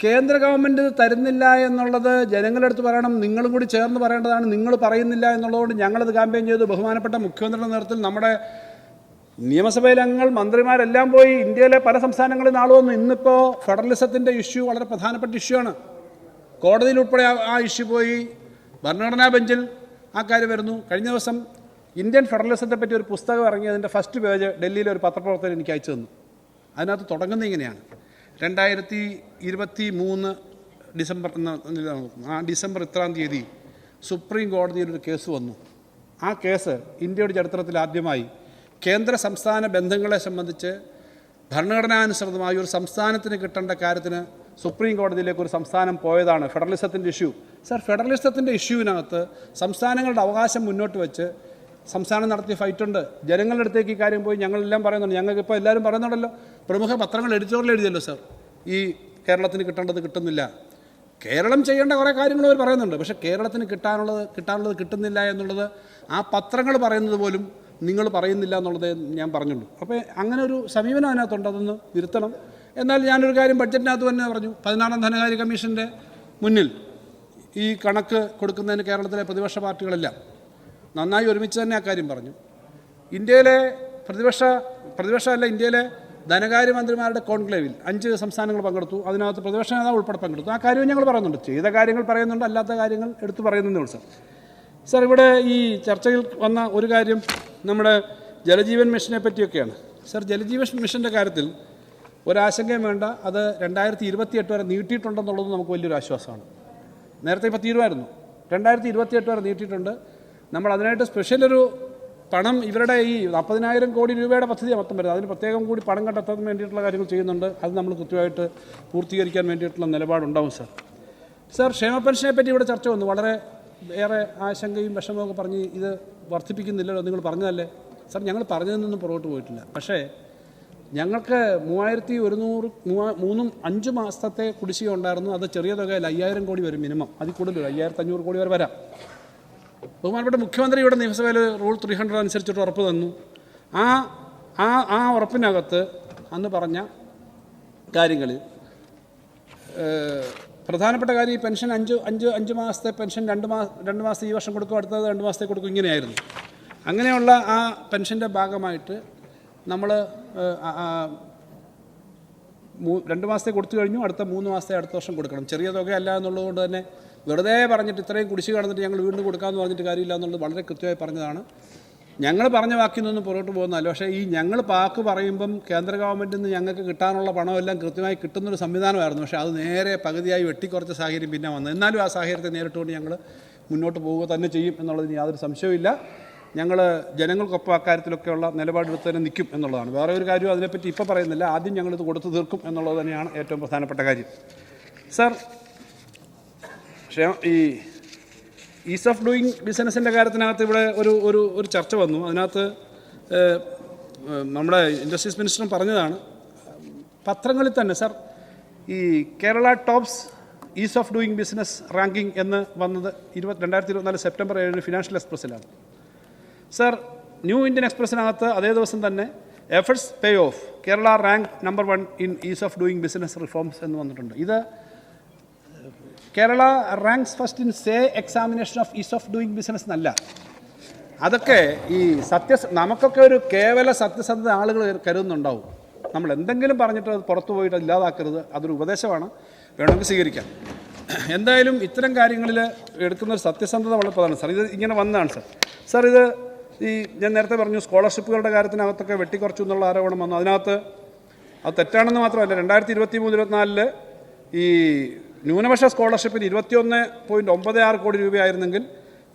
കേന്ദ്ര ഗവൺമെൻറ് തരുന്നില്ല എന്നുള്ളത് ജനങ്ങളുടെ അടുത്ത് പറയണം. നിങ്ങളും കൂടി ചേർന്ന് പറയേണ്ടതാണ്. നിങ്ങൾ പറയുന്നില്ല എന്നുള്ളതുകൊണ്ട് ഞങ്ങളത് ക്യാമ്പയിൻ ചെയ്തു. ബഹുമാനപ്പെട്ട മുഖ്യമന്ത്രിയുടെ നേതൃത്വത്തിൽ നമ്മുടെ നിയമസഭയിലെ അംഗങ്ങൾ, മന്ത്രിമാരെല്ലാം പോയി ഇന്ത്യയിലെ പല സംസ്ഥാനങ്ങളിൽ നാളെ വന്നു. ഇന്നിപ്പോൾ ഫെഡറലിസത്തിൻ്റെ ഇഷ്യൂ വളരെ പ്രധാനപ്പെട്ട ഇഷ്യൂ ആണ്. കോടതിയിൽ ഉൾപ്പെടെ ആ ഇഷ്യൂ പോയി. ഭരണഘടനാ ബെഞ്ചിൽ ആ കാര്യം വരുന്നു. കഴിഞ്ഞ ദിവസം ഇന്ത്യൻ ഫെഡറലിസത്തെ പറ്റി ഒരു പുസ്തകം ഇറങ്ങി. അതിൻ്റെ ഫസ്റ്റ് പേജ് ഡൽഹിയിലെ ഒരു പത്രപ്രവർത്തകൻ എനിക്ക് അയച്ചു തന്നു. അതിനകത്ത് തുടങ്ങുന്നത് ഇങ്ങനെയാണ്: 2023 ഡിസംബർ ഇത്രാം തീയതി സുപ്രീം കോടതിയിലൊരു കേസ് വന്നു. ആ കേസ് ഇന്ത്യയുടെ ചരിത്രത്തിൽ ആദ്യമായി കേന്ദ്ര സംസ്ഥാന ബന്ധങ്ങളെ സംബന്ധിച്ച് ഭരണഘടനാനുസൃതമായി ഒരു സംസ്ഥാനത്തിന് കിട്ടേണ്ട കാര്യത്തിന് സുപ്രീം കോടതിയിലേക്ക് ഒരു സംസ്ഥാനം പോയതാണ്. ഫെഡറലിസത്തിൻ്റെ ഇഷ്യൂ സാർ. ഫെഡറലിസത്തിൻ്റെ ഇഷ്യൂവിനകത്ത് സംസ്ഥാനങ്ങളുടെ അവകാശം മുന്നോട്ട് വെച്ച് സംസ്ഥാനം നടത്തിയ ഫൈറ്റുണ്ട്. ജനങ്ങളുടെ അടുത്തേക്ക് ഈ കാര്യം പോയി ഞങ്ങളെല്ലാം പറയുന്നുണ്ട്. ഞങ്ങൾക്കിപ്പോൾ എല്ലാവരും പറയുന്നുണ്ടല്ലോ. പ്രമുഖ പത്രങ്ങൾ എഡിറ്റോറിയൽ എഴുതിയല്ലോ സാർ, ഈ കേരളത്തിന് കിട്ടേണ്ടത് കിട്ടുന്നില്ല. കേരളം ചെയ്യേണ്ട കുറേ കാര്യങ്ങൾ അവർ പറയുന്നുണ്ട്. പക്ഷേ കേരളത്തിന് കിട്ടാനുള്ളത് കിട്ടുന്നില്ല എന്നുള്ളത് ആ പത്രങ്ങൾ പറയുന്നത് പോലും നിങ്ങൾ പറയുന്നില്ല എന്നുള്ളത് ഞാൻ പറഞ്ഞുള്ളൂ. അപ്പോൾ അങ്ങനെ ഒരു സമീപനം അതിനകത്തുണ്ട്. അതൊന്ന് തിരുത്തണം. എന്നാൽ ഞാനൊരു കാര്യം ബഡ്ജറ്റിനകത്ത് തന്നെ പറഞ്ഞു. 16ാം ധനകാര്യ കമ്മീഷൻ്റെ മുന്നിൽ ഈ കണക്ക് കൊടുക്കുന്നതിന് കേരളത്തിലെ പ്രതിപക്ഷ പാർട്ടികളെല്ലാം നന്നായി ഒരുമിച്ച് തന്നെ ആ കാര്യം പറഞ്ഞു. ഇന്ത്യയിലെ ഇന്ത്യയിലെ ധനകാര്യമന്ത്രിമാരുടെ കോൺക്ലേവിൽ 5 സംസ്ഥാനങ്ങൾ പങ്കെടുത്തു. അതിനകത്ത് പ്രതിപക്ഷ നേതാവ് ഉൾപ്പെടെ പങ്കെടുത്തു. ആ കാര്യവും ഞങ്ങൾ പറയുന്നുണ്ട്. ചെയ്ത കാര്യങ്ങൾ പറയുന്നുണ്ട്, അല്ലാത്ത കാര്യങ്ങൾ എടുത്തു പറയുന്നതേ ഉള്ളൂ സാർ. ഇവിടെ ഈ ചർച്ചയിൽ വന്ന ഒരു കാര്യം നമ്മുടെ ജലജീവൻ മിഷനെ പറ്റിയൊക്കെയാണ് സാർ. ജലജീവൻ മിഷൻ്റെ കാര്യത്തിൽ ഒരാശങ്കയും വേണ്ട. അത് 2028 വരെ നീട്ടിയിട്ടുണ്ടെന്നുള്ളത് നമുക്ക് വലിയൊരു ആശ്വാസമാണ്. നേരത്തെ ഇപ്പോൾ തീരുമായിരുന്നു, 2028 വരെ നീട്ടിയിട്ടുണ്ട്. നമ്മൾ അതിനായിട്ട് സ്പെഷ്യലൊരു പണം ഇവരുടെ ഈ 40,000 കോടി രൂപയുടെ പദ്ധതിയാണ് മൊത്തം വരുന്നത്. അതിന് പ്രത്യേകം കൂടി പണം കണ്ടെത്താൻ വേണ്ടിയിട്ടുള്ള കാര്യങ്ങൾ ചെയ്യുന്നുണ്ട്. അത് നമ്മൾ കൃത്യമായിട്ട് പൂർത്തീകരിക്കാൻ വേണ്ടിയിട്ടുള്ള നിലപാടുണ്ടാവും സാർ. ക്ഷേമ പെൻഷനെ പറ്റി ഇവിടെ ചർച്ച വന്നു. വളരെ ഏറെ ആശങ്കയും വിഷമമൊക്കെ പറഞ്ഞ് ഇത് വർദ്ധിപ്പിക്കുന്നില്ലല്ലോ, നിങ്ങൾ പറഞ്ഞതല്ലേ സാർ. ഞങ്ങൾ പറഞ്ഞതിൽ നിന്നും പുറകോട്ട് പോയിട്ടില്ല. പക്ഷേ ഞങ്ങൾക്ക് 3,5 മാസത്തെ കുടിശ്ശിക ഉണ്ടായിരുന്നു. അത് ചെറിയ തുകയിൽ 5,000 കോടി വരും മിനിമം. അതിൽ കൂടുതൽ 5,500 കോടി വരെ വരാം. ബഹുമാനപ്പെട്ട മുഖ്യമന്ത്രി ഇവിടെ നിയമസഭയിൽ റൂൾ 300 അനുസരിച്ചിട്ട് ഉറപ്പ് തന്നു. ആ ഉറപ്പിനകത്ത് അന്ന് പറഞ്ഞ കാര്യങ്ങളിൽ പ്രധാനപ്പെട്ട കാര്യം ഈ പെൻഷൻ അഞ്ച് മാസത്തെ പെൻഷൻ 2 മാസം ഈ വർഷം കൊടുക്കും, അടുത്തത് 2 മാസത്തേക്ക് കൊടുക്കും, ഇങ്ങനെയായിരുന്നു. അങ്ങനെയുള്ള ആ പെൻഷൻ്റെ ഭാഗമായിട്ട് നമ്മൾ 2 മാസത്തെ കൊടുത്തു കഴിഞ്ഞു, അടുത്ത 3 മാസത്തെ അടുത്ത വർഷം കൊടുക്കണം. ചെറിയ തുകയല്ല എന്നുള്ളതുകൊണ്ട് തന്നെ വെറുതെ പറഞ്ഞിട്ട് ഇത്രയും കുടിശ്ശിക കടന്നിട്ട് ഞങ്ങൾ വീണ്ടും കൊടുക്കാമെന്ന് പറഞ്ഞിട്ട് കാര്യമില്ല എന്നുള്ളത് വളരെ കൃത്യമായി പറഞ്ഞതാണ്. ഞങ്ങൾ പറഞ്ഞ വാക്കിൽ നിന്നൊന്നും പുറകോട്ട് പോകുന്നതല്ല. പക്ഷേ ഈ ഞങ്ങൾ പാക്ക് പറയുമ്പം കേന്ദ്ര ഗവൺമെൻറ്റിൽ നിന്ന് ഞങ്ങൾക്ക് കിട്ടാനുള്ള പണമെല്ലാം കൃത്യമായി കിട്ടുന്നൊരു സംവിധാനമായിരുന്നു. പക്ഷേ അത് നേരെ പകുതിയായി വെട്ടിക്കുറച്ച സാഹചര്യം പിന്നെ വന്നു. എന്നാലും ആ സാഹചര്യത്തെ നേരിട്ടുകൊണ്ട് ഞങ്ങൾ മുന്നോട്ട് പോവുക തന്നെ ചെയ്യും എന്നുള്ളതിന് യാതൊരു സംശയവുമില്ല. ഞങ്ങൾ ജനങ്ങൾക്കൊപ്പം അക്കാര്യത്തിലൊക്കെയുള്ള നിലപാടെടുത്ത് തന്നെ നിൽക്കും എന്നുള്ളതാണ്. വേറെ ഒരു കാര്യം അതിനെപ്പറ്റി ഇപ്പോൾ പറയുന്നില്ല. ആദ്യം ഞങ്ങളിത് കൊടുത്തു തീർക്കും എന്നുള്ളത് തന്നെയാണ് ഏറ്റവും പ്രധാനപ്പെട്ട കാര്യം. സർ, ഈ ഈസ് ഓഫ് ഡൂയിങ് ബിസിനസ്സിൻ്റെ കാര്യത്തിനകത്ത് ഇവിടെ ഒരു ചർച്ച വന്നു. അതിനകത്ത് നമ്മുടെ ഇൻഡസ്ട്രീസ് മിനിസ്റ്ററും പറഞ്ഞതാണ്, പത്രങ്ങളിൽ തന്നെ സർ, ഈ Kerala tops ease of doing business ranking എന്ന് വന്നത് 2024 സെപ്റ്റംബർ 7 ഫിനാൻഷ്യൽ എക്സ്പ്രസ്സിലാണ്. സർ, ന്യൂ ഇന്ത്യൻ എക്സ്പ്രസ്സിനകത്ത് അതേ ദിവസം തന്നെ efforts pay off, Kerala rank number 1 in ease of doing business reforms എന്ന് വന്നിട്ടുണ്ട്. ഇത് Kerala ranks first in say examination of ease of doing business എന്നല്ല. അതൊക്കെ ഈ നമുക്കൊക്കെ ഒരു കേവല സത്യസന്ധത ആളുകൾ കരുതുന്നുണ്ടാവും. നമ്മൾ എന്തെങ്കിലും പറഞ്ഞിട്ട് അത് പുറത്തു പോയിട്ട് അത് ഇല്ലാതാക്കരുത്. അതൊരു ഉപദേശമാണ്, വേണമെങ്കിൽ സ്വീകരിക്കാം. എന്തായാലും ഇത്തരം കാര്യങ്ങളിൽ എടുക്കുന്നൊരു സത്യസന്ധത വളരെ പ്രധാനമാണ് സാർ. ഇത് ഇങ്ങനെ വന്നതാണ് സാർ. സാർ, ഇത് ഞാൻ നേരത്തെ പറഞ്ഞു സ്കോളർഷിപ്പുകളുടെ കാര്യത്തിനകത്തൊക്കെ വെട്ടിക്കുറച്ചു എന്നുള്ള ആരോപണം വന്നു. അതിനകത്ത് അത് തെറ്റാണെന്ന് മാത്രമല്ല, 2023-24 ഈ ന്യൂനപക്ഷ സ്കോളർഷിപ്പിന് 21.96 കോടി രൂപയായിരുന്നെങ്കിൽ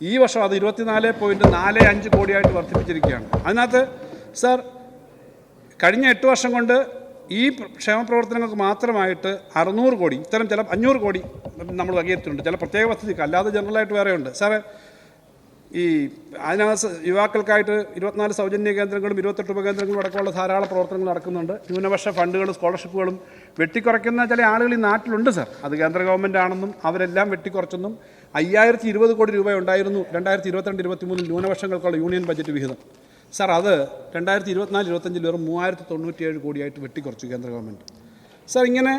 ഈ വർഷം അത് 24.45 കോടിയായിട്ട് വർദ്ധിപ്പിച്ചിരിക്കുകയാണ്. അതിനകത്ത് സാർ, കഴിഞ്ഞ 8 വർഷം കൊണ്ട് ഈ ക്ഷേമപ്രവർത്തനങ്ങൾക്ക് മാത്രമായിട്ട് 600 കോടി, ഇത്തരം ചില 500 കോടി നമ്മൾ വകയിരുത്തിയിട്ടുണ്ട് ചില പ്രത്യേക പദ്ധതിക്ക്, അല്ലാതെ ജനറലായിട്ട് വേറെയുണ്ട്. സാറേ, ഈ അതിനകത്ത് യുവാക്കൾക്കായിട്ട് 24 സൗജന്യ കേന്ദ്രങ്ങളും 28 ഉപകേന്ദ്രങ്ങളും അടക്കമുള്ള ധാരാളം പ്രവർത്തനങ്ങൾ നടക്കുന്നുണ്ട്. ന്യൂനപക്ഷ ഫണ്ടുകളും സ്കോളർഷിപ്പുകളും വെട്ടിക്കുറയ്ക്കുന്ന ചില ആളുകൾ ഈ നാട്ടിലുണ്ട് സാർ. അത് കേന്ദ്ര ഗവൺമെൻറ് ആണെന്നും അവരെല്ലാം വെട്ടിക്കുറച്ചെന്നും 5020 കോടി രൂപ ഉണ്ടായിരുന്നു 2022-23 ന്യൂനപക്ഷങ്ങൾക്കുള്ള യൂണിയൻ ബജറ്റ് വിഹിതം. സാർ, അത് 2024-25 വെറും 3097 കോടിയായിട്ട് വെട്ടിക്കുറച്ചു കേന്ദ്ര ഗവൺമെൻറ്. സാർ, ഇങ്ങനെ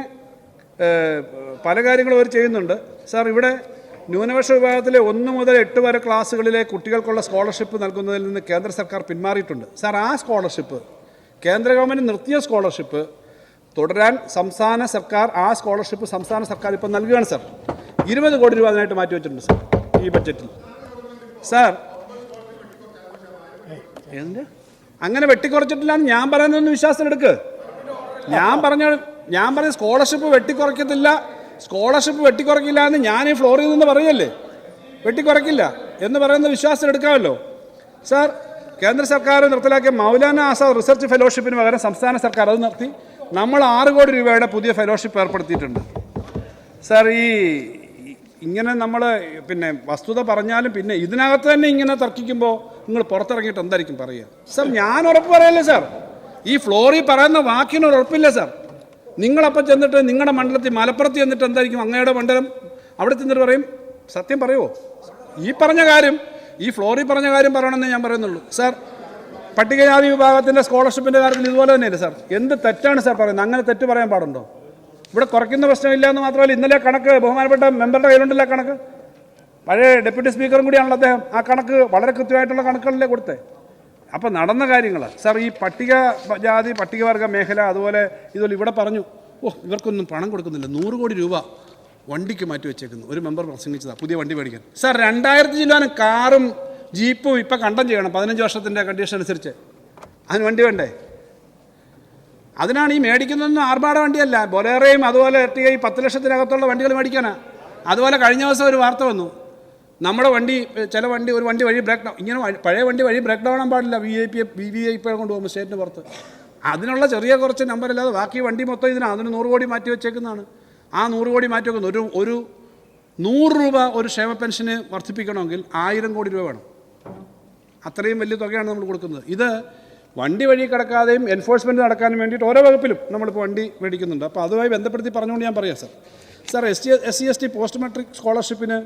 പല കാര്യങ്ങളും അവർ ചെയ്യുന്നുണ്ട്. സാർ, ഇവിടെ ന്യൂനപക്ഷ വിഭാഗത്തിലെ 1 മുതൽ 8 വരെ ക്ലാസ്സുകളിലെ കുട്ടികൾക്കുള്ള സ്കോളർഷിപ്പ് നൽകുന്നതിൽ നിന്ന് കേന്ദ്ര സർക്കാർ പിന്മാറിയിട്ടുണ്ട്. സാർ, ആ സ്കോളർഷിപ്പ് കേന്ദ്ര ഗവൺമെൻറ് നിർത്തിയ സ്കോളർഷിപ്പ് തുടരാൻ സംസ്ഥാന സർക്കാർ ആ സ്കോളർഷിപ്പ് സംസ്ഥാന സർക്കാർ ഇപ്പോൾ നൽകുകയാണ് സാർ. 20 കോടി രൂപ അതിനായിട്ട് മാറ്റിവെച്ചിട്ടുണ്ട് സാർ ഈ ബഡ്ജറ്റിൽ. സാർ, അങ്ങനെ വെട്ടിക്കുറച്ചിട്ടില്ലാന്ന് ഞാൻ പറയുന്നതൊന്ന് വിശ്വാസത്തിലെടുക്ക്. ഞാൻ പറഞ്ഞ സ്കോളർഷിപ്പ് വെട്ടിക്കുറയ്ക്കത്തില്ല, സ്കോളർഷിപ്പ് വെട്ടിക്കുറയ്ക്കില്ല എന്ന് ഞാൻ ഈ ഫ്ലോറിൽ നിന്ന് പറയല്ലേ. വെട്ടിക്കുറയ്ക്കില്ല എന്ന് പറയുന്ന വിശ്വാസത്തിലെടുക്കാമല്ലോ. സാർ, കേന്ദ്ര സർക്കാർ നിർത്തലാക്കിയ മൗലാന ആസാദ് റിസർച്ച് ഫെലോഷിപ്പിന് പകരം സംസ്ഥാന സർക്കാർ അത് നിർത്തി നമ്മൾ 6 കോടി രൂപയുടെ പുതിയ ഫെലോഷിപ്പ് ഏർപ്പെടുത്തിയിട്ടുണ്ട്. സാർ, ഇങ്ങനെ നമ്മൾ പിന്നെ വസ്തുത പറഞ്ഞാലും പിന്നെ ഇതിനകത്ത് തന്നെ ഇങ്ങനെ തർക്കിക്കുമ്പോൾ നിങ്ങൾ പുറത്തിറങ്ങിയിട്ട് എന്തായിരിക്കും പറയുക? സാർ, ഞാൻ ഉറപ്പ് പറയല്ലേ സാർ, ഈ ഫ്ലോറിൽ പറയുന്ന വാക്കിനൊരു ഉറപ്പില്ല സാർ. നിങ്ങളപ്പം ചെന്നിട്ട് നിങ്ങളുടെ മണ്ഡലത്തിൽ മലപ്പുറത്ത് ചെന്നിട്ട് എന്തായിരിക്കും അങ്ങയുടെ മണ്ഡലം അവിടെ ചെന്നിട്ട് പറയും? സത്യം പറയുമോ? ഈ പറഞ്ഞ കാര്യം, ഈ ഫ്ലോറിൽ പറഞ്ഞ കാര്യം പറയണമെന്നേ ഞാൻ പറയുന്നുള്ളൂ. സാർ, പട്ടികജാതി വിഭാഗത്തിൻ്റെ സ്കോളർഷിപ്പിൻ്റെ കാര്യത്തിൽ ഇതുപോലെ തന്നെയല്ലേ സാർ? എന്ത് തെറ്റാണ് സാർ പറയുന്നത്? അങ്ങനെ തെറ്റ് പറയാൻ പാടുണ്ടോ? ഇവിടെ കുറയ്ക്കുന്ന പ്രശ്നമില്ല എന്ന് മാത്രമല്ല, ഇന്നലെ കണക്ക് ബഹുമാനപ്പെട്ട മെമ്പറുടെ കയ്യിലുണ്ടല്ലോ കണക്ക്, പഴയ ഡെപ്യൂട്ടി സ്പീക്കറും കൂടിയാണല്ലോ അദ്ദേഹം. ആ കണക്ക് വളരെ കൃത്യമായിട്ടുള്ള കണക്കുകളിലേ കൊടുത്തേ. അപ്പോൾ നടന്ന കാര്യങ്ങൾ സാർ, ഈ പട്ടികജാതി പട്ടികവർഗ മേഖല അതുപോലെ ഇതുപോലെ ഇവിടെ പറഞ്ഞു, ഇവർക്കൊന്നും പണം കൊടുക്കുന്നില്ല, 100 കോടി രൂപ വണ്ടിക്ക് മാറ്റി വെച്ചേക്കുന്നു. ഒരു മെമ്പർ പ്രസംഗിച്ചതാണ് പുതിയ വണ്ടി മേടിക്കാൻ. സാർ, 2000 ചില്ലാനും കാറും ജീപ്പും ഇപ്പം കണ്ടം ചെയ്യണം 15 വർഷത്തിൻ്റെ കണ്ടീഷൻ അനുസരിച്ച്. അതിന് വണ്ടി വേണ്ടേ? അതിനാണ് ഈ മേടിക്കുന്നതൊന്നും ആർഭാട വണ്ടിയല്ല. ബൊലേറയും അതുപോലെ എർട്ടിഗയും 10 ലക്ഷത്തിനകത്തുള്ള വണ്ടികൾ മേടിക്കാനാണ്. അതുപോലെ കഴിഞ്ഞ ദിവസം ഒരു വാർത്ത വന്നു, നമ്മുടെ വണ്ടി ഒരു വണ്ടി വഴി ബ്രേക്ക് ഡൗൺ, ഇങ്ങനെ പഴയ വണ്ടി വഴി ബ്രേക്ക് ഡൗൺ ആകാൻ പാടില്ല. VIP കൊണ്ടുപോകുമ്പോൾ സ്റ്റേറ്റിന് പുറത്ത് അതിനുള്ള ചെറിയ കുറച്ച് നമ്പറല്ലാതെ ബാക്കി വണ്ടി മൊത്തം അതിന് 100 കോടി മാറ്റി വെച്ചേക്കുന്നതാണ്. ആ 100 കോടി മാറ്റി വെക്കുന്നു. ഒരു 100 രൂപ ഒരു ക്ഷേമ പെൻഷന് വർദ്ധിപ്പിക്കണമെങ്കിൽ 1000 കോടി രൂപ വേണം. അത്രയും വലിയ തുകയാണ് നമ്മൾ കൊടുക്കുന്നത്. ഇത് വണ്ടി വഴി കിടക്കാതെയും എൻഫോഴ്സ്മെൻറ്റ് നടക്കാനും വേണ്ടിയിട്ട് ഓരോ വകുപ്പിലും നമ്മളിപ്പോൾ വണ്ടി മേടിക്കുന്നുണ്ട്. അപ്പോൾ അതുമായി ബന്ധപ്പെടുത്തി പറഞ്ഞുകൊണ്ട് ഞാൻ പറയാം sir. Sir, SC/ST post matric സ്കോളർഷിപ്പിന്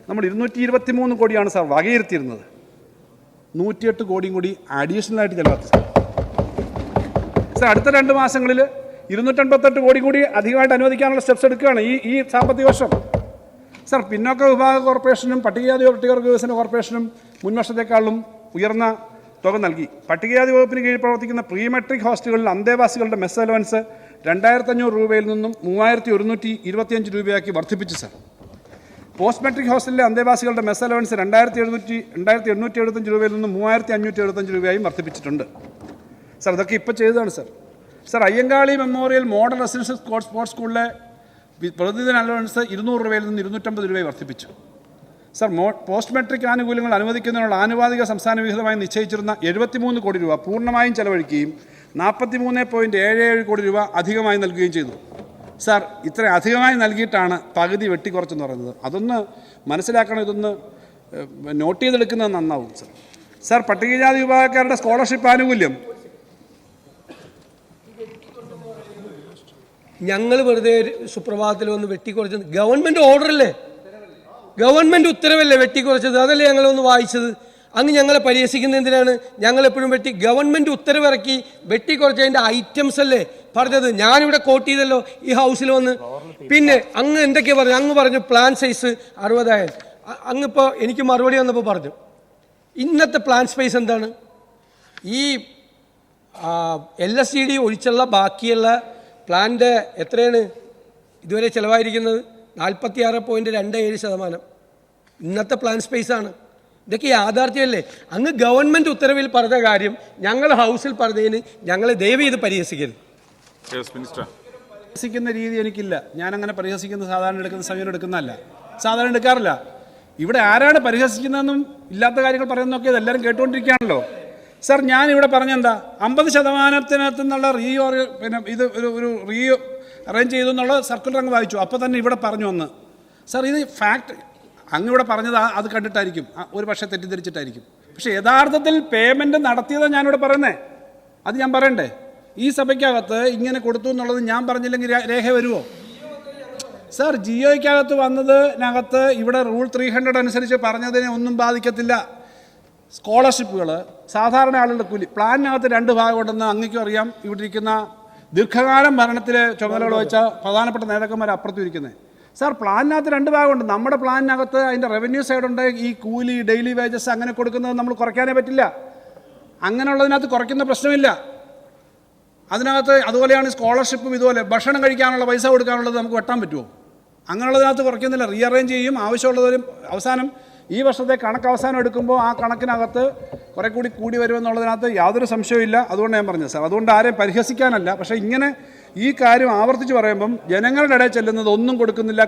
നമ്മൾ 223 കോടിയാണ് സാർ വകയിരുത്തിയിരുന്നത്. 108 കോടിയും കൂടി അഡീഷണലായിട്ട് ചെലവാക്കി സാർ. സാർ അടുത്ത 2 മാസങ്ങളിൽ 258 കോടി കൂടി അധികമായിട്ട് അനുവദിക്കാനുള്ള സ്റ്റെപ്സ് എടുക്കുകയാണ് ഈ സാമ്പത്തിക വർഷം. സാർ പിന്നോക്ക വിഭാഗ കോർപ്പറേഷനും പട്ടികജാതി പട്ടികവർഗ വികസന കോർപ്പറേഷനും മുൻ വർഷത്തെക്കാളും ഉയർന്ന തുക നൽകി. പട്ടികജാതി വകുപ്പിന് കീഴിൽ പ്രവർത്തിക്കുന്ന പ്രീ മെട്രിക് ഹോസ്റ്റലുകളിൽ അന്തേവാസികളുടെ മെസ് അലവൻസ് 2500 രൂപയിൽ നിന്നും 3125 രൂപയാക്കി വർദ്ധിപ്പിച്ചു. സാർ പോസ്റ്റ് മെട്രിക് ഹോസ്റ്റലിലെ അന്തേവാസികളുടെ മെസ് അലവൻസ് 2875 രൂപയിൽ നിന്നും 3575 രൂപയായും വർദ്ധിപ്പിച്ചിട്ടുണ്ട്. സാർ ഇതൊക്കെ ഇപ്പോൾ ചെയ്തതാണ്. Sir Ayyankali memorial model residential sports സ്കൂളിലെ പ്രതിദിന അലവൻസ് 200 രൂപയിൽ നിന്ന് 250 രൂപയായി വർദ്ധിപ്പിച്ചു. സാർ പോസ്റ്റ് മെട്രിക് ആനുകൂല്യങ്ങൾ അനുവദിക്കുന്നതിനുള്ള ആനുപാതിക സംസ്ഥാന വിഹിതമായി നിശ്ചയിച്ചിരുന്ന 73 കോടി രൂപ പൂർണ്ണമായും ചെലവഴിക്കുകയും 43.77 കോടി രൂപ അധികമായി നൽകുകയും ചെയ്തു. സാർ ഇത്ര അധികമായി നൽകിയിട്ടാണ് പകുതി വെട്ടിക്കുറച്ചെന്ന് പറയുന്നത്. അതൊന്ന് മനസ്സിലാക്കണം, ഇതൊന്ന് നോട്ട് ചെയ്തെടുക്കുന്നത് നന്നാവും. സാർ പട്ടികജാതി വിഭാഗക്കാരുടെ സ്കോളർഷിപ്പ് ആനുകൂല്യം ഞങ്ങൾ വെറുതെ സുപ്രഭാതത്തിൽ വന്ന് വെട്ടിക്കുറച്ചത് ഗവൺമെൻറ് ഓർഡറല്ലേ, ഗവൺമെൻറ് ഉത്തരവല്ലേ വെട്ടിക്കുറച്ചത്, അതല്ലേ ഞങ്ങളൊന്ന് വായിച്ചത്. അങ്ങ് ഞങ്ങളെ പരിഹസിക്കുന്ന എന്തിനാണ്? ഞങ്ങളെപ്പോഴും ഗവൺമെൻറ് ഉത്തരവിറക്കി വെട്ടിക്കുറച്ചതിൻ്റെ ഐറ്റംസ് അല്ലേ പറഞ്ഞത്. ഞാനിവിടെ കോട്ട് ചെയ്തല്ലോ ഈ ഹൗസിൽ വന്ന്. പിന്നെ അങ്ങ് എന്തൊക്കെയാണ് പറഞ്ഞു? അങ്ങ് പറഞ്ഞു പ്ലാൻ സൈസ് 60,000. അങ്ങിപ്പോൾ എനിക്ക് മറുപടി വന്നപ്പോൾ പറഞ്ഞു ഇന്നത്തെ പ്ലാൻ സ്പേസ് എന്താണ്? ഈ LSCD ഒഴിച്ചുള്ള ബാക്കിയുള്ള പ്ലാൻ്റെ എത്രയാണ് ഇതുവരെ ചിലവായിരിക്കുന്നത്? 46.27%. ഇന്നത്തെ പ്ലാൻ സ്പേസാണ്. ഇതൊക്കെ യാഥാർത്ഥ്യമല്ലേ? അങ്ങ് ഗവൺമെൻറ് ഉത്തരവിൽ പറഞ്ഞ കാര്യം ഞങ്ങൾ ഹൗസിൽ പറഞ്ഞതിന് ഞങ്ങളെ ദയവ് ചെയ്ത് പരിഹസിക്കരുത്. പരിഹസിക്കുന്ന രീതി എനിക്കില്ല. ഞാനങ്ങനെ പരിഹസിക്കുന്ന സാധാരണ എടുക്കുന്ന സമയം എടുക്കുന്നതല്ല, സാധാരണ എടുക്കാറില്ല. ഇവിടെ ആരാണ് പരിഹസിക്കുന്നതെന്നും ഇല്ലാത്ത കാര്യങ്ങൾ പറയുന്നതൊക്കെ ഇതെല്ലാവരും കേട്ടുകൊണ്ടിരിക്കുകയാണല്ലോ. സാർ ഞാനിവിടെ പറഞ്ഞെന്താ 50% നിന്നുള്ള ഒരു അറേഞ്ച് ചെയ്തു എന്നുള്ള സർക്കുലർ അങ്ങ് വായിച്ചു. അപ്പോൾ തന്നെ ഇവിടെ പറഞ്ഞു വന്ന്. സാർ ഇത് ഫാക്ട് അങ്ങ് ഇവിടെ പറഞ്ഞത് അത് കണ്ടിട്ടായിരിക്കും, ഒരു പക്ഷേ തെറ്റിദ്ധരിച്ചിട്ടായിരിക്കും. പക്ഷേ യഥാർത്ഥത്തിൽ പേയ്മെൻറ്റ് നടത്തിയതാണ് ഞാനിവിടെ പറയുന്നത്. അത് ഞാൻ പറയണ്ടേ? ഈ സഭയ്ക്കകത്ത് ഇങ്ങനെ കൊടുത്തു എന്നുള്ളത് ഞാൻ പറഞ്ഞില്ലെങ്കിൽ രേഖ വരുമോ? സാർ ജിയോയ്ക്കകത്ത് വന്നതിനകത്ത് ഇവിടെ റൂൾ 300 അനുസരിച്ച് പറഞ്ഞതിനെ ഒന്നും ബാധിക്കത്തില്ല. സ്കോളർഷിപ്പുകൾ സാധാരണ ആളുകളുടെ കൂലി പ്ലാനിനകത്ത് 2 ഭാഗമുണ്ടെന്ന് അങ്ങേക്കും അറിയാം. ഇവിടെ ഇരിക്കുന്ന ദീർഘകാലം ഭരണത്തിലെ ചുമതലകൾ വെച്ച പ്രധാനപ്പെട്ട നേതാക്കന്മാർ അപ്പുറത്തും ഇരിക്കുന്നത്. സാർ പ്ലാനിനകത്ത് 2 ഭാഗമുണ്ട്. നമ്മുടെ പ്ലാനിനകത്ത് അതിൻ്റെ റവന്യൂ സൈഡുണ്ട്, ഈ കൂലി ഡെയിലി വേജസ് അങ്ങനെ കൊടുക്കുന്നത് നമ്മൾ കുറയ്ക്കാനേ പറ്റില്ല. അങ്ങനെയുള്ളതിനകത്ത് കുറയ്ക്കുന്ന പ്രശ്നമില്ല. അതിനകത്ത് അതുപോലെയാണ് സ്കോളർഷിപ്പും. ഇതുപോലെ ഭക്ഷണം കഴിക്കാനുള്ള പൈസ കൊടുക്കാനുള്ളത് നമുക്ക് വെട്ടാൻ പറ്റുമോ? അങ്ങനെയുള്ളതിനകത്ത് കുറയ്ക്കുന്നില്ല, റീഅറേഞ്ച് ചെയ്യും. ആവശ്യമുള്ളവരും അവസാനം ഈ വർഷത്തെ കണക്ക് അവസാനം എടുക്കുമ്പോൾ ആ കണക്കിനകത്ത് കുറെ കൂടി വരുമെന്നുള്ളതിനകത്ത് യാതൊരു സംശയവും. അതുകൊണ്ട് ഞാൻ പറഞ്ഞത് സാർ, അതുകൊണ്ട് ആരെയും പരിഹസിക്കാനല്ല. പക്ഷേ ഇങ്ങനെ ഈ കാര്യം ആവർത്തിച്ച് പറയുമ്പം ജനങ്ങളുടെ ഇടയിൽ ചെല്ലുന്നത് ഒന്നും കൊടുക്കുന്നില്ല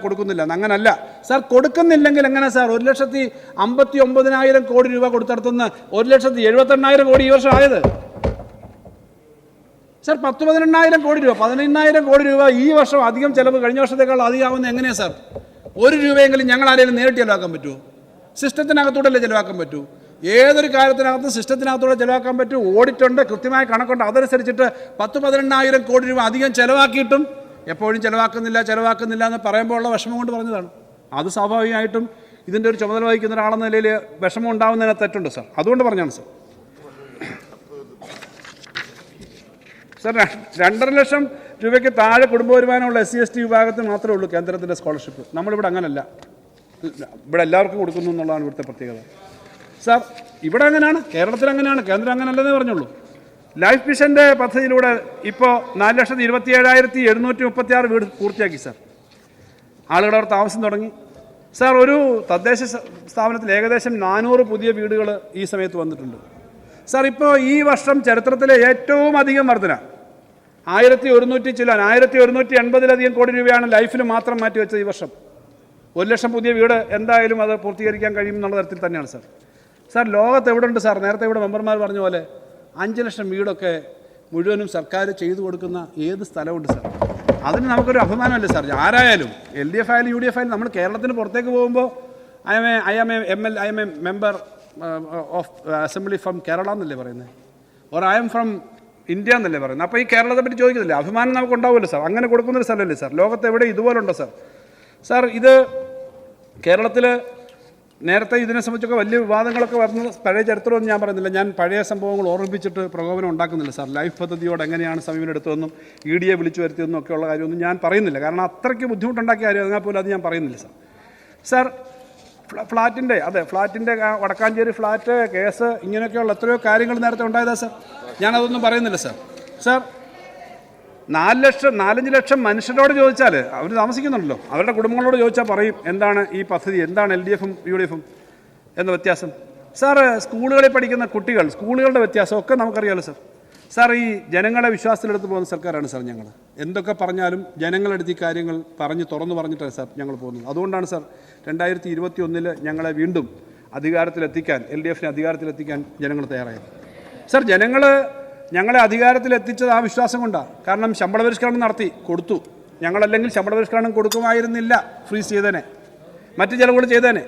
അങ്ങനല്ല സാർ. കൊടുക്കുന്നില്ലെങ്കിൽ എങ്ങനെ സാർ 1,59,000 കോടി രൂപ കൊടുത്തിടത്തുനിന്ന് 1,78,000 കോടി ഈ വർഷം ആയത്? സാർ 10-12,000 കോടി രൂപ 15,000 കോടി രൂപ ഈ വർഷം അധികം ചിലവ് കഴിഞ്ഞ വർഷത്തേക്കാൾ അധികമാവുന്ന എങ്ങനെയാണ് സാർ? 1 രൂപയെങ്കിലും ഞങ്ങൾ ആരെങ്കിലും നേരിട്ട് ചിലവാക്കാൻ പറ്റുമോ? സിസ്റ്റത്തിനകത്തൂടെ ചിലവാക്കാൻ പറ്റൂ. ഏതൊരു കാര്യത്തിനകത്തും സിസ്റ്റത്തിനകത്തൂടെ ചിലവാക്കാൻ പറ്റും. ഓഡിറ്റുണ്ട്, കൃത്യമായ കണക്കുണ്ട്. അതനുസരിച്ചിട്ട് 10-12,000 കോടി രൂപ അധികം ചിലവാക്കിയിട്ടും എപ്പോഴും ചിലവാക്കുന്നില്ല എന്ന് പറയുമ്പോൾ ഉള്ള വിഷമം കൊണ്ട് പറഞ്ഞതാണ്. അത് സ്വാഭാവികമായിട്ടും ഇതിൻ്റെ ഒരു ചുമതല വഹിക്കുന്ന ഒരാളെന്ന നിലയിൽ വിഷമം ഉണ്ടാവുന്നതിന് തെറ്റുണ്ട് സാർ. അതുകൊണ്ട് പറഞ്ഞാണ് സാർ. സാർ 2.5 ലക്ഷം രൂപയ്ക്ക് താഴെ കുടുംബ വരുമാനമുള്ള SC/ST വിഭാഗത്തിന് മാത്രമേ ഉള്ളൂ കേന്ദ്രത്തിൻ്റെ സ്കോളർഷിപ്പ്. നമ്മളിവിടെ അങ്ങനല്ല, ഇവിടെ എല്ലാവർക്കും കൊടുക്കുന്നു എന്നുള്ളതാണ് ഇവിടുത്തെ പ്രത്യേകത. സാർ ഇവിടെ അങ്ങനെയാണ്, കേരളത്തിൽ അങ്ങനെയാണ്, കേന്ദ്രം അങ്ങനെയല്ലെന്നേ പറഞ്ഞുള്ളൂ. ലൈഫ് മിഷൻ്റെ പദ്ധതിയിലൂടെ ഇപ്പോൾ 4,27,736 വീട് പൂർത്തിയാക്കി സാർ. ആളുകൾ അവർ താമസം തുടങ്ങി. സാർ ഒരു തദ്ദേശ സ്ഥാപനത്തിൽ ഏകദേശം 400 പുതിയ വീടുകൾ ഈ സമയത്ത് വന്നിട്ടുണ്ട്. സാർ ഇപ്പോൾ ഈ വർഷം ചരിത്രത്തിലെ ഏറ്റവും അധികം വർധന 1,180 കോടി രൂപയാണ് ലൈഫിൽ മാത്രം മാറ്റിവെച്ചത് ഈ വർഷം. 1 ലക്ഷം പുതിയ വീട് എന്തായാലും അത് പൂർത്തീകരിക്കാൻ കഴിയും എന്നുള്ള തരത്തിൽ തന്നെയാണ് സാർ. സാർ ലോകത്ത് എവിടെ ഉണ്ട് സാർ? നേരത്തെ ഇവിടെ മെമ്പർമാർ പറഞ്ഞ പോലെ 5 ലക്ഷം വീടൊക്കെ മുഴുവനും സർക്കാർ ചെയ്തു കൊടുക്കുന്ന ഏത് സ്ഥലമുണ്ട് സാർ? അതിന് നമുക്കൊരു അഭിമാനമല്ലേ സാർ? ആരായാലും LDF ആയാലും UDF ആയാലും നമ്മൾ കേരളത്തിന് പുറത്തേക്ക് പോകുമ്പോൾ I M A member of assembly from Kerala എന്നല്ലേ പറയുന്നത്, or I am from India എന്നല്ലേ പറയുന്നത്. അപ്പോൾ ഈ കേരളത്തെ പറ്റി ചോദിക്കുന്നില്ലേ? അഭിമാനം നമുക്ക് ഉണ്ടാവുമല്ലോ സാർ. അങ്ങനെ കൊടുക്കുന്നൊരു സ്ഥലമല്ലേ സാർ? ലോകത്ത് എവിടെ ഇതുപോലെ ഉണ്ടോ സാർ? സാർ ഇത് കേരളത്തിൽ നേരത്തെ ഇതിനെ സംബന്ധിച്ചൊക്കെ വലിയ വിവാദങ്ങളൊക്കെ വരുന്ന പഴയ ചരിത്രമൊന്നും ഞാൻ പറയുന്നില്ല. ഞാൻ പഴയ സംഭവങ്ങൾ ഓർമ്മിപ്പിച്ചിട്ട് പ്രകോപനം ഉണ്ടാക്കുന്നില്ല സാർ. ലൈഫ് പദ്ധതിയോട് എങ്ങനെയാണ് സമീപനം എടുത്തതെന്നും ED വിളിച്ചു വരുത്തിയതെന്നും ഒക്കെയുള്ള കാര്യമൊന്നും ഞാൻ പറയുന്നില്ല. കാരണം അത്രയ്ക്ക് ബുദ്ധിമുട്ടുണ്ടാക്കിയ കാര്യം അതിനാൽ പോലും അത് ഞാൻ പറയുന്നില്ല സാർ. സാർ, ഫ്ലാറ്റിൻ്റെ വടക്കാഞ്ചേരി ഫ്ലാറ്റ് കേസ് ഇങ്ങനെയൊക്കെയുള്ള എത്രയോ കാര്യങ്ങൾ നേരത്തെ ഉണ്ടായതാ സാർ. ഞാനതൊന്നും പറയുന്നില്ല സാർ. സാർ, 4 ലക്ഷം മനുഷ്യരോട് ചോദിച്ചാൽ അവർ താമസിക്കുന്നുണ്ടല്ലോ, അവരുടെ കുടുംബങ്ങളോട് ചോദിച്ചാൽ പറയും എന്താണ് ഈ പദ്ധതി, എന്താണ് LDFും UDFും എന്ന വ്യത്യാസം. സാറ് സ്കൂളുകളിൽ പഠിക്കുന്ന കുട്ടികൾ, സ്കൂളുകളുടെ വ്യത്യാസമൊക്കെ നമുക്കറിയാമല്ലോ സാർ. സാർ, ഈ ജനങ്ങളെ വിശ്വാസത്തിലെടുത്ത് പോകുന്ന സർക്കാരാണ് സാർ ഞങ്ങൾ. എന്തൊക്കെ പറഞ്ഞാലും ജനങ്ങളെടുത്ത് ഈ കാര്യങ്ങൾ തുറന്നു പറഞ്ഞിട്ടാണ് സാർ ഞങ്ങൾ പോകുന്നത്. അതുകൊണ്ടാണ് സാർ 2021 ഞങ്ങളെ വീണ്ടും അധികാരത്തിലെത്തിക്കാൻ, LDFനെ അധികാരത്തിലെത്തിക്കാൻ ജനങ്ങൾ തയ്യാറായത്. സാർ, ഞങ്ങളെ അധികാരത്തിലെത്തിച്ചത് ആ വിശ്വാസം കൊണ്ടാണ്. കാരണം ശമ്പള പരിഷ്കരണം നടത്തി കൊടുത്തു. ഞങ്ങളല്ലെങ്കിൽ ശമ്പള പരിഷ്കരണം കൊടുക്കുമായിരുന്നില്ല, ഫ്രീസ് ചെയ്തേനെ, മറ്റ് ചിലവുകൾ ചെയ്തേനെ.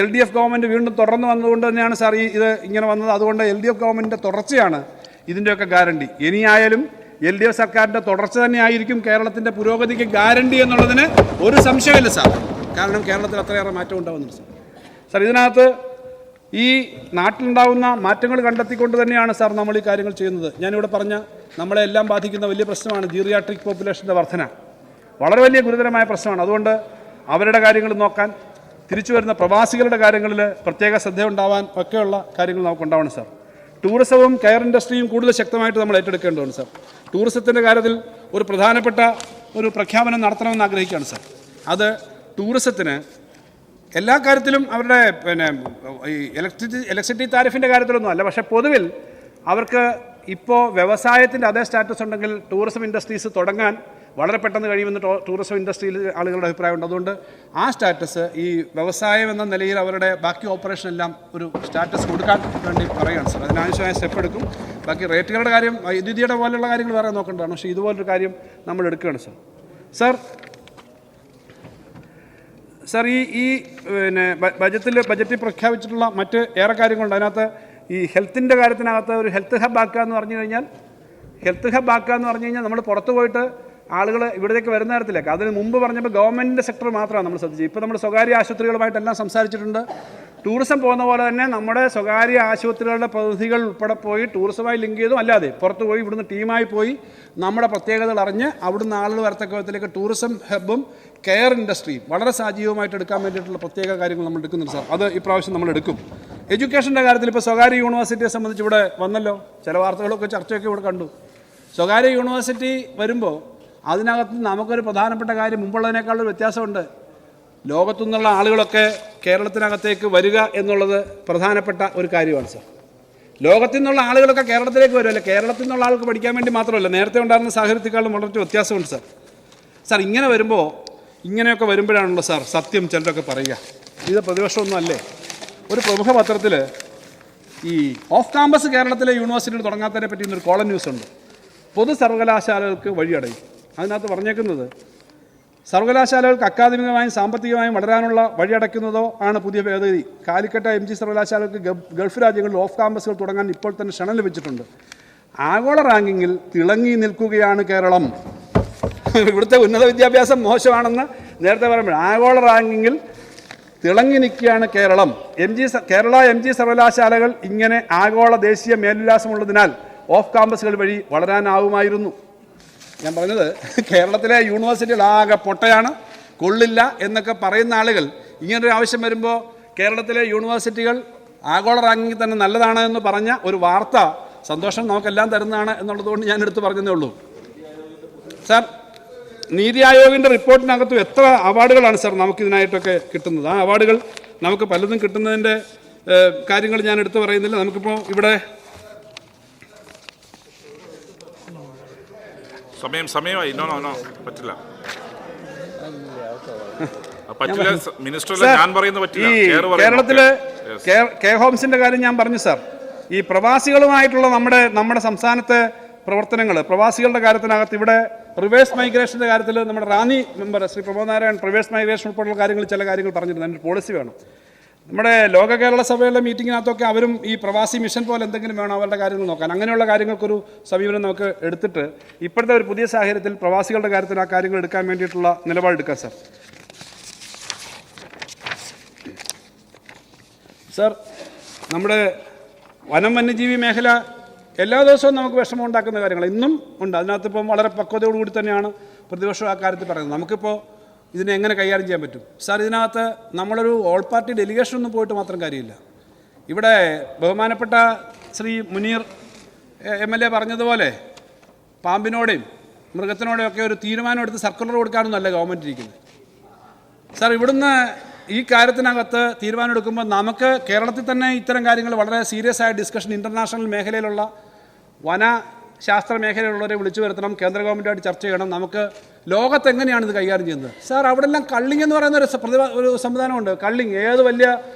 LDF ഗവൺമെൻറ് വീണ്ടും തുടർന്ന് വന്നതുകൊണ്ട് തന്നെയാണ് സാർ ഇത് ഇങ്ങനെ വന്നത്. അതുകൊണ്ട് LDF ഗവൺമെൻറ്റിൻ്റെ തുടർച്ചയാണ് ഇതിൻ്റെയൊക്കെ ഗ്യാരണ്ടി. ഇനിയായാലും LDF സർക്കാരിൻ്റെ തുടർച്ച തന്നെയായിരിക്കും കേരളത്തിൻ്റെ പുരോഗതിക്ക് ഗ്യാരണ്ടി എന്നുള്ളതിന് ഒരു സംശയമില്ല സാർ. കാരണം കേരളത്തിൽ അത്രയേറെ മാറ്റം ഉണ്ടാകുന്നുണ്ട് സാർ. സാർ, ഇതിനകത്ത് ഈ നാട്ടിലുണ്ടാകുന്ന മാറ്റങ്ങൾ കണ്ടെത്തിക്കൊണ്ട് തന്നെയാണ് സാർ നമ്മൾ ഈ കാര്യങ്ങൾ ചെയ്യുന്നത്. ഞാനിവിടെ പറഞ്ഞ നമ്മളെ എല്ലാം ബാധിക്കുന്ന വലിയ പ്രശ്നമാണ് ജീറിയാട്രിക് പോപ്പുലേഷൻ്റെ വർധന. വളരെ വലിയ ഗുരുതരമായ പ്രശ്നമാണ്. അതുകൊണ്ട് അവരുടെ കാര്യങ്ങൾ നോക്കാൻ, തിരിച്ചു വരുന്ന പ്രവാസികളുടെ കാര്യങ്ങളിൽ പ്രത്യേക ശ്രദ്ധ ഉണ്ടാവാൻ ഒക്കെയുള്ള കാര്യങ്ങൾ നമുക്കുണ്ടാവണം സാർ. ടൂറിസവും കെയർ ഇൻഡസ്ട്രിയും കൂടുതൽ ശക്തമായിട്ട് നമ്മൾ ഏറ്റെടുക്കേണ്ടതുണ്ട് സാർ. ടൂറിസത്തിൻ്റെ കാര്യത്തിൽ ഒരു പ്രധാനപ്പെട്ട ഒരു പ്രഖ്യാപനം നടത്തണമെന്ന് ആഗ്രഹിക്കുകയാണ് സാർ. അത് ടൂറിസത്തിന് എല്ലാ കാര്യത്തിലും അവരുടെ ഈ ഇലക്ട്രിസിറ്റി താരിഫിൻ്റെ കാര്യത്തിലൊന്നും അല്ല, പക്ഷേ പൊതുവിൽ അവർക്ക് ഇപ്പോൾ വ്യവസായത്തിൻ്റെ അതേ സ്റ്റാറ്റസ് ഉണ്ടെങ്കിൽ ടൂറിസം ഇൻഡസ്ട്രീസ് തുടങ്ങാൻ വളരെ പെട്ടെന്ന് കഴിയുമെന്ന് ടൂറിസം ഇൻഡസ്ട്രിയിൽ ആളുകളുടെ അഭിപ്രായമുണ്ട്. അതുകൊണ്ട് ആ സ്റ്റാറ്റസ് ഈ വ്യവസായം എന്ന നിലയിൽ അവരുടെ ബാക്കി ഓപ്പറേഷൻ എല്ലാം ഒരു സ്റ്റാറ്റസ് കൊടുക്കാൻ വേണ്ടി പറയുകയാണ് സാർ. അതിനാവശ്യമായ സ്റ്റെപ്പ് എടുക്കും. ബാക്കി റേറ്റുകളുടെ കാര്യം, വൈദ്യുതിയുടെ പോലെയുള്ള കാര്യങ്ങൾ വേറെ നോക്കേണ്ടതാണ്. പക്ഷേ ഇതുപോലൊരു കാര്യം നമ്മൾ എടുക്കുകയാണ് സാർ. സാർ, ഈ ബജറ്റിൽ പ്രഖ്യാപിച്ചിട്ടുള്ള മറ്റ് ഏറെ കാര്യങ്ങളുണ്ട്. അതിനകത്ത് ഈ ഹെൽത്തിൻ്റെ കാര്യത്തിനകത്ത് ഒരു ഹെൽത്ത് ഹബ് ആക്കുക എന്ന് പറഞ്ഞു കഴിഞ്ഞാൽ നമ്മൾ പുറത്ത് പോയിട്ട് ആളുകൾ ഇവിടേക്ക് വരുന്ന തരത്തിലേക്ക്. അതിന് മുമ്പ് പറഞ്ഞപ്പോൾ ഗവൺമെൻറ്റിൻ്റെ സെക്ടർ മാത്രമാണ് നമ്മൾ ശ്രദ്ധിച്ചത്. ഇപ്പോൾ നമ്മൾ സ്വകാര്യ ആശുപത്രികളുമായിട്ടെല്ലാം സംസാരിച്ചിട്ടുണ്ട്. ടൂറിസം പോകുന്ന പോലെ തന്നെ നമ്മുടെ സ്വകാര്യ ആശുപത്രികളുടെ പ്രതിനിധികൾ ഉൾപ്പെടെ പോയി ടൂറിസമായി ലിങ്ക് ചെയ്തും അല്ലാതെ പുറത്ത് പോയി ഇവിടുന്ന് ടീമായി പോയി നമ്മുടെ പ്രത്യേകതകൾ അറിഞ്ഞ് അവിടുന്ന് ആളുകൾ വരത്തക്ക വിധത്തിലേക്ക് ടൂറിസം ഹബ്ബും കെയർ ഇൻഡസ്ട്രിയും വളരെ സജീവമായിട്ട് എടുക്കാൻ വേണ്ടിയിട്ടുള്ള പ്രത്യേക കാര്യങ്ങൾ നമ്മൾ എടുക്കുന്നുണ്ട് സാർ. അത് ഇപ്രാവശ്യം നമ്മൾ എടുക്കും. എഡ്യൂക്കേഷൻ്റെ കാര്യത്തിൽ ഇപ്പോൾ സ്വകാര്യ യൂണിവേഴ്സിറ്റിയെ സംബന്ധിച്ച് ഇവിടെ വന്നല്ലോ, ചില വാർത്തകളൊക്കെ ചർച്ചയൊക്കെ ഇവിടെ കണ്ടു. സ്വകാര്യ യൂണിവേഴ്സിറ്റി വരുമ്പോൾ അതിനകത്ത് നമുക്കൊരു പ്രധാനപ്പെട്ട കാര്യം മുമ്പുള്ളതിനേക്കാളൊരു വ്യത്യാസമുണ്ട്. ലോകത്തു നിന്നുള്ള ആളുകളൊക്കെ കേരളത്തിനകത്തേക്ക് വരിക എന്നുള്ളത് പ്രധാനപ്പെട്ട ഒരു കാര്യമാണ് സാർ. ലോകത്തു നിന്നുള്ള ആളുകളൊക്കെ കേരളത്തിലേക്ക് വരുമല്ലോ. കേരളത്തിൽ നിന്നുള്ള ആൾക്ക് പഠിക്കാൻ വേണ്ടി മാത്രമല്ല, നേരത്തെ ഉണ്ടായിരുന്ന സാഹചര്യത്തെക്കാളും വളരെ വ്യത്യാസമുണ്ട് സാർ. സാർ, ഇങ്ങനെയൊക്കെ വരുമ്പോഴാണല്ലോ സാർ സത്യം ചിലരൊക്കെ പറയുക. ഇത് പ്രതിപക്ഷമൊന്നും അല്ലേ. ഒരു പ്രമുഖ പത്രത്തിൽ ഈ ഓഫ് ക്യാമ്പസ് കേരളത്തിലെ യൂണിവേഴ്സിറ്റിയിൽ തുടങ്ങാത്തതിനെ പറ്റി ഇന്നൊരു കോളൻ ന്യൂസ് ഉണ്ട്. പൊതു സർവകലാശാലകൾക്ക് വഴിയടയും. അതിനകത്ത് പറഞ്ഞേക്കുന്നത് സർവകലാശാലകൾക്ക് അക്കാദമികമായും സാമ്പത്തികമായും വളരാനുള്ള വഴിയടയ്ക്കുന്നതോ ആണ് പുതിയ ഭേദഗതി. കാലിക്കറ്റ് MG സർവകലാശാലകൾക്ക് ഗൾഫ് രാജ്യങ്ങളിൽ ഓഫ് ക്യാമ്പസുകൾ തുടങ്ങാൻ ഇപ്പോൾ തന്നെ ക്ഷണം ലഭിച്ചിട്ടുണ്ട്. ആഗോള റാങ്കിങ്ങിൽ തിളങ്ങി നിൽക്കുകയാണ് കേരളം. ഇവിടുത്തെ ഉന്നത വിദ്യാഭ്യാസം മോശമാണെന്ന് നേരത്തെ പറയുമ്പോൾ ആഗോള റാങ്കിങ്ങിൽ തിളങ്ങി നിൽക്കുകയാണ് കേരളം. കേരള MG സർവകലാശാലകൾ ഇങ്ങനെ ആഗോള ദേശീയ മേൽവിലാസമുള്ളതിനാൽ ഓഫ് ക്യാമ്പസുകൾ വഴി വളരാനാവുമായിരുന്നു. ഞാൻ പറഞ്ഞത് കേരളത്തിലെ യൂണിവേഴ്സിറ്റികൾ ആകെ പൊട്ടയാണ്, കൊള്ളില്ല എന്നൊക്കെ പറയുന്ന ആളുകൾ ഇങ്ങനൊരു ആവശ്യം വരുമ്പോൾ കേരളത്തിലെ യൂണിവേഴ്സിറ്റികൾ ആഗോള റാങ്കിങ്ങിൽ തന്നെ നല്ലതാണ് എന്ന് പറഞ്ഞ ഒരു വാർത്ത സന്തോഷം നമുക്കെല്ലാം തരുന്നതാണ് എന്നുള്ളതുകൊണ്ട് ഞാൻ എടുത്ത് പറഞ്ഞതേ ഉള്ളൂ. സാർ, നീതി ആയോഗിൻ്റെ റിപ്പോർട്ടിനകത്തും എത്ര അവാർഡുകളാണ് സാർ നമുക്കിതിനായിട്ടൊക്കെ കിട്ടുന്നത്. ആ അവാർഡുകൾ നമുക്ക് പലതും കിട്ടുന്നതിൻ്റെ കാര്യങ്ങൾ ഞാൻ എടുത്തു പറയുന്നില്ല. നമുക്കിപ്പോൾ ഇവിടെ സമയമായി. പറ്റില്ല. കേരളത്തിലെ കെയർ ഹോംസിന്റെ കാര്യം ഞാൻ പറഞ്ഞു സാർ. ഈ പ്രവാസികളുമായിട്ടുള്ള നമ്മുടെ സംസ്ഥാനത്തെ പ്രവർത്തനങ്ങൾ, പ്രവാസികളുടെ കാര്യത്തിനകത്ത് ഇവിടെ റിവേഴ്സ് മൈഗ്രേഷൻ്റെ കാര്യത്തിൽ നമ്മുടെ Ranni member Shri Pramod Narayan reverse migration ഉൾപ്പെടെയുള്ള കാര്യങ്ങൾ ചില കാര്യങ്ങൾ പറഞ്ഞിട്ടുണ്ട്. അതിൻ്റെ പോളിസി വേണം. നമ്മുടെ ലോക കേരള സഭയുടെ മീറ്റിങ്ങിനകത്തൊക്കെ അവരും ഈ പ്രവാസി മിഷൻ പോലെ എന്തെങ്കിലും വേണം അവരുടെ കാര്യങ്ങൾ നോക്കാൻ. അങ്ങനെയുള്ള കാര്യങ്ങൾക്കൊരു സമീപനം നമുക്ക് എടുത്തിട്ട് ഇപ്പോഴത്തെ ഒരു പുതിയ സാഹചര്യത്തിൽ പ്രവാസികളുടെ കാര്യത്തിൽ ആ കാര്യങ്ങൾ എടുക്കാൻ വേണ്ടിയിട്ടുള്ള നിലപാടെടുക്കാം സാർ. സർ, നമ്മുടെ വനം വന്യജീവി മേഖല എല്ലാ ദിവസവും നമുക്ക് വിഷമം ഉണ്ടാക്കുന്ന കാര്യങ്ങൾ ഇന്നും ഉണ്ട്. അതിനകത്ത് ഇപ്പം വളരെ പക്വതയോടുകൂടി തന്നെയാണ് പ്രതിപക്ഷം ആ കാര്യത്തിൽ പറയുന്നത്. നമുക്കിപ്പോൾ ഇതിനെ എങ്ങനെ കൈകാര്യം ചെയ്യാൻ പറ്റും? സാർ, ഇതിനകത്ത് നമ്മളൊരു ഓൾ പാർട്ടി ഡെലിഗേഷൻ ഒന്നും പോയിട്ട് മാത്രം കാര്യമില്ല. ഇവിടെ ബഹുമാനപ്പെട്ട ശ്രീ മുനീർ MLA പറഞ്ഞതുപോലെ പാമ്പിനോടെയും മൃഗത്തിനോടെയും ഒക്കെ ഒരു തീരുമാനം എടുത്ത് സർക്കുലർ കൊടുക്കാനൊന്നുമല്ല ഗവൺമെൻറ് ഇരിക്കുന്നത്. സാർ, ഇവിടുന്ന് ഈ കാര്യത്തിനകത്ത് തീരുമാനം എടുക്കുമ്പോൾ നമുക്ക് കേരളത്തിൽ തന്നെ ഇത്തരം കാര്യങ്ങൾ വളരെ സീരിയസ് ആയ ഡിസ്കഷൻ ഇൻ്റർനാഷണൽ മേഖലയിലുള്ള വനശാസ്ത്ര മേഖലയിലുള്ളവരെ വിളിച്ചു വരുത്തണം, കേന്ദ്ര ഗവൺമെൻറ്റുമായിട്ട് ചർച്ച ചെയ്യണം. നമുക്ക് ലോകത്ത് എങ്ങനെയാണ് ഇത് കൈകാര്യം ചെയ്യുന്നത്? സാർ, അവിടെ എല്ലാം കള്ളിങ് എന്ന് പറയുന്ന ഒരു സംവിധാനമുണ്ട്. കള്ളിങ് ഏത്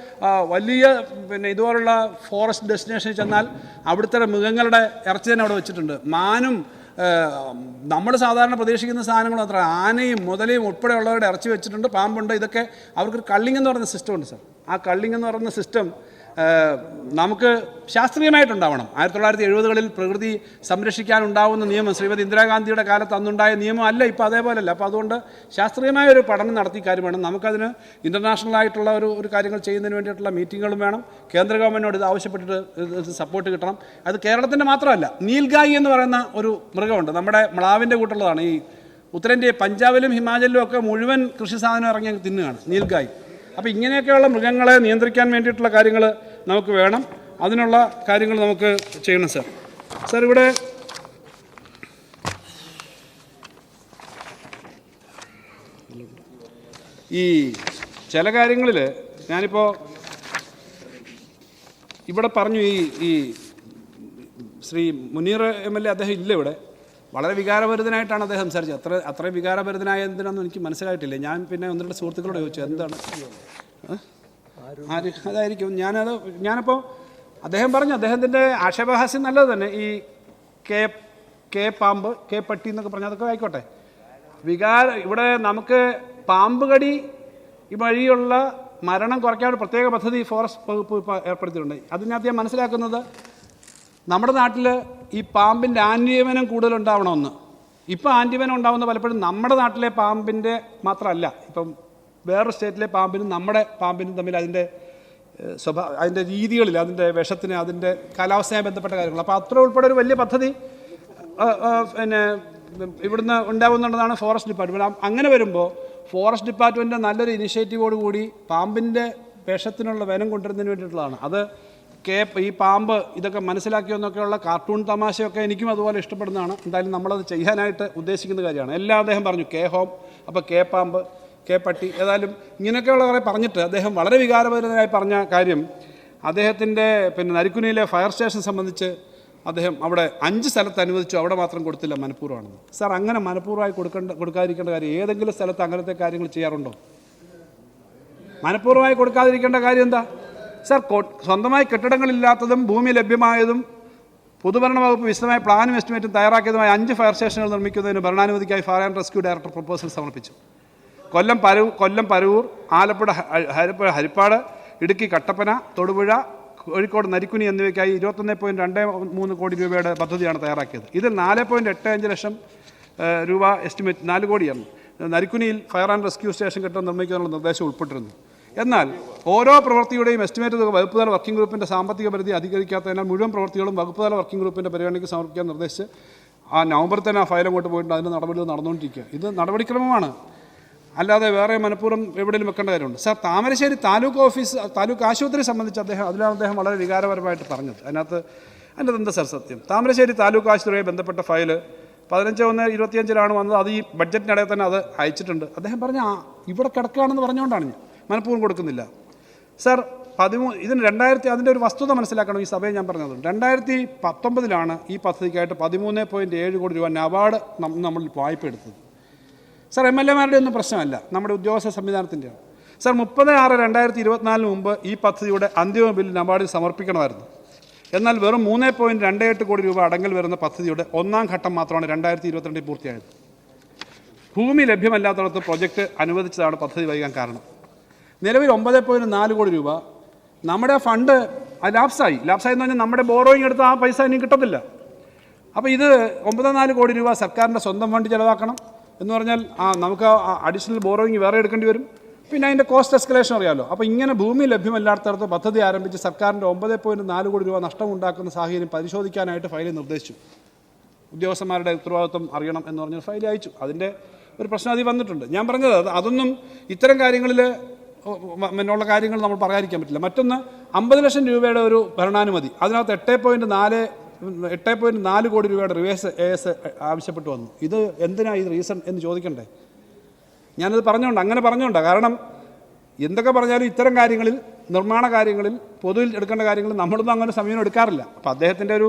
വലിയ പിന്നെ ഇതുപോലുള്ള ഫോറസ്റ്റ് ഡെസ്റ്റിനേഷനിൽ ചെന്നാൽ അവിടുത്തെ മൃഗങ്ങളുടെ ഇറച്ചി തന്നെ അവിടെ വെച്ചിട്ടുണ്ട്. മാനും നമ്മൾ സാധാരണ പ്രതീക്ഷിക്കുന്ന സാധനങ്ങൾ മാത്രം ആനയും മുതലയും ഉൾപ്പെടെയുള്ളവരുടെ ഇറച്ചി വെച്ചിട്ടുണ്ട്, പാമ്പുണ്ട്. ഇതൊക്കെ അവർക്കൊരു കള്ളിങ് എന്ന് പറയുന്ന സിസ്റ്റം ഉണ്ട് സാർ. ആ കള്ളിങ് എന്ന് പറയുന്ന സിസ്റ്റം നമുക്ക് ശാസ്ത്രീയമായിട്ടുണ്ടാവണം. 1970കളിൽ പ്രകൃതി സംരക്ഷിക്കാനുണ്ടാവുന്ന നിയമം ശ്രീമതി ഇന്ദിരാഗാന്ധിയുടെ കാലത്ത് അന്നുണ്ടായ നിയമം അല്ല ഇപ്പോൾ അതേപോലെയല്ല. അപ്പോൾ അതുകൊണ്ട് ശാസ്ത്രീയമായ ഒരു പഠനം നടത്തി കാര്യം വേണം. നമുക്കതിന് ഇൻ്റർനാഷണലായിട്ടുള്ള ഒരു കാര്യങ്ങൾ ചെയ്യുന്നതിന് വേണ്ടിയിട്ടുള്ള മീറ്റിങ്ങുകളും വേണം. കേന്ദ്ര ഗവൺമെൻറ്റിനോട് ഇത് ആവശ്യപ്പെട്ടിട്ട് ഇത് സപ്പോർട്ട് കിട്ടണം. അത് കേരളത്തിൻ്റെ മാത്രമല്ല, നീൽഗായി എന്ന് പറയുന്ന ഒരു മൃഗമുണ്ട്, നമ്മുടെ മ്ലാവിൻ്റെ കൂട്ടുള്ളതാണ്. ഈ ഉത്തരേന്ത്യ പഞ്ചാബിലും ഹിമാചലിലും ഒക്കെ മുഴുവൻ കൃഷി സാധനം ഇറങ്ങി തിന്നുകയാണ് നീൽഗായി. അപ്പോൾ ഇങ്ങനെയൊക്കെയുള്ള മൃഗങ്ങളെ നിയന്ത്രിക്കാൻ വേണ്ടിയിട്ടുള്ള കാര്യങ്ങൾ നമുക്ക് വേണം. അതിനുള്ള കാര്യങ്ങൾ നമുക്ക് ചെയ്യണം സാർ. സാർ, ഇവിടെ ഈ ചില കാര്യങ്ങളിൽ ഞാനിപ്പോൾ ഇവിടെ പറഞ്ഞു, ഈ ശ്രീ മുനീർ MLA അദ്ദേഹം ഇല്ല ഇവിടെ, വളരെ വികാരഭരിതനായിട്ടാണ് അദ്ദേഹം സംസാരിച്ചത്. അത്ര വികാരഭരിതനായ എന്തിനാണെന്ന് എനിക്ക് മനസ്സിലായിട്ടില്ല. ഞാൻ പിന്നെ ഒന്ന് രണ്ട് സുഹൃത്തുക്കളോട് ചോദിച്ചു എന്താണ് അതായിരിക്കും. ഞാനപ്പോൾ അദ്ദേഹം പറഞ്ഞു, അദ്ദേഹത്തിൻ്റെ ആക്ഷേപഹാസ്യം നല്ലത് തന്നെ. ഈ കെ പാമ്പ്, കെ പട്ടി എന്നൊക്കെ പറഞ്ഞാൽ അതൊക്കെ ആയിക്കോട്ടെ. ഇവിടെ നമുക്ക് പാമ്പ് കടി വഴിയുള്ള മരണം കുറയ്ക്കാൻ ഒരു പ്രത്യേക പദ്ധതി ഫോറസ്റ്റ് വകുപ്പ് ഏർപ്പെടുത്തിയിട്ടുണ്ട്. അതിനകത്ത് ഞാൻ മനസ്സിലാക്കുന്നത് നമ്മുടെ നാട്ടിൽ ഈ പാമ്പിൻ്റെ ആന്റിവനം കൂടുതലുണ്ടാവണമെന്ന്. ഇപ്പോൾ ആന്റിവനം ഉണ്ടാവുന്ന പലപ്പോഴും നമ്മുടെ നാട്ടിലെ പാമ്പിൻ്റെ മാത്രമല്ല, ഇപ്പം വേറൊരു സ്റ്റേറ്റിലെ പാമ്പിനും നമ്മുടെ പാമ്പിനും തമ്മിൽ അതിൻ്റെ രീതികളിൽ, അതിൻ്റെ വിഷത്തിന്, അതിൻ്റെ കാലാവസ്ഥയുമായി ബന്ധപ്പെട്ട കാര്യങ്ങൾ. അപ്പോൾ അത്ര ഉൾപ്പെടെ ഒരു വലിയ പദ്ധതി പിന്നെ ഇവിടുന്ന് ഉണ്ടാവുന്നുണ്ടെന്നാണ് ഫോറസ്റ്റ് ഡിപ്പാർട്ട്മെൻറ്റ്. അങ്ങനെ വരുമ്പോൾ ഫോറസ്റ്റ് ഡിപ്പാർട്ട്മെൻറ്റ് നല്ലൊരു ഇനിഷ്യേറ്റീവോട് കൂടി പാമ്പിൻ്റെ വിഷത്തിനുള്ള വനം കൊണ്ടുവരുന്നതിന് വേണ്ടിയിട്ടുള്ളതാണ്. അത് ഈ പാമ്പ് ഇതൊക്കെ മനസ്സിലാക്കിയെന്നൊക്കെയുള്ള കാർട്ടൂൺ തമാശയൊക്കെ എനിക്കും അതുപോലെ ഇഷ്ടപ്പെടുന്നതാണ്. എന്തായാലും നമ്മളത് ചെയ്യാനായിട്ട് ഉദ്ദേശിക്കുന്ന കാര്യമാണ്. എല്ലാം അദ്ദേഹം പറഞ്ഞു, കെ ഹോം, അപ്പോൾ കെ പാമ്പ്, കെ പട്ടി, ഏതായാലും ഇങ്ങനെയൊക്കെയുള്ള കുറേ പറഞ്ഞിട്ട് അദ്ദേഹം വളരെ വികാരപരമായി പറഞ്ഞ കാര്യം, അദ്ദേഹത്തിൻ്റെ പിന്നെ നരിക്കുനിയിലെ ഫയർ സ്റ്റേഷൻ സംബന്ധിച്ച് അദ്ദേഹം അവിടെ 5 സ്ഥലത്ത് അനുവദിച്ചു, അവിടെ മാത്രം കൊടുത്തില്ല, മനഃപൂർവ്വമാണെന്ന്. സാർ, അങ്ങനെ മനഃപൂർവ്വമായി കൊടുക്കാതിരിക്കേണ്ട കാര്യം ഏതെങ്കിലും സ്ഥലത്ത് അങ്ങനത്തെ കാര്യങ്ങൾ ചെയ്യാറുണ്ടോ? മനഃപൂർവ്വമായി കൊടുക്കാതിരിക്കേണ്ട കാര്യം എന്താ സാർ? സ്വന്തമായി കെട്ടിടങ്ങളില്ലാത്തതും ഭൂമി ലഭ്യമായതും പൊതുഭരണ വകുപ്പ് വിശദമായ പ്ലാനും എസ്റ്റിമേറ്റും തയ്യാറാക്കിയതുമായ 5 ഫയർ സ്റ്റേഷനുകൾ നിർമ്മിക്കുന്നതിന് ഭരണാനുമതിക്കായി fire and rescue director proposal സമർപ്പിച്ചു. കൊല്ലം പരവൂർ, ആലപ്പുഴ ഹരിപ്പാട്, ഇടുക്കി കട്ടപ്പന, തൊടുപുഴ, കോഴിക്കോട് നരിക്കുനി എന്നിവയ്ക്കായി 21.23 കോടി രൂപയുടെ പദ്ധതിയാണ് തയ്യാറാക്കിയത്. ഇതിൽ 4.85 ലക്ഷം രൂപ എസ്റ്റിമേറ്റ് 4 കോടിയാണ് നരിക്കുനിയിൽ ഫയർ ആൻഡ് റെസ്ക്യൂ സ്റ്റേഷൻ കെട്ടിടം നിർമ്മിക്കാനുള്ള നിർദ്ദേശം ഉൾപ്പെട്ടിരുന്നു. എന്നാൽ ഓരോ പ്രവൃത്തിയുടെയും എസ്റ്റിമേറ്റ് തുക വകുപ്പ് തല വർക്കിംഗ് ഗ്രൂപ്പിൻ്റെ സാമ്പത്തിക പരിധി അധികരിക്കാത്തതിനാൽ മുഴുവൻ പ്രവൃത്തികളും വകുപ്പ് തല വർക്കിംഗ് ഗ്രൂപ്പിൻ്റെ പരിഗണനയ്ക്ക് സമർപ്പിക്കാൻ നിർദ്ദേശിച്ച് നവംബറിൽ തന്നെ ആ ഫയൽ അങ്ങോട്ട് പോയിട്ടുണ്ട്. അതിൻ്റെ നടപടികൾ നടന്നുകൊണ്ടിരിക്കുക. ഇത് നടപടിക്രമമാണ്, അല്ലാതെ വേറെ മനഃപൂർവ്വം എവിടെയും വെക്കേണ്ട കാര്യമുണ്ട്. സാർ, താമരശ്ശേരി താലൂക്ക് ആശുപത്രി സംബന്ധിച്ച് അതിലാണ് അദ്ദേഹം വളരെ വികാരപരമായിട്ട് പറഞ്ഞത്. അതിനകത്ത് എന്താ സാർ സത്യം? താമരശ്ശേരി താലൂക്ക് ആശുപത്രിയുമായി ബന്ധപ്പെട്ട ഫയൽ 15/1/25 വന്നത്. അത് ഈ ബഡ്ജറ്റിനിടയിൽ തന്നെ അത് അയച്ചിട്ടുണ്ട്. അദ്ദേഹം പറഞ്ഞ ഇവിടെ കിടക്കുകയാണെന്ന് പറഞ്ഞുകൊണ്ടാണ് ഞാൻ മനഃപൂർവ്വം കൊടുക്കുന്നില്ല. സാർ, അതിൻ്റെ ഒരു വസ്തുത മനസ്സിലാക്കണം. ഈ സഭയെ ഞാൻ പറഞ്ഞത് 2019 ഈ പദ്ധതിക്കായിട്ട് 13.7 കോടി രൂപ നബാർഡ് നമ്മൾ വായ്പ എടുത്തത്. സാർ, MLA-മാരുടെ ഒന്നും പ്രശ്നമല്ല, നമ്മുടെ ഉദ്യോഗസ്ഥ സംവിധാനത്തിൻ്റെയാണ്. സാർ, 30/6/2024 മുമ്പ് ഈ പദ്ധതിയുടെ അന്തിമ ബിൽ നബാർഡിൽ സമർപ്പിക്കണമായിരുന്നു. എന്നാൽ വെറും 3.28 കോടി രൂപ അടങ്കൽ വരുന്ന പദ്ധതിയുടെ 1ാം ഘട്ടം മാത്രമാണ് 2022 പൂർത്തിയായത്. ഭൂമി ലഭ്യമല്ലാത്തടത്ത് പ്രൊജക്റ്റ് അനുവദിച്ചതാണ് പദ്ധതി വൈകാൻ കാരണം. നിലവിൽ 9.4 കോടി രൂപ നമ്മുടെ ഫണ്ട് ലാപ്സായി എന്ന് പറഞ്ഞാൽ നമ്മുടെ ബോറോയിങ് എടുത്ത ആ പൈസ ഇനി കിട്ടത്തില്ല. അപ്പോൾ ഇത് 9.4 കോടി രൂപ സർക്കാരിൻ്റെ സ്വന്തം ഫണ്ട് ചിലവാക്കണം എന്ന് പറഞ്ഞാൽ നമുക്ക് അഡീഷണൽ ബോറോയിങ് വേറെ എടുക്കേണ്ടി വരും. പിന്നെ അതിൻ്റെ കോസ്റ്റ് എസ്കലേഷൻ അറിയാമല്ലോ. അപ്പോൾ ഇങ്ങനെ ഭൂമി ലഭ്യമല്ലാത്തടത്ത് പദ്ധതി ആരംഭിച്ച് സർക്കാരിൻ്റെ 9.4 കോടി രൂപ നഷ്ടം ഉണ്ടാക്കുന്ന സാഹചര്യം പരിശോധിക്കാനായിട്ട് ഫയലിൽ നിർദ്ദേശിച്ചു. ഉദ്യോഗസ്ഥന്മാരുടെ ഉത്തരവാദിത്വം അറിയണം എന്ന് പറഞ്ഞ് ഫയൽ അയച്ചു. അതിൻ്റെ ഒരു പ്രശ്നം അതിൽ വന്നിട്ടുണ്ട്. ഞാൻ പറഞ്ഞത് അതൊന്നും ഇത്തരം കാര്യങ്ങളിൽ ഉള്ള കാര്യങ്ങൾ നമ്മൾ പറയാതിരിക്കാൻ പറ്റില്ല. മറ്റൊന്ന് 50 ലക്ഷം രൂപയുടെ ഒരു ഭരണാനുമതി, അതിനകത്ത് 8.4 കോടി രൂപയുടെ റിവേഴ്സ് AS ആവശ്യപ്പെട്ടു വന്നു. ഇത് എന്തിനാണ് ഈ റീസൺ എന്ന് ചോദിക്കണ്ടേ? ഞാനത് അങ്ങനെ പറഞ്ഞുകൊണ്ടാണ്. കാരണം എന്തൊക്കെ പറഞ്ഞാലും ഇത്തരം കാര്യങ്ങളിൽ, നിർമ്മാണ കാര്യങ്ങളിൽ, പൊതുവിൽ എടുക്കേണ്ട കാര്യങ്ങളിൽ നമ്മളൊന്നും അങ്ങനെ സമയം എടുക്കാറില്ല. അപ്പോൾ അദ്ദേഹത്തിൻ്റെ ഒരു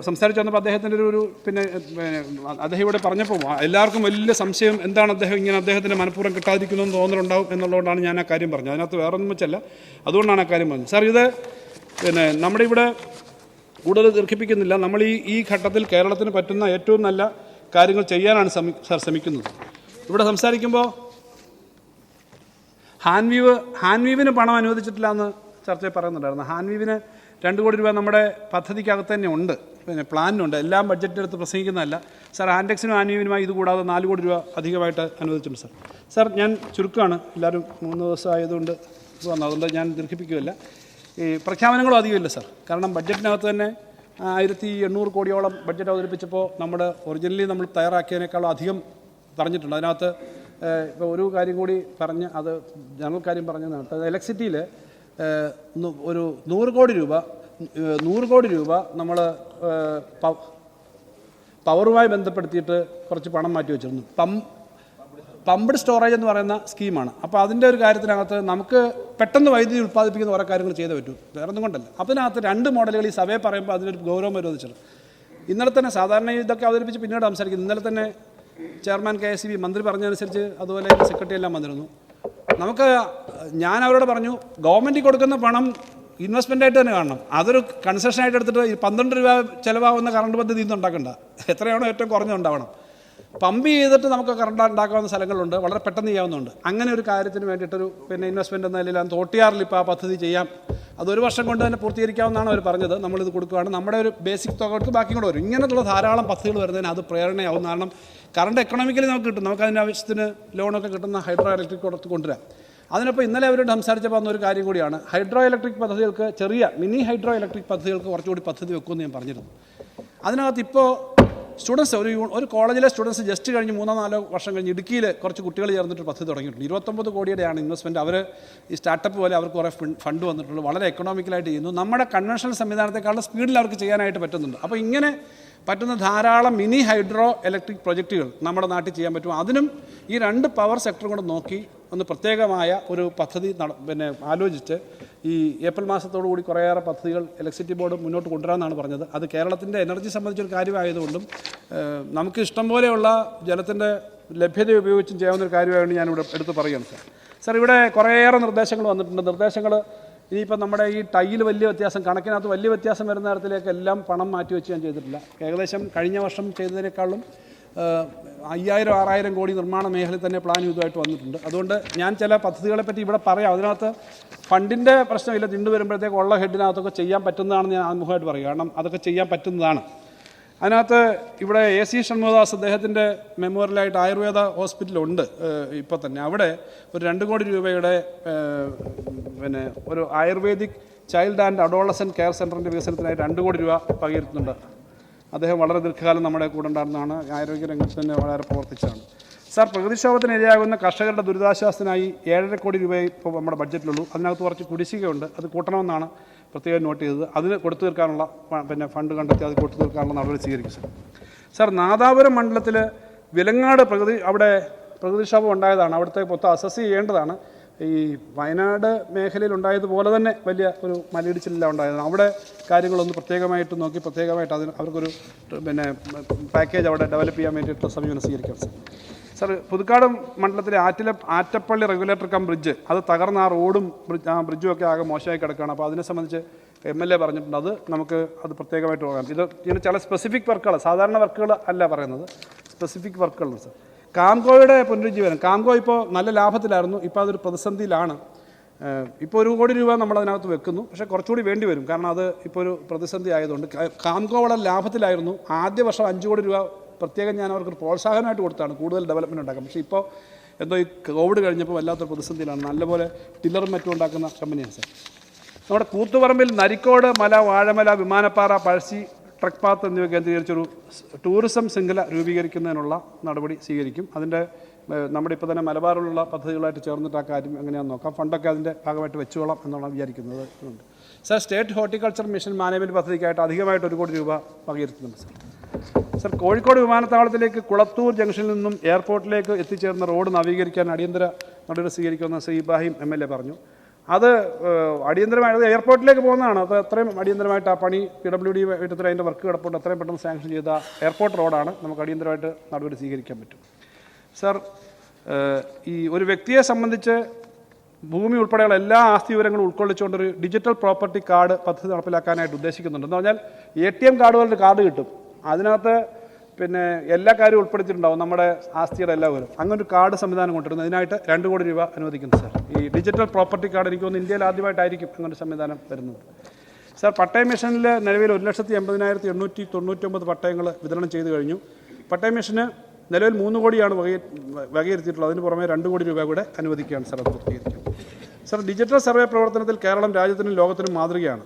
സംസാരിച്ച് വന്നപ്പോൾ അദ്ദേഹത്തിൻ്റെ ഒരു പിന്നെ അദ്ദേഹം ഇവിടെ പറഞ്ഞപ്പോൾ എല്ലാവർക്കും വലിയ സംശയം എന്താണ് അദ്ദേഹത്തിൻ്റെ മനഃപൂർവ്വം കിട്ടാതിരിക്കുന്നതെന്ന് തോന്നലുണ്ടാവും എന്നുള്ളതുകൊണ്ടാണ് ഞാൻ ആ കാര്യം പറഞ്ഞത്. അതിനകത്ത് വേറൊന്നും വെച്ചല്ല, അതുകൊണ്ടാണ് ആ കാര്യം പറഞ്ഞത്. സാർ, ഇത് പിന്നെ നമ്മുടെ ഇവിടെ കൂടുതൽ ദീർഘിപ്പിക്കുന്നില്ല. നമ്മൾ ഈ ഘട്ടത്തിൽ കേരളത്തിന് പറ്റുന്ന ഏറ്റവും നല്ല കാര്യങ്ങൾ ചെയ്യാനാണ് സാർ ശ്രമിക്കുന്നത്. ഇവിടെ സംസാരിക്കുമ്പോൾ ഹാൻവീവിന് പണം അനുവദിച്ചിട്ടില്ല എന്ന് ചർച്ചയിൽ പറയുന്നുണ്ടായിരുന്നു. ഹാൻവീവിന് 2 കോടി രൂപ നമ്മുടെ പദ്ധതിക്കകത്ത് തന്നെ ഉണ്ട്, പിന്നെ പ്ലാനിനുണ്ട്. എല്ലാം ബഡ്ജറ്റിനെടുത്ത് പ്രസംഗിക്കുന്നതല്ല സാർ. ഹാൻഡെക്സിനും ഹാൻവീവിനുമായി ഇത് കൂടാതെ 4 കോടി രൂപ അധികമായിട്ട് അനുവദിച്ചിട്ടുണ്ട് സാർ. സാർ, ഞാൻ ചുരുക്കമാണ്, എല്ലാവരും 3 ദിവസം ആയതുകൊണ്ട് അതുകൊണ്ട് ഞാൻ ദീർഘിപ്പിക്കുകയില്ല. ഈ പ്രഖ്യാപനങ്ങളും അധികമില്ല സാർ. കാരണം ബഡ്ജറ്റിനകത്ത് തന്നെ 1800 കോടിയോളം ബഡ്ജറ്റ് അവതരിപ്പിച്ചപ്പോൾ ഒറിജിനലി നമ്മൾ തയ്യാറാക്കിയതിനേക്കാളും അധികം പറഞ്ഞിട്ടുണ്ട്. അതിനകത്ത് ഇപ്പോൾ ഒരു കാര്യം കൂടി പറഞ്ഞ്, അത് ജനറൽ കാര്യം പറഞ്ഞതാണ്. ഇലക്ട്രിസിറ്റിയിൽ ഒരു 100 കോടി രൂപ നമ്മൾ പവറുമായി ബന്ധപ്പെടുത്തിയിട്ട് കുറച്ച് പണം മാറ്റി വെച്ചിരുന്നു. പമ്പ്ഡ് സ്റ്റോറേജ് എന്ന് പറയുന്ന സ്കീമാണ്. അപ്പോൾ അതിൻ്റെ ഒരു കാര്യത്തിനകത്ത് നമുക്ക് പെട്ടെന്ന് വൈദ്യുതി ഉൽപ്പാദിപ്പിക്കുന്ന ഓരോ കാര്യങ്ങൾ ചെയ്തേ പറ്റൂ, വേറെ ഒന്നും കൊണ്ടല്ല. അതിനകത്ത് 2 മോഡലുകൾ ഈ സഭയെ പറയുമ്പോൾ അതിനൊരു ഗൗരവം വരുവെച്ചിട്ടുണ്ട്. ഇന്നലെ തന്നെ സാധാരണ ഇതൊക്കെ അവതരിപ്പിച്ച് പിന്നീട് സംസാരിക്കുന്നു. ഇന്നലെ തന്നെ ചെയർമാൻ KSEB മന്ത്രി പറഞ്ഞതനുസരിച്ച് അതുപോലെ സെക്രട്ടറി എല്ലാം വന്നിരുന്നു. ഞാൻ അവരോട് പറഞ്ഞു, ഗവൺമെൻറ് കൊടുക്കുന്ന പണം ഇൻവെസ്റ്റ്മെൻ്റായിട്ട് തന്നെ കാണണം. അതൊരു കൺസെഷനായിട്ട് എടുത്തിട്ട് 12 രൂപ ചിലവാകുന്ന കറണ്ട് പദ്ധതി ഇന്ന് ഉണ്ടാക്കണ്ട. എത്രയാണോ ഏറ്റവും കുറഞ്ഞുണ്ടാവണം. പമ്പ് ചെയ്തിട്ട് നമുക്ക് കറണ്ട് ഉണ്ടാക്കാവുന്ന സ്ഥലങ്ങളുണ്ട്, വളരെ പെട്ടെന്ന് ചെയ്യാവുന്നുണ്ട്. അങ്ങനെ ഒരു കാര്യത്തിന് വേണ്ടിയിട്ടൊരു പിന്നെ ഇൻവെസ്റ്റ്മെൻറ്റ് എന്ന നിലയിൽ തോട്ടിയാറിൽ ഇപ്പോൾ ആ പദ്ധതി ചെയ്യാം. അതൊരു വർഷം കൊണ്ട് തന്നെ പൂർത്തീകരിക്കാവുന്നതാണ് അവർ പറഞ്ഞത്. നമ്മളിത് കൊടുക്കുകയാണ്, നമ്മുടെ ഒരു ബേസിക് തുക കൊടുത്ത് ബാക്കി കൂടെ വരും. ഇങ്ങനെയുള്ള ധാരാളം പദ്ധതികൾ വരുന്നതിന് അത് പ്രേരണയാവും. കാരണം കറണ്ട് എക്കണോമിക്കലി നമുക്ക് കിട്ടും, നമുക്ക് അതിൻ്റെ ആവശ്യത്തിന് ലോണൊക്കെ കിട്ടുന്ന ഹൈഡ്രോ ഇലക്ട്രിക് കൊടുത്ത് കൊണ്ടുവരാം. അതിനപ്പോൾ ഇന്നലെ അവരോട് സംസാരിച്ചപ്പോൾ വന്ന ഒരു കാര്യം കൂടിയാണ്, ഹൈഡ്രോ ഇലക്ട്രിക് പദ്ധതികൾക്ക്, ചെറിയ മിനി ഹൈഡ്രോ ഇലക്ട്രിക് പദ്ധതികൾക്ക് കുറച്ചുകൂടി പദ്ധതി വെക്കുമെന്ന് ഞാൻ പറഞ്ഞിരുന്നു. അതിനകത്ത് ഇപ്പോൾ സ്റ്റുഡൻസ് ഒരു കോളേജിലെ സ്റ്റുഡൻസ് ജസ്റ്റ് കഴിഞ്ഞ് 3-4 വർഷം കഴിഞ്ഞ് ഇടുക്കിയിൽ കുറച്ച് കുട്ടികൾ ചേർന്നിട്ട് പദ്ധതി തുടങ്ങിയിട്ടുണ്ട്. 29 കോടിയുടെയാണ് ഇൻവെസ്റ്റ്മെൻറ്റ്. അവർ ഈ സ്റ്റാർട്ടപ്പ് പോലെ അവർക്ക് കുറേ ഫണ്ട് വന്നിട്ടുള്ളൂ, വളരെ എക്കണോമിക്കലായിട്ട് ചെയ്യുന്നു. നമ്മുടെ കൺവെൻഷണൽ സംവിധാനത്തെക്കാളും സ്പീഡിൽ അവർക്ക് ചെയ്യാനായിട്ട് പറ്റുന്നുണ്ട്. അപ്പോൾ ഇങ്ങനെ പറ്റുന്ന ധാരാളം മിനി ഹൈഡ്രോ ഇലക്ട്രിക് പ്രൊജക്റ്റുകൾ നമ്മുടെ നാട്ടിൽ ചെയ്യാൻ പറ്റും. അതിനും ഈ 2 പവർ സെക്ടറും കൂടെ നോക്കി ഒന്ന് പ്രത്യേകമായ ഒരു പദ്ധതി പിന്നെ ആലോചിച്ച് ഈ ഏപ്രിൽ മാസത്തോടു കൂടി കുറേയേറെ പദ്ധതികൾ ഇലക്ട്രിസിറ്റി ബോർഡ് മുന്നോട്ട് കൊണ്ടുവരാമെന്നാണ് പറഞ്ഞത്. അത് കേരളത്തിൻ്റെ എനർജി സംബന്ധിച്ചൊരു കാര്യമായതുകൊണ്ടും നമുക്ക് ഇഷ്ടം പോലെയുള്ള ജലത്തിൻ്റെ ലഭ്യത ഉപയോഗിച്ചും ചെയ്യാവുന്നൊരു കാര്യമായതുകൊണ്ട് ഞാനിവിടെ എടുത്ത് പറയുകയാണ് സാർ. സാർ, ഇവിടെ കുറേയേറെ നിർദ്ദേശങ്ങൾ വന്നിട്ടുണ്ട്. നിർദ്ദേശങ്ങൾ ഇനിയിപ്പോൾ നമ്മുടെ ഈ ടൈയിൽ വലിയ വ്യത്യാസം, കണക്കിനകത്ത് വലിയ വ്യത്യാസം വരുന്ന തരത്തിലേക്ക് എല്ലാം പണം മാറ്റിവെച്ച് ഞാൻ ചെയ്തിട്ടില്ല. ഏകദേശം കഴിഞ്ഞ വർഷം ചെയ്തതിനേക്കാളും 5000-6000 കോടി നിർമ്മാണ മേഖലയിൽ തന്നെ പ്ലാൻ ഇതുമായിട്ട് വന്നിട്ടുണ്ട്. അതുകൊണ്ട് ഞാൻ ചില പദ്ധതികളെപ്പറ്റി ഇവിടെ പറയാം. അതിനകത്ത് ഫണ്ടിൻ്റെ പ്രശ്നമില്ല. തിണ്ടു വരുമ്പോഴത്തേക്ക് ഉള്ള ഹെഡിനകത്തൊക്കെ ചെയ്യാൻ പറ്റുന്നതാണെന്ന് ഞാൻ ആത്മഹമായിട്ട് പറയും. കാരണം അതൊക്കെ ചെയ്യാൻ പറ്റുന്നതാണ്. അതിനകത്ത് ഇവിടെ AC ഷൺമുഖദാസ് അദ്ദേഹത്തിൻ്റെ മെമ്മോറിയലായിട്ട് ആയുർവേദ ഹോസ്പിറ്റലുണ്ട് ഇപ്പോൾ തന്നെ. അവിടെ ഒരു 2 കോടി രൂപയുടെ പിന്നെ ഒരു ayurvedic child and adolescent care സെൻ്ററിൻ്റെ വികസനത്തിനായി 2 കോടി രൂപ പകർത്തുന്നുണ്ട്. അദ്ദേഹം വളരെ ദീർഘകാലം നമ്മുടെ കൂടെ ഉണ്ടായിരുന്നതാണ്, ആരോഗ്യ രംഗത്ത് തന്നെ വളരെ പ്രവർത്തിച്ചതാണ്. സാർ, പ്രകൃതിക്ഷോഭത്തിന് ഇരയാകുന്ന കർഷകരുടെ ദുരിതാശ്വാസത്തിനായി 7.5 കോടി രൂപ ഇപ്പോൾ നമ്മുടെ ബഡ്ജറ്റിലുള്ളൂ. അതിനകത്ത് കുറച്ച് കുടിശ്ശികയുണ്ട്, അത് കൂട്ടണമെന്നാണ് പ്രത്യേകം നോട്ട് ചെയ്തത്. അതിന് കൊടുത്തു തീർക്കാനുള്ള പിന്നെ ഫണ്ട് കണ്ടെത്തി അത് കൊടുത്തു തീർക്കാനുള്ള നടപടി സ്വീകരിക്കും സാർ. സാർ, നാദാപുരം മണ്ഡലത്തിൽ വിലങ്ങാട് അവിടെ പ്രകൃതിക്ഷോഭം ഉണ്ടായതാണ്. അവിടുത്തെ മൊത്തം അസസ് ചെയ്യേണ്ടതാണ്. ഈ വയനാട് മേഖലയിൽ ഉണ്ടായതുപോലെ തന്നെ വലിയ ഒരു മലയിടിച്ചിലെല്ലാം ഉണ്ടായതാണ്. അവിടെ കാര്യങ്ങളൊന്ന് പ്രത്യേകമായിട്ട് നോക്കി പ്രത്യേകമായിട്ട് അവർക്കൊരു പിന്നെ പാക്കേജ് അവിടെ ഡെവലപ്പ് ചെയ്യാൻ വേണ്ടിയിട്ട് സമീപനം സ്വീകരിക്കാം സാർ. സാർ, പുതുക്കാട് മണ്ഡലത്തിലെ ആറ്റപ്പള്ളി റെഗുലേറ്റർ കം ബ്രിഡ്ജ് അത് തകർന്ന ആ റോഡും ബ്രിഡ്ജും ഒക്കെ ആകെ മോശമായി കിടക്കുകയാണ്. അപ്പോൾ അതിനെ സംബന്ധിച്ച് MLA പറഞ്ഞിട്ടുണ്ട്, അത് പ്രത്യേകമായിട്ട് പറയാം. ഇതിന് ചില സ്പെസിഫിക് വർക്കുകൾ, സാധാരണ വർക്കുകൾ അല്ല പറയുന്നത്, സ്പെസിഫിക് വർക്കുകളുണ്ട് സാർ. കാംകോയുടെ പുനരുജ്ജീവനം, കാംകോ ഇപ്പോൾ നല്ല ലാഭത്തിലായിരുന്നു, ഇപ്പോൾ അതൊരു പ്രതിസന്ധിയിലാണ്. ഇപ്പോൾ 1 കോടി രൂപ നമ്മളതിനകത്ത് വെക്കുന്നു, പക്ഷേ കുറച്ചുകൂടി വേണ്ടി വരും. കാരണം അത് ഇപ്പോൾ ഒരു പ്രതിസന്ധി ആയതുകൊണ്ട്. കാംകോ വളരെ ലാഭത്തിലായിരുന്നു. ആദ്യ വർഷം 5 കോടി രൂപ പ്രത്യേകം ഞാൻ അവർക്ക് പ്രോത്സാഹനമായിട്ട് കൊടുത്താണ് കൂടുതൽ ഡെവലപ്മെൻറ്റ് ഉണ്ടാക്കാം. പക്ഷേ ഇപ്പോൾ എന്തോ ഈ കോവിഡ് കഴിഞ്ഞപ്പോൾ വല്ലാത്തൊരു പ്രതിസന്ധിയിലാണ്. നല്ലപോലെ ടില്ലറും മറ്റും ഉണ്ടാക്കുന്ന കമ്പനിയാണ് സാർ. നമ്മുടെ കൂത്തുപറമ്പിൽ നരിക്കോട് മല, വാഴമല, വിമാനപ്പാറ, പഴശ്ശി ട്രക്ക് പാത്ത് എന്നിവ കേന്ദ്രീകരിച്ചൊരു ടൂറിസം ശൃംഖല രൂപീകരിക്കുന്നതിനുള്ള നടപടി സ്വീകരിക്കും. അതിൻ്റെ നമ്മുടെ ഇപ്പോൾ തന്നെ മലബാറിലുള്ള പദ്ധതികളായിട്ട് ചേർന്നിട്ട് ആ കാര്യം എങ്ങനെയാണെന്ന് നോക്കാം. ഫണ്ടൊക്കെ അതിൻ്റെ ഭാഗമായിട്ട് വെച്ചുകൊള്ളാം എന്നാണ് വിചാരിക്കുന്നത്. Sir, state horticulture mission management പദ്ധതിക്കായിട്ട് അധികമായിട്ട് 1 കോടി രൂപ വകയിരുത്തുന്നുണ്ട് സാർ. സാർ, കോഴിക്കോട് വിമാനത്താവളത്തിലേക്ക് കുളത്തൂർ ജംഗ്ഷനിൽ നിന്നും എയർപോർട്ടിലേക്ക് എത്തിച്ചേർന്ന റോഡ് നവീകരിക്കാൻ അടിയന്തര നടപടി സ്വീകരിക്കുമെന്ന് ശ്രീ ഇബ്രാഹിം MLA പറഞ്ഞു. അത് അടിയന്തരമായത് എയർപോർട്ടിലേക്ക് പോകുന്നതാണ്. അത് അത്രയും അടിയന്തരമായിട്ട് ആ പണി PWD വീട്ടത്തിൽ അതിൻ്റെ വർക്ക് കിടപ്പുണ്ട്. അത്രയും പെട്ടെന്ന് സാങ്ഷൻ ചെയ്ത എയർപോർട്ട് റോഡാണ്. നമുക്ക് അടിയന്തരമായിട്ട് നടപടി സ്വീകരിക്കാൻ പറ്റും. സാർ, ഈ ഒരു വ്യക്തിയെ സംബന്ധിച്ച് ഭൂമി ഉൾപ്പെടെയുള്ള എല്ലാ ആസ്തി വിവരങ്ങളും ഉൾക്കൊള്ളിച്ചുകൊണ്ടൊരു ഡിജിറ്റൽ പ്രോപ്പർട്ടി കാർഡ് പദ്ധതി നടപ്പിലാക്കാനായിട്ട് ഉദ്ദേശിക്കുന്നുണ്ട്. എന്ന് പറഞ്ഞാൽ ATM കാർഡുകളുടെ കാർഡ് കിട്ടും. അതിനകത്ത് പിന്നെ എല്ലാ കാര്യവും ഉൾപ്പെടുത്തിയിട്ടുണ്ടാവും, നമ്മുടെ ആസ്തിയുടെ എല്ലാ വിവരം. അങ്ങനെ ഒരു കാർഡ് സംവിധാനം കൊണ്ടുവരുന്നത് അതിനായിട്ട് 2 കോടി രൂപ അനുവദിക്കുന്നു സാർ. ഈ ഡിജിറ്റൽ പ്രോപ്പർട്ടി കാർഡ് എനിക്ക് തോന്നുന്നു ഇന്ത്യയിൽ ആദ്യമായിട്ടായിരിക്കും അങ്ങനൊരു സംവിധാനം വരുന്നത്. സാർ, പട്ടയ മിഷനിൽ നിലവിൽ 1,80,899 പട്ടയങ്ങൾ വിതരണം ചെയ്തു കഴിഞ്ഞു. പട്ടയ മിഷന് നിലവിൽ 3 കോടിയാണ് വകയിരുത്തിയിട്ടുള്ളത്. അതിന് പുറമെ 2 കോടി രൂപ കൂടെ അനുവദിക്കുകയാണ് സാർ അത് പൂർത്തീകരിക്കും. സാർ, ഡിജിറ്റൽ സർവേ പ്രവർത്തനത്തിൽ കേരളം രാജ്യത്തിനും ലോകത്തിനും മാതൃകയാണ്.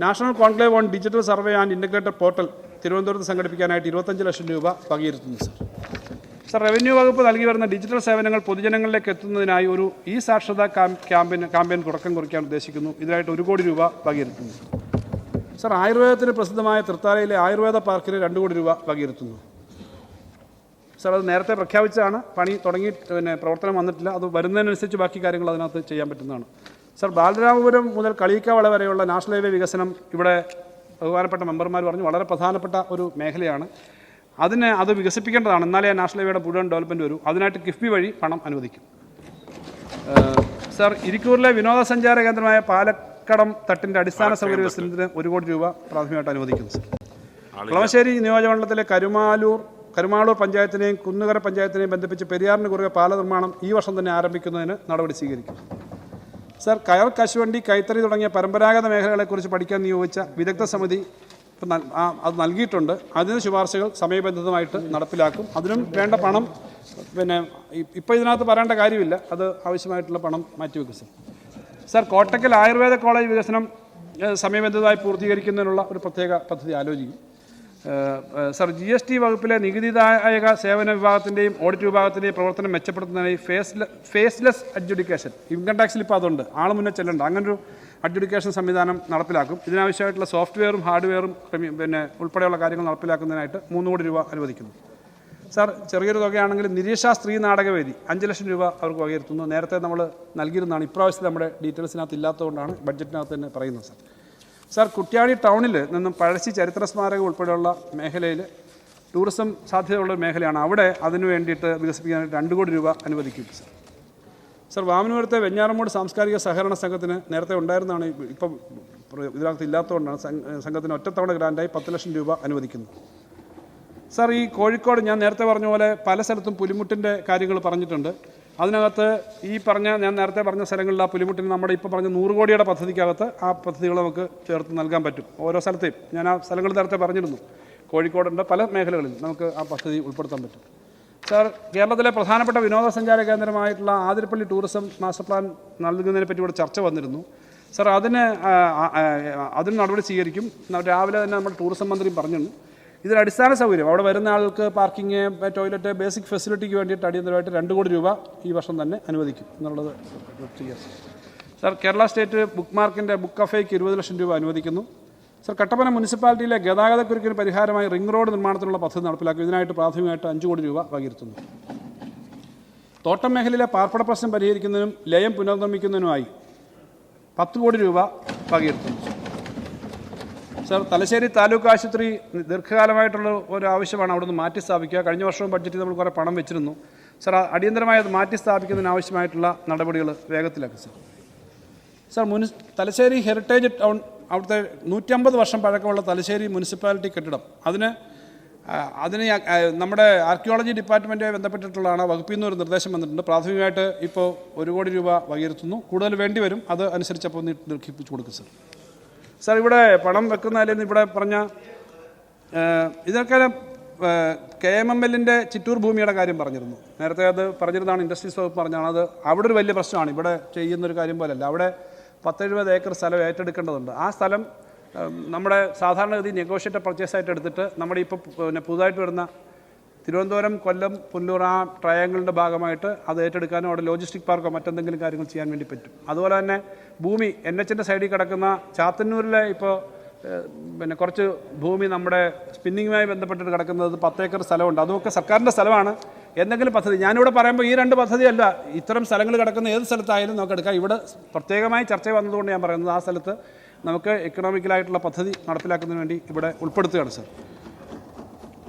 National conclave on digital survey and integrated portal തിരുവനന്തപുരത്ത് സംഘടിപ്പിക്കാനായിട്ട് 25 ലക്ഷം രൂപ വകയിരുത്തുന്നു സാർ. സാർ, റവന്യൂ വകുപ്പ് നൽകി വരുന്ന ഡിജിറ്റൽ സേവനങ്ങൾ പൊതുജനങ്ങളിലേക്ക് എത്തുന്നതിനായി ഒരു സാക്ഷരതാ ക്യാമ്പയിൻ തുടക്കം കുറിക്കാൻ ഉദ്ദേശിക്കുന്നു. ഇതിനായിട്ട് 1 കോടി രൂപ വകയിരുത്തുന്നു. സാർ, ആയുർവേദത്തിന് പ്രസിദ്ധമായ തൃത്താലയിലെ ആയുർവേദ പാർക്കിന് 2 കോടി രൂപ വകയിരുത്തുന്നു. സാർ, അത് നേരത്തെ പ്രഖ്യാപിച്ചതാണ്. പണി തുടങ്ങി പ്രവർത്തനം വന്നിട്ടില്ല. അത് വരുന്നതിനനുസരിച്ച് ബാക്കി കാര്യങ്ങൾ അതിനകത്ത് ചെയ്യാൻ പറ്റുന്നതാണ്. സാർ, ബാലരാമപുരം മുതൽ കളിയിക്കാവള വരെയുള്ള നാഷണൽ ഹൈവേ വികസനം ഇവിടെ ബഹുമാനപ്പെട്ട മെമ്പർമാർ പറഞ്ഞു വളരെ പ്രധാനപ്പെട്ട ഒരു മേഖലയാണ്. അത് വികസിപ്പിക്കേണ്ടതാണ്. എന്നാലേ നാഷണൽ ഹൈവേയുടെ മുഴുവൻ ഡെവലപ്മെൻറ്റ് വരും. അതിനായിട്ട് കിഫ്ബി വഴി പണം അനുവദിക്കും. സാർ, ഇരിക്കൂറിലെ വിനോദസഞ്ചാര കേന്ദ്രമായ പാലക്കടം തട്ടിൻ്റെ അടിസ്ഥാന സൗകര്യ വികസനത്തിന് 1 കോടി രൂപ പ്രാഥമികമായിട്ട് അനുവദിക്കുന്നു സാർ. കളമശ്ശേരി നിയോജകമണ്ഡലത്തിലെ കരുമാളൂർ പഞ്ചായത്തിനെയും കുന്നുകര പഞ്ചായത്തിനെയും ബന്ധിപ്പിച്ച് പെരിയാറിന് കുറുകെ പാല നിർമ്മാണം ഈ വർഷം തന്നെ ആരംഭിക്കുന്നതിന് നടപടി സ്വീകരിക്കും. സാർ, കയർ, കശുവണ്ടി, കൈത്തറി തുടങ്ങിയ പരമ്പരാഗത മേഖലകളെക്കുറിച്ച് പഠിക്കാൻ നിയോഗിച്ച വിദഗ്ധ സമിതി അത് നൽകിയിട്ടുണ്ട്. അതിന് ശുപാർശകൾ സമയബന്ധിതമായിട്ട് നടപ്പിലാക്കും. അതിനും വേണ്ട പണം ഇപ്പോൾ ഇതിനകത്ത് പറയേണ്ട കാര്യമില്ല. അത് ആവശ്യമായിട്ടുള്ള പണം മാറ്റിവെക്കും sir. Sir, Kottakkal Ayurveda college വികസനം സമയബന്ധിതമായി പൂർത്തീകരിക്കുന്നതിനുള്ള ഒരു പ്രത്യേക പദ്ധതി ആലോചിക്കും. സാർ, GST വകുപ്പിലെ നികുതിദായക സേവന വിഭാഗത്തിൻ്റെയും ഓഡിറ്റ് വിഭാഗത്തിൻ്റെയും പ്രവർത്തനം മെച്ചപ്പെടുത്തുന്നതിനായി ഫേസ്ലെസ് അഡ്ജുഡിക്കേഷൻ, ഇൻകം ടാക്സിൽ ഇപ്പോൾ അതുണ്ട്, ആൾ മുന്നേ ചെല്ലണ്ട, അങ്ങനൊരു അഡ്ജുഡിക്കേഷൻ സംവിധാനം നടപ്പിലാക്കും. ഇതിനാവശ്യമായിട്ടുള്ള സോഫ്റ്റ്വെയറും ഹാർഡ്വെയറും ഉൾപ്പെടെയുള്ള കാര്യങ്ങൾ നടപ്പിലാക്കുന്നതിനായിട്ട് 3 കോടി രൂപ അനുവദിക്കുന്നു. സാർ, ചെറിയൊരു തുകയാണെങ്കിൽ നിരീക്ഷ സ്ത്രീ നാടകവേദി 5 ലക്ഷം രൂപ അവർക്ക് വകയിരുത്തുന്നു. നേരത്തെ നമ്മൾ നൽകിയിരുന്നതാണ്. ഇപ്രാവശ്യത്തെ നമ്മുടെ ഡീറ്റെയിൽസിനകത്ത് ഇല്ലാത്തതുകൊണ്ടാണ് ബഡ്ജറ്റിനകത്ത് തന്നെ പറയുന്നത് സാർ. സാർ, കുറ്റ്യാടി ടൗണിൽ നിന്നും പഴശ്ശി ചരിത്ര സ്മാരകം ഉൾപ്പെടെയുള്ള മേഖലയിൽ ടൂറിസം സാധ്യതയുള്ള മേഖലയാണ്. അവിടെ അതിനു വേണ്ടിയിട്ട് വികസിപ്പിക്കാനായിട്ട് 2 കോടി രൂപ അനുവദിക്കും സാർ. സാർ, വാമനപുരത്തെ വെഞ്ഞാറമൂട് സാംസ്കാരിക സഹകരണ സംഘത്തിന് നേരത്തെ ഉണ്ടായിരുന്നതാണ്, ഇപ്പം ഇതിനകത്ത് ഇല്ലാത്തതുകൊണ്ടാണ് സംഘത്തിന് ഒറ്റത്തവണ ഗ്രാൻഡായി 10 ലക്ഷം രൂപ അനുവദിക്കുന്നു. സാർ, ഈ കോഴിക്കോട് ഞാൻ നേരത്തെ പറഞ്ഞ പോലെ പല സ്ഥലത്തും പുലിമുട്ടിൻ്റെ കാര്യങ്ങൾ പറഞ്ഞിട്ടുണ്ട്. അതിനകത്ത് ഞാൻ നേരത്തെ പറഞ്ഞ സ്ഥലങ്ങളിൽ ആ പുലിമുട്ടിന് നമ്മുടെ ഇപ്പോൾ പറഞ്ഞ 100 കോടിയുടെ പദ്ധതിക്കകത്ത് ആ പദ്ധതികൾ നമുക്ക് ചേർത്ത് നൽകാൻ പറ്റും. ഓരോ സ്ഥലത്തെയും ഞാൻ ആ സ്ഥലങ്ങൾ നേരത്തെ പറഞ്ഞിരുന്നു. കോഴിക്കോടുണ്ട്, പല മേഖലകളിൽ നമുക്ക് ആ പദ്ധതി ഉൾപ്പെടുത്താൻ പറ്റും. സാർ, കേരളത്തിലെ പ്രധാനപ്പെട്ട വിനോദസഞ്ചാര കേന്ദ്രമായിട്ടുള്ള ആതിരപ്പള്ളി ടൂറിസം മാസ്റ്റർ പ്ലാൻ നൽകുന്നതിനെ പറ്റി ഇവിടെ ചർച്ച വന്നിരുന്നു. സാർ, അതിന് നടപടി സ്വീകരിക്കും. രാവിലെ തന്നെ നമ്മുടെ ടൂറിസം മന്ത്രിയും പറഞ്ഞിരുന്നു. ഇതിന് അടിസ്ഥാന സൗകര്യം, അവിടെ വരുന്ന ആൾക്ക് പാർക്കിങ്, ടോയ്ലറ്റ്, ബേസിക് ഫെസിലിറ്റിക്ക് വേണ്ടിയിട്ട് അടിയന്തരമായിട്ട് 2 കോടി രൂപ ഈ വർഷം തന്നെ അനുവദിക്കും എന്നുള്ളത് ചെയ്യാം. സാർ, കേരള സ്റ്റേറ്റ് ബുക്ക് മാർക്കിൻ്റെ ബുക്ക് കഫേക്ക് 20 ലക്ഷം രൂപ അനുവദിക്കുന്നു. സാർ, കട്ടപ്പന മുനിസിപ്പാലിറ്റിയിലെ ഗതാഗതക്കുരുക്കിന് പരിഹാരമായി റിംഗ് റോഡ് നിർമ്മാണത്തിനുള്ള പദ്ധതി നടപ്പിലാക്കും. ഇതിനായിട്ട് പ്രാഥമികമായിട്ട് 5 കോടി രൂപ വകയിരുത്തുന്നു. തോട്ടം മേഖലയിലെ പാർപ്പിട പ്രശ്നം പരിഹരിക്കുന്നതിനും ലയം പുനർനിർമ്മിക്കുന്നതിനുമായി 10 കോടി രൂപ വകയിരുത്തുന്നു. സാർ, തലശ്ശേരി താലൂക്ക് ആശുപത്രി ദീർഘകാലമായിട്ടുള്ള ഒരു ആവശ്യമാണ് അവിടെ നിന്ന് മാറ്റി സ്ഥാപിക്കുക. കഴിഞ്ഞ വർഷവും ബഡ്ജറ്റിൽ നമ്മൾ കുറേ പണം വെച്ചിരുന്നു. സാർ, അടിയന്തരമായി അത് മാറ്റി സ്ഥാപിക്കുന്നതിനാവശ്യമായിട്ടുള്ള നടപടികൾ വേഗത്തിലാക്കും sir. Sir, Thalassery heritage town, അവിടുത്തെ 150 വർഷം പഴക്കമുള്ള തലശ്ശേരി മുനിസിപ്പാലിറ്റി കെട്ടിടം, അതിന് നമ്മുടെ ആർക്കിയോളജി ഡിപ്പാർട്ട്മെൻറ്റുമായി ബന്ധപ്പെട്ടിട്ടുള്ളതാണ്. വകുപ്പിൽ നിന്ന് ഒരു നിർദ്ദേശം വന്നിട്ടുണ്ട്. പ്രാഥമികമായിട്ട് ഇപ്പോൾ 1 കോടി രൂപ വകയിരുത്തുന്നു. കൂടുതൽ വേണ്ടി വരും, അത് അനുസരിച്ചപ്പോൾ ദീർഘിപ്പിച്ചു കൊടുക്കും സാർ. സാർ, ഇവിടെ പണം വെക്കുന്നതിൽ ഇവിടെ പറഞ്ഞ ഇതൊക്കെ KMML-ന്റെ ചിറ്റൂർ ഭൂമിയുടെ കാര്യം പറഞ്ഞിരുന്നു. നേരത്തെ അത് പറഞ്ഞിരുന്നതാണ്, ഇൻഡസ്ട്രീസ് വകുപ്പ് പറഞ്ഞാണ്. അത് അവിടെ ഒരു വലിയ പ്രശ്നമാണ്. ഇവിടെ ചെയ്യുന്നൊരു കാര്യം പോലല്ല. അവിടെ 10-70 ഏക്കർ സ്ഥലം ഏറ്റെടുക്കേണ്ടതുണ്ട്. ആ സ്ഥലം നമ്മുടെ സാധാരണഗതി നെഗോഷിയേറ്റഡ് പർച്ചേസായിട്ട് എടുത്തിട്ട് നമ്മുടെ ഇപ്പോൾ പുതുതായിട്ട് വരുന്ന തിരുവനന്തപുരം, കൊല്ലം, പുല്ലൂർ ആ ട്രയാങ്കിളിൻ്റെ ഭാഗമായിട്ട് അത് ഏറ്റെടുക്കാനോ അവിടെ ലോജിസ്റ്റിക് പാർക്കോ മറ്റെന്തെങ്കിലും കാര്യങ്ങൾ ചെയ്യാൻ വേണ്ടി പറ്റും. അതുപോലെ തന്നെ ഭൂമി NH-ൻ്റെ സൈഡിൽ കിടക്കുന്ന ചാത്തന്നൂരിലെ ഇപ്പോൾ കുറച്ച് ഭൂമി നമ്മുടെ സ്പിന്നിങ്ങുമായി ബന്ധപ്പെട്ടിട്ട് കിടക്കുന്നത് 10 ഏക്കർ സ്ഥലമുണ്ട്. അതുമൊക്കെ സർക്കാരിൻ്റെ സ്ഥലമാണ്. എന്തെങ്കിലും പദ്ധതി ഞാനിവിടെ പറയുമ്പോൾ ഈ 2 പദ്ധതിയല്ല, ഇത്തരം സ്ഥലങ്ങൾ കിടക്കുന്ന ഏത് സ്ഥലത്തായാലും നമുക്ക് എടുക്കാം. ഇവിടെ പ്രത്യേകമായി ചർച്ച വന്നതുകൊണ്ട് ഞാൻ പറയുന്നത് ആ സ്ഥലത്ത് നമുക്ക് എക്കണോമിക്കലായിട്ടുള്ള പദ്ധതി നടപ്പിലാക്കുന്നതിന് വേണ്ടി ഇവിടെ ഉൾപ്പെടുത്തുകയാണ്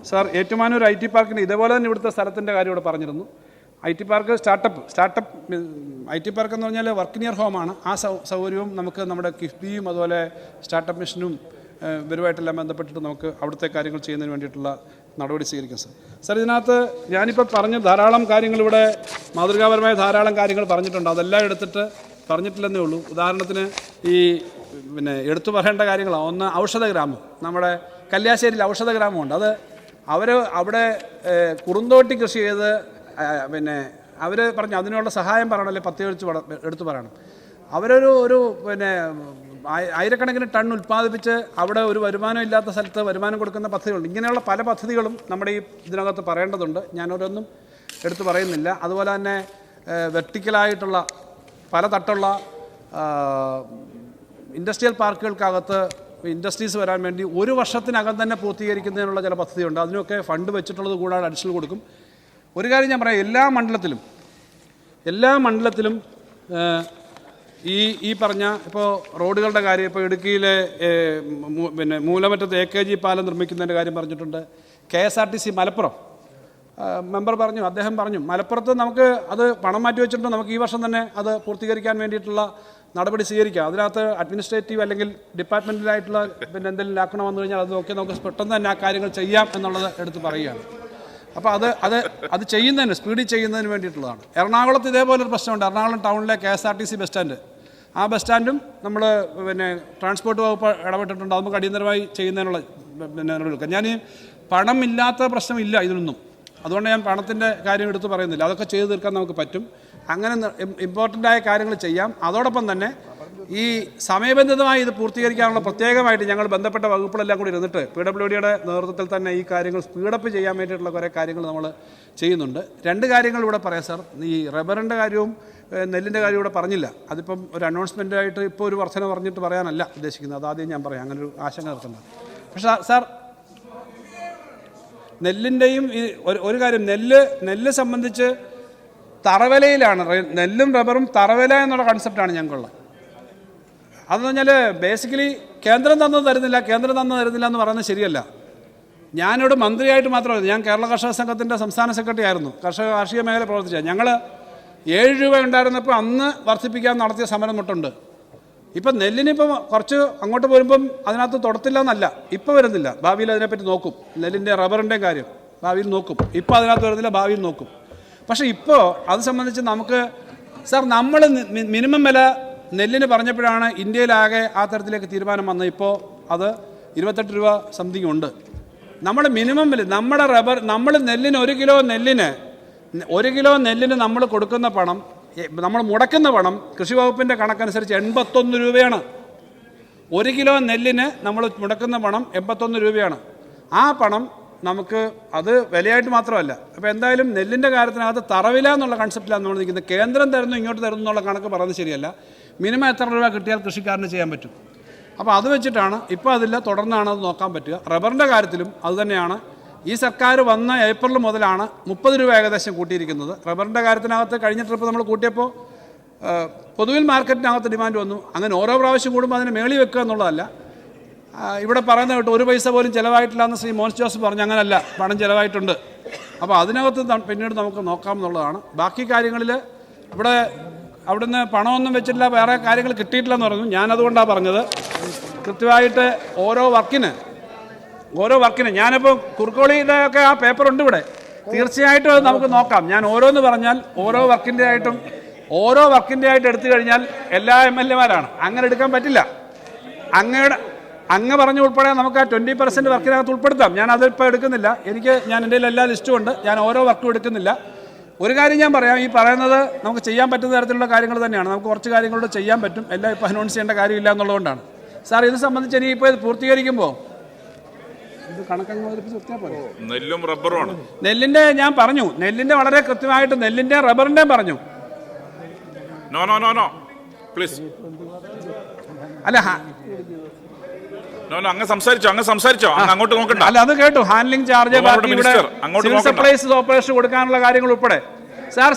സാർ. ഏറ്റുമാനൂർ IT പാർക്കിന് ഇതേപോലെ തന്നെ ഇവിടുത്തെ സ്ഥലത്തിൻ്റെ കാര്യം ഇവിടെ പറഞ്ഞിരുന്നു. IT park startup IT park എന്ന് പറഞ്ഞാൽ വർക്ക് നിയർ ഹോമാണ്. ആ സൗകര്യവും നമുക്ക് നമ്മുടെ കിഫ്ബിയും അതുപോലെ സ്റ്റാർട്ടപ്പ് മിഷനും ഇവരുമായിട്ടെല്ലാം ബന്ധപ്പെട്ടിട്ട് നമുക്ക് അവിടുത്തെ കാര്യങ്ങൾ ചെയ്യുന്നതിന് വേണ്ടിയിട്ടുള്ള നടപടി സ്വീകരിക്കാം സാർ. ഇതിനകത്ത് ഞാനിപ്പോൾ പറഞ്ഞ ധാരാളം കാര്യങ്ങൾ ഇവിടെ മാതൃകാപരമായ ധാരാളം കാര്യങ്ങൾ പറഞ്ഞിട്ടുണ്ട്. അതെല്ലാം എടുത്തിട്ട് പറഞ്ഞിട്ടില്ലെന്നേ ഉള്ളൂ. ഉദാഹരണത്തിന് ഈ എടുത്തു പറയേണ്ട കാര്യങ്ങളാണ്. ഒന്ന്, ഔഷധ ഗ്രാമം. നമ്മുടെ കല്യാശ്ശേരിയിൽ ഔഷധ ഗ്രാമമുണ്ട്. അത് അവിടെ കുറുന്തോട്ടി കൃഷി ചെയ്ത് അവർ പറഞ്ഞു അതിനുള്ള സഹായം പറയണമല്ലേ, 10 എടുത്തു പറയണം. അവരൊരു ആയിരക്കണക്കിന് ടൺ ഉൽപ്പാദിപ്പിച്ച് അവിടെ ഒരു വരുമാനം ഇല്ലാത്ത സ്ഥലത്ത് വരുമാനം കൊടുക്കുന്ന പദ്ധതികളുണ്ട്. ഇങ്ങനെയുള്ള പല പദ്ധതികളും നമ്മുടെ ഈ ഇതിനകത്ത് പറയേണ്ടതുണ്ട്. ഞാനോരോന്നും എടുത്തു പറയുന്നില്ല. അതുപോലെ തന്നെ വെർട്ടിക്കലായിട്ടുള്ള പല തട്ടുള്ള ഇൻഡസ്ട്രിയൽ പാർക്കുകൾക്കകത്ത് ഇൻഡസ്ട്രീസ് വരാൻ വേണ്ടി 1 വർഷത്തിനകം തന്നെ പൂർത്തീകരിക്കുന്നതിനുള്ള ചില പദ്ധതിയുണ്ട്. അതിനൊക്കെ ഫണ്ട് വെച്ചിട്ടുള്ളത് കൂടാതെ അഡീഷണൽ കൊടുക്കും. ഒരു കാര്യം ഞാൻ പറയാം, എല്ലാ മണ്ഡലത്തിലും ഈ പറഞ്ഞ ഇപ്പോൾ റോഡുകളുടെ കാര്യം, ഇപ്പോൾ ഇടുക്കിയിലെ മൂലമറ്റത്ത് AKG പാലം നിർമ്മിക്കുന്നതിൻ്റെ കാര്യം പറഞ്ഞിട്ടുണ്ട്. KSRTC മലപ്പുറം മെമ്പർ പറഞ്ഞു, അദ്ദേഹം പറഞ്ഞു മലപ്പുറത്ത് നമുക്ക് അത് പണം മാറ്റി വെച്ചിട്ടുണ്ട്, നമുക്ക് ഈ വർഷം തന്നെ അത് പൂർത്തീകരിക്കാൻ വേണ്ടിയിട്ടുള്ള നടപടി സ്വീകരിക്കാം. അതിനകത്ത് അഡ്മിനിസ്ട്രേറ്റീവ് അല്ലെങ്കിൽ ഡിപ്പാർട്ട്മെൻറ്റലായിട്ടുള്ള എന്തെങ്കിലും ആക്കണം വന്നു കഴിഞ്ഞാൽ അത് നോക്കി നമുക്ക് പെട്ടെന്ന് തന്നെ ആ കാര്യങ്ങൾ ചെയ്യാം എന്നുള്ളത് എടുത്ത് പറയുകയാണ്. അപ്പോൾ അത് ചെയ്യുന്നതിന് സ്പീഡിൽ ചെയ്യുന്നതിന് വേണ്ടിയിട്ടുള്ളതാണ്. എറണാകുളത്ത് ഇതേപോലൊരു പ്രശ്നമുണ്ട്. എറണാകുളം ടൗണിലെ KSRTC ബസ് സ്റ്റാൻഡ്, ആ ബസ് സ്റ്റാൻഡും നമ്മൾ ട്രാൻസ്പോർട്ട് വകുപ്പ് ഇടപെട്ടിട്ടുണ്ട്. അത് നമുക്ക് അടിയന്തരമായി ചെയ്യുന്നതിനുള്ള എടുക്കാം. ഞാൻ പണമില്ലാത്ത പ്രശ്നമില്ല ഇതിനൊന്നും, അതുകൊണ്ട് ഞാൻ പണത്തിൻ്റെ കാര്യം എടുത്ത് പറയുന്നില്ല. അതൊക്കെ ചെയ്തു തീർക്കാൻ നമുക്ക് പറ്റും. അങ്ങനെ ഇമ്പോർട്ടൻ്റായ കാര്യങ്ങൾ ചെയ്യാം. അതോടൊപ്പം തന്നെ ഈ സമയബന്ധിതമായി ഇത് പൂർത്തീകരിക്കാനുള്ള പ്രത്യേകമായിട്ട് ഞങ്ങൾ ബന്ധപ്പെട്ട വകുപ്പുകളെല്ലാം കൂടി ഇരുന്നിട്ട് PWDയുടെ നേതൃത്വത്തിൽ തന്നെ ഈ കാര്യങ്ങൾ സ്പീഡപ്പ് ചെയ്യാൻ വേണ്ടിയിട്ടുള്ള കുറേ കാര്യങ്ങൾ നമ്മൾ ചെയ്യുന്നുണ്ട്. 2 കാര്യങ്ങൾ ഇവിടെ പറയാം സാർ. ഈ റബ്ബറിൻ്റെ കാര്യവും നെല്ലിൻ്റെ കാര്യവും ഇവിടെ പറഞ്ഞില്ല. അതിപ്പം ഒരു അനൗൺസ്മെൻറ്റായിട്ട് ഇപ്പോൾ ഒരു വർധന പറഞ്ഞിട്ട് പറയാനല്ല ഉദ്ദേശിക്കുന്നത്. അതാദ്യം ഞാൻ പറയാം, അങ്ങനെ ഒരു ആശങ്ക നിർത്തണ്ട. പക്ഷേ സാർ, നെല്ലിൻ്റെയും ഒരു കാര്യം, നെല്ല് സംബന്ധിച്ച് തറവിലയിലാണ്. നെല്ലും റബ്ബറും തറവില എന്നുള്ള കൺസെപ്റ്റാണ് ഞങ്ങൾക്കുള്ളത്. അതെന്ന് പറഞ്ഞാൽ ബേസിക്കലി കേന്ദ്രം തരുന്നില്ല എന്ന് പറയുന്നത് ശരിയല്ല. ഞാനിവിടെ മന്ത്രിയായിട്ട് മാത്രമല്ല, ഞാൻ കേരള കർഷക സംഘത്തിൻ്റെ സംസ്ഥാന സെക്രട്ടറി ആയിരുന്നു. കാർഷിക മേഖല പ്രവർത്തിച്ച ഞങ്ങൾ 7 രൂപ ഉണ്ടായിരുന്നപ്പോൾ അന്ന് വർദ്ധിപ്പിക്കാൻ നടത്തിയ സമരം തൊട്ടുണ്ട്. ഇപ്പം നെല്ലിനിപ്പം കുറച്ച് അങ്ങോട്ട് വരുമ്പം അതിനകത്ത് തൊടത്തില്ല എന്നല്ല, ഇപ്പം വരുന്നില്ല. ഭാവിയിൽ അതിനെപ്പറ്റി നോക്കും. നെല്ലിൻ്റെ റബ്ബറിൻ്റെയും കാര്യം ഭാവിയിൽ നോക്കും. ഇപ്പം അതിനകത്ത് വരുന്നില്ല, ഭാവിയിൽ നോക്കും. പക്ഷേ ഇപ്പോൾ അത് സംബന്ധിച്ച് നമുക്ക് സാർ, നമ്മൾ മിനിമം വില നെല്ലിന് പറഞ്ഞപ്പോഴാണ് ഇന്ത്യയിലാകെ ആ തരത്തിലേക്ക് തീരുമാനം വന്നത്. ഇപ്പോൾ അത് 28 രൂപ സംതിങ് ഉണ്ട്. നമ്മുടെ മിനിമം വില, നമ്മുടെ റബ്ബർ, നമ്മൾ നെല്ലിന് 1 കിലോ നെല്ലിന് നമ്മൾ കൊടുക്കുന്ന പണം, നമ്മൾ മുടക്കുന്ന പണം കൃഷി വകുപ്പിൻ്റെ കണക്കനുസരിച്ച് 81 രൂപയാണ്. 1 കിലോ നെല്ലിന് നമ്മൾ മുടക്കുന്ന പണം 81 രൂപയാണ്. ആ പണം നമുക്ക് അത് വിലയായിട്ട് മാത്രമല്ല. അപ്പോൾ എന്തായാലും നെല്ലിൻ്റെ കാര്യത്തിനകത്ത് തറവില എന്നുള്ള കൺസെപ്റ്റിലാണ് നമ്മൾ നിൽക്കുന്നത്. കേന്ദ്രം തരുന്നു ഇങ്ങോട്ട് തരുന്നു എന്നുള്ള കണക്ക് പറയുന്നത് ശരിയല്ല. മിനിമം എത്ര രൂപ കിട്ടിയാൽ കൃഷിക്കാരന് ചെയ്യാൻ പറ്റും. അപ്പോൾ അത് വെച്ചിട്ടാണ് ഇപ്പോൾ അതില്ല, തുടർന്നാണ് അത് നോക്കാൻ പറ്റുക. റബ്ബറിൻ്റെ കാര്യത്തിലും അതുതന്നെയാണ്. ഈ സർക്കാർ വന്ന ഏപ്രിൽ മുതലാണ് 30 രൂപ ഏകദേശം കൂട്ടിയിരിക്കുന്നത്. റബ്ബറിൻ്റെ കാര്യത്തിനകത്ത് കഴിഞ്ഞ ട്രിപ്പ് നമ്മൾ കൂട്ടിയപ്പോൾ പൊതുവിൽ മാർക്കറ്റിനകത്ത് ഡിമാൻഡ് വന്നു. അങ്ങനെ ഓരോ പ്രാവശ്യം കൂടുമ്പോൾ അതിന് മേളി വെക്കുക എന്നുള്ളതല്ല. ഇവിടെ പറയുന്ന കേട്ടോ 1 പൈസ പോലും ചിലവായിട്ടില്ല എന്ന് ശ്രീ മോൻസ് ജോസഫ് പറഞ്ഞു. അങ്ങനല്ല, പണം ചിലവായിട്ടുണ്ട്. അപ്പോൾ അതിനകത്ത് പിന്നീട് നമുക്ക് നോക്കാം എന്നുള്ളതാണ്. ബാക്കി കാര്യങ്ങളിൽ ഇവിടെ അവിടുന്ന് പണമൊന്നും വെച്ചിട്ടില്ല, വേറെ കാര്യങ്ങൾ കിട്ടിയിട്ടില്ലെന്ന് പറഞ്ഞു. ഞാനതുകൊണ്ടാണ് പറഞ്ഞത് കൃത്യമായിട്ട് ഓരോ വർക്കിന് ഞാനിപ്പോൾ കുറുക്കോളിയുടെ ഒക്കെ ആ പേപ്പറുണ്ട് ഇവിടെ, തീർച്ചയായിട്ടും അത് നമുക്ക് നോക്കാം. ഞാൻ ഓരോന്ന് പറഞ്ഞാൽ ഓരോ വർക്കിൻ്റെ ആയിട്ട് എടുത്തു കഴിഞ്ഞാൽ എല്ലാ MLA മാരാണ്. അങ്ങനെ എടുക്കാൻ പറ്റില്ല. അങ്ങ് പറഞ്ഞു ഉൾപ്പെടെ നമുക്ക് ആ 20% വർക്കിനകത്ത് ഉൾപ്പെടുത്താം. ഞാൻ അതിപ്പോൾ എടുക്കുന്നില്ല. ഞാൻ എൻ്റെ എല്ലാ ലിസ്റ്റും ഉണ്ട്. ഞാൻ ഓരോ വർക്കും എടുക്കുന്നില്ല. ഒരു കാര്യം ഞാൻ പറയാം, ഈ പറയുന്നത് നമുക്ക് ചെയ്യാൻ പറ്റുന്ന തരത്തിലുള്ള കാര്യങ്ങൾ തന്നെയാണ്. നമുക്ക് കുറച്ച് കാര്യങ്ങളോട് ചെയ്യാൻ പറ്റും. എല്ലാം ഇപ്പോൾ അനൗൺസ് ചെയ്യേണ്ട കാര്യമില്ല എന്നുള്ളതുകൊണ്ടാണ്. സാർ, ഇത് സംബന്ധിച്ച് ഇനിയിപ്പോൾ ഇത് പൂർത്തീകരിക്കുമ്പോൾ ഇത് കണക്കങ്ങ് അവതരിപ്പിച്ച് നിർത്തിയാൽ പോലെ. നെല്ലും റബ്ബറുമാണ്. നെല്ലിൻ്റെ ഞാൻ പറഞ്ഞു, നെല്ലിൻ്റെ വളരെ കൃത്യമായിട്ട് നെല്ലിൻ്റെ റബ്ബറിൻ്റെയും പറഞ്ഞു. No no no no please. അല്ല നോ നോ അങ്ങ് സംസാരിച്ചോ അങ്ങ് അങ്ങോട്ട് നോക്കണ്ട. അല്ല, അത് കേട്ടു. ഹാൻഡ്ലിംഗ് ചാർജ്, ബാക്കി ഇവിടെ സിവിൽ സപ്ലൈസ് ഓപ്പറേഷൻ കൊടുക്കാനുള്ള കാര്യങ്ങൾ ഉൾപ്പെടെ. സാർ,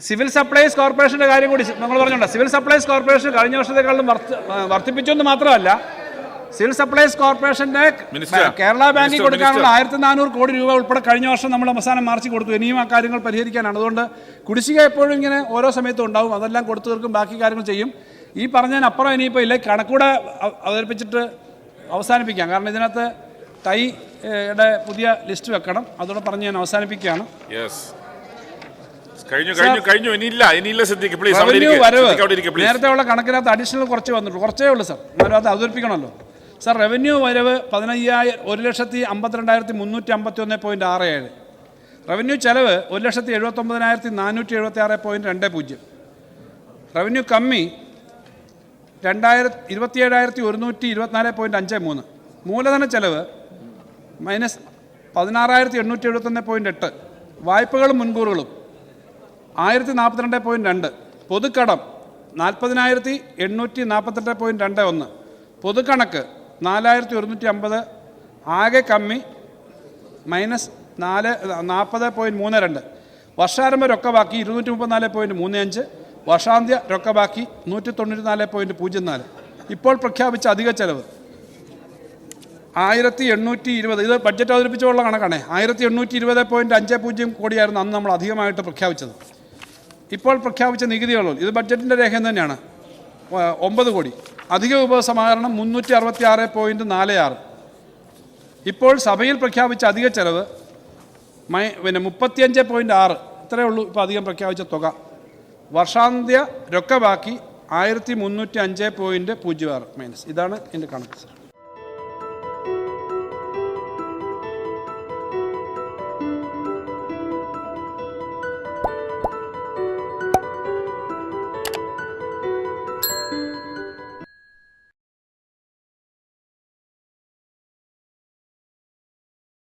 സിവിൽ സപ്ലൈസ് കോർപ്പറേഷന്റെ കാര്യം കൂടി നമ്മൾ പറഞ്ഞോണ്ട. സിവിൽ സപ്ലൈസ് കോർപ്പറേഷൻ കഴിഞ്ഞ വർഷത്തെക്കാളും വർദ്ധിപ്പിച്ചെന്ന് മാത്രമല്ല, സിവിൽ സപ്ലൈസ് കോർപ്പറേഷന്റെ കേരള ബാങ്കിൽ കൊടുക്കാനുള്ള 1400 കോടി രൂപ ഉൾപ്പെടെ കഴിഞ്ഞ വർഷം നമ്മൾ അവസാനം മാർച്ചിൽ കൊടുത്തു. ഇനിയും ആ കാര്യങ്ങൾ പരിഹരിക്കാനാണ്. അതുകൊണ്ട് കുടിശ്ശിക എപ്പോഴും ഇങ്ങനെ ഓരോ സമയത്തും ഉണ്ടാവും. അതെല്ലാം കൊടുത്തു തീർക്കും, ബാക്കി കാര്യങ്ങൾ ചെയ്യും. ഈ പറഞ്ഞതിനപ്പുറം ഇനിയിപ്പോൾ ഇല്ല, കണക്കൂടെ അവതരിപ്പിച്ചിട്ട് അവസാനിപ്പിക്കാം. കാരണം ഇതിനകത്ത് ടൈയുടെ പുതിയ ലിസ്റ്റ് വെക്കണം. അതോടെ പറഞ്ഞ് ഞാൻ അവസാനിപ്പിക്കുകയാണ്. നേരത്തെ ഉള്ള കണക്കിനകത്ത് അഡീഷണൽ കുറച്ച് വന്നിട്ടുള്ളൂ, കുറച്ചേ ഉള്ളൂ സാർ. എന്നാലും അത് അവതരിപ്പിക്കണമല്ലോ സാർ. റവന്യൂ വരവ് 1,50,351.67. റവന്യൂ ചെലവ് 1,79,476.20. റവന്യൂ കമ്മി 27,124.53. മൂലധന ചെലവ് -16,871.8. വായ്പകളും മുൻകൂറുകളും 1042.2. പൊതുക്കടം 40,848.21. പൊതുക്കണക്ക് 4,150. ആകെ കമ്മി -40.32. വർഷാരംഭ രൊക്കബാക്കി 234.35. വർഷാന്ത്യ രൊക്കബാക്കി 194.04. ഇപ്പോൾ പ്രഖ്യാപിച്ച അധിക ചെലവ് 1,820. ഇത് ബഡ്ജറ്റ് അവതരിപ്പിച്ചുള്ള കണക്കാണ്. 1,820.50 കോടിയായിരുന്നു അന്ന് നമ്മൾ അധികമായിട്ട് പ്രഖ്യാപിച്ചത്. ഇപ്പോൾ പ്രഖ്യാപിച്ച നികുതികളും ഇത് ബഡ്ജറ്റിൻ്റെ രേഖം തന്നെയാണ്. 9 കോടി. അധിക ഉപസമാഹരണം 366.46. ഇപ്പോൾ സഭയിൽ പ്രഖ്യാപിച്ച അധിക ചെലവ് 35.6. ഇത്രയേ ഉള്ളൂ ഇപ്പോൾ അധികം പ്രഖ്യാപിച്ച തുക. വർഷാന്ത്യ രൊക്കബാക്കി 1,305.06 മൈനസ്. ഇതാണ് എൻ്റെ കണക്ക് സാർ.